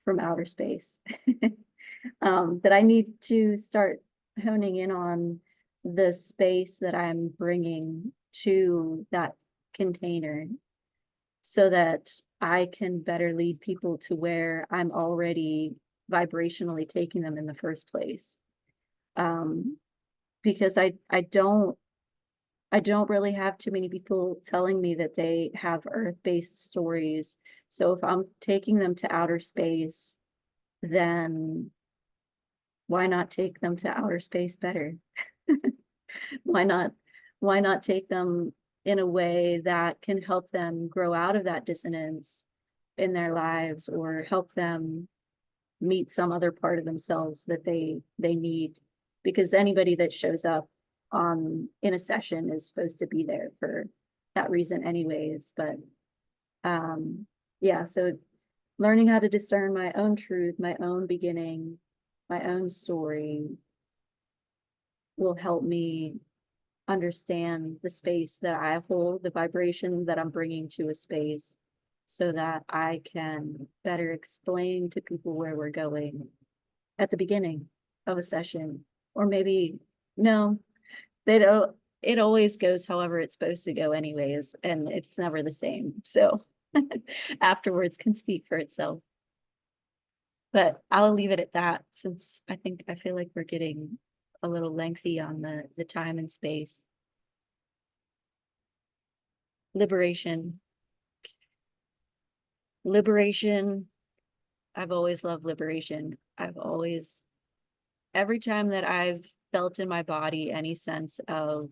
from outer space. That I need to start honing in on the space that I'm bringing to that container, so that I can better lead people to where I'm already vibrationally taking them in the first place. Because I don't really have too many people telling me that they have earth-based stories. So if I'm taking them to outer space, then why not take them to outer space better? Why not take them in a way that can help them grow out of that dissonance in their lives, or help them meet some other part of themselves that they need? Because anybody that shows up in a session is supposed to be there for that reason anyways. But yeah, so learning how to discern my own truth, my own beginning, my own story will help me understand the space that I hold, the vibration that I'm bringing to a space, so that I can better explain to people where we're going at the beginning of a session. Or maybe, no, they don't. it always goes however it's supposed to go anyways, and it's never the same. So afterwards can speak for itself. But I'll leave it at that, since I feel like we're getting a little lengthy on the time and space. Liberation. Liberation. I've always loved liberation. Every time that I've felt in my body any sense of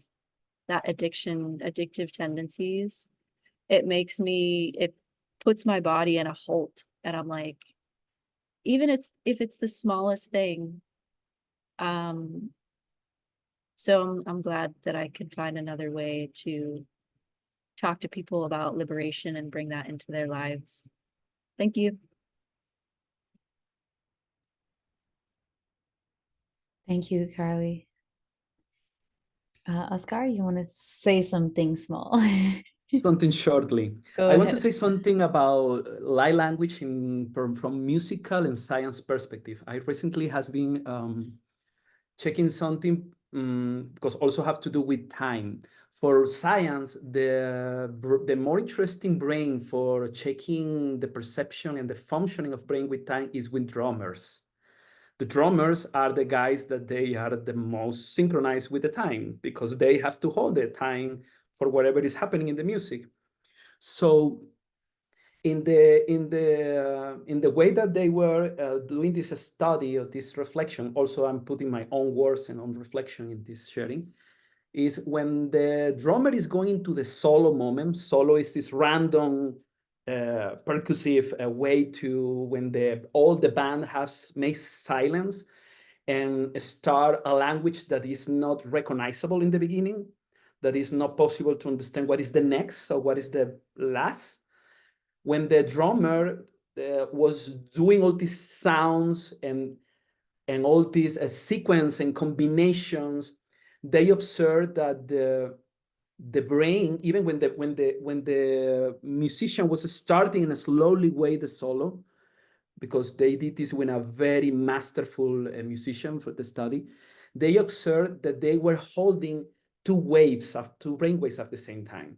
that addictive tendencies, it puts my body in a halt. And I'm like, even if it's the smallest thing. So I'm glad that I could find another way to talk to people about liberation and bring that into their lives. Thank you. Thank you, Carly. Oscar, you want to say something small? Something shortly. Go I want to ahead. say something about light language from musical and science perspective. I recently has been checking something because also have to do with time. For science, the more interesting brain for checking the perception and the functioning of brain with time is with drummers. The drummers are the guys that they are the most synchronized with the time because they have to hold the time for whatever is happening in the music. So in the way that they were doing this study or this reflection, also I'm putting my own words and own reflection in this sharing, is when the drummer is going into the solo moment. Solo is this random percussive way to when all the band makes silence and start a language that is not recognizable in the beginning, that is not possible to understand what is the next or what is the last. When the drummer was doing all these sounds and all these sequence and combinations, they observed that the brain, even when the musician was starting in a slowly way the solo, because they did this with a very masterful musician for the study, they observed that they were holding two brain waves at the same time.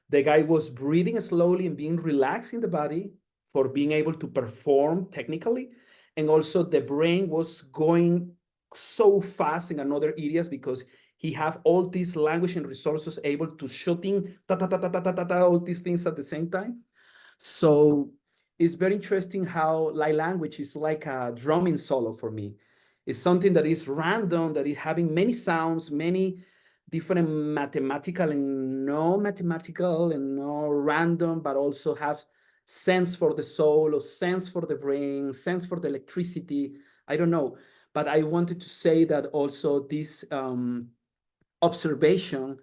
The guy was breathing slowly and being relaxed in the body for being able to perform technically. And also the brain was going so fast in another areas because he have all these language and resources able to shooting all these things at the same time. So it's very interesting how light language is like a drumming solo for me. It's something that is random, that is having many sounds, many different mathematical and no mathematical and no random, but also have sense for the soul or sense for the brain, sense for the electricity. I don't know. But I wanted to say that also this observation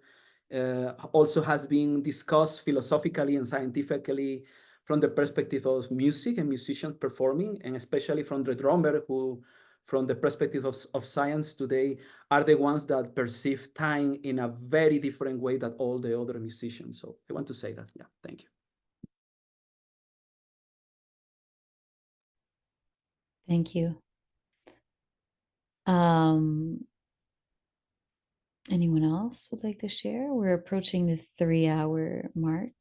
also has been discussed philosophically and scientifically from the perspective of music and musicians performing, and especially from the drummer who, from the perspective of science today, are the ones that perceive time in a very different way than all the other musicians. So I want to say that. Yeah, thank you. Thank you. Anyone else would like to share? We're approaching the 3-hour mark.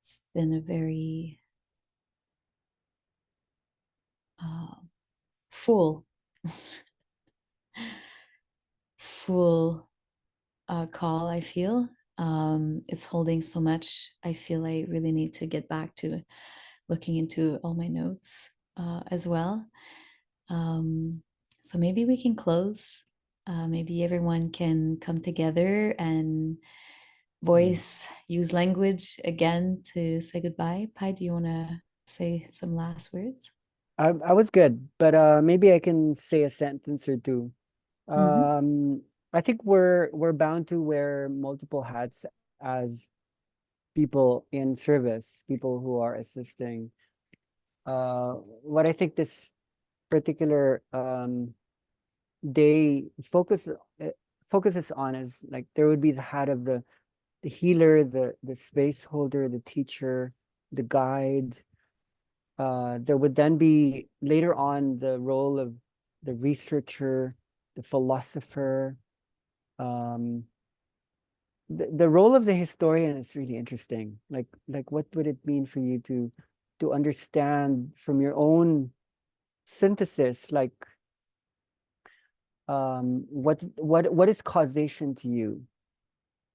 It's been a very full call, I feel. It's holding so much. I feel I really need to get back to looking into all my notes as well. So maybe we can close. Maybe everyone can come together and use language again to say goodbye. Pai, do you want to say some last words? I was good, but maybe I can say a sentence or two. I think we're bound to wear multiple hats as people in service, people who are assisting. What I think this particular day focuses on is like there would be the hat of the healer, the space holder, the teacher, the guide. There would then be later on the role of the researcher, the philosopher. The role of the historian is really interesting. Like what would it mean for you to understand from your own synthesis, like what is causation to you?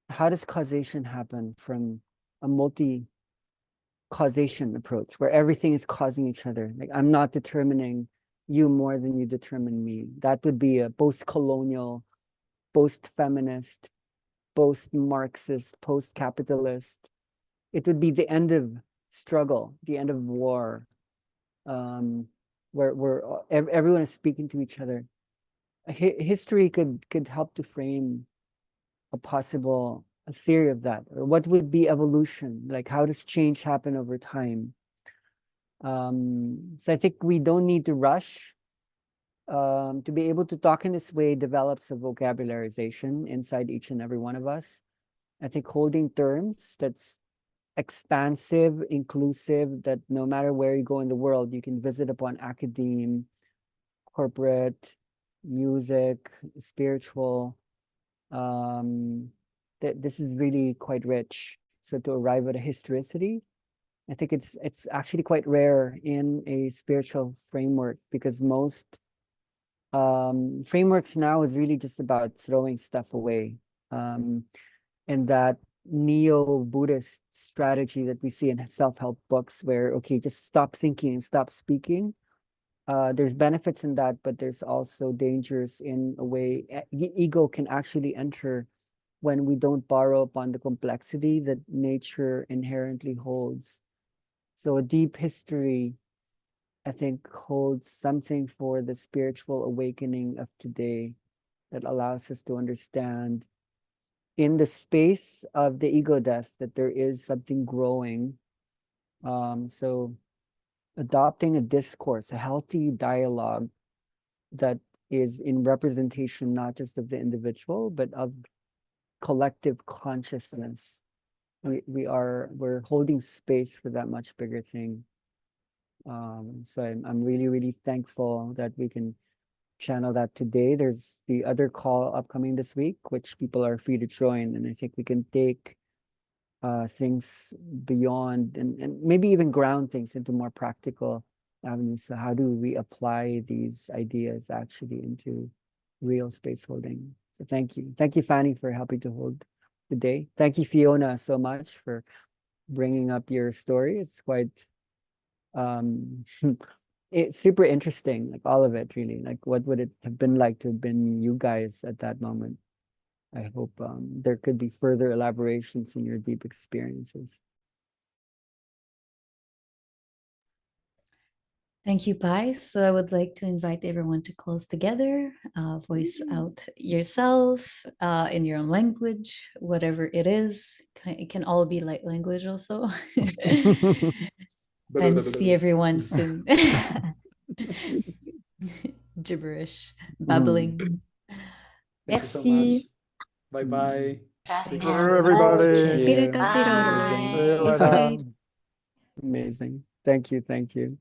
How does causation happen from a multi-causation approach where everything is causing each other? Like I'm not determining you more than you determine me. That would be a post-colonial, post-feminist, post-Marxist, post-capitalist. It would be the end of struggle, the end of war, where everyone is speaking to each other. History could help to frame a possible theory of that, or what would be evolution? Like how does change happen over time? So I think we don't need to rush. To be able to talk in this way develops a vocabularization inside each and every one of us. I think holding terms that's expansive, inclusive, that no matter where you go in the world, you can visit upon academe, corporate, music, spiritual. This is really quite rich. So to arrive at a historicity, I think it's actually quite rare in a spiritual framework, because most frameworks now is really just about throwing stuff away. And that neo-Buddhist strategy that we see in self-help books where, okay, just stop thinking and stop speaking. There's benefits in that, but there's also dangers in a way. Ego can actually enter when we don't borrow upon the complexity that nature inherently holds. So a deep history, I think, holds something for the spiritual awakening of today that allows us to understand in the space of the ego death that there is something growing. So adopting a discourse, a healthy dialogue that is in representation not just of the individual, but of collective consciousness. We're holding space for that much bigger thing. So I'm really, really thankful that we can channel that today. There's the other call upcoming this week, which people are free to join, and I think we can take things beyond and maybe even ground things into more practical avenues. So how do we apply these ideas actually into real space holding? So thank you, Fanny, for helping to hold the day. Thank you, Fiona, so much for bringing up your story. It's quite it's super interesting, like all of it, really. Like what would it have been like to have been you guys at that moment? I hope there could be further elaborations in your deep experiences. Thank you, Pai. So I would like to invite everyone to close together, voice out yourself in your own language, whatever it is. It can all be light language also. And see everyone soon. Gibberish, babbling. Thank you so Merci. much. Bye-bye. Take care, everybody. Peter Casero. Amazing. See you It's later. great. Amazing. Thank you.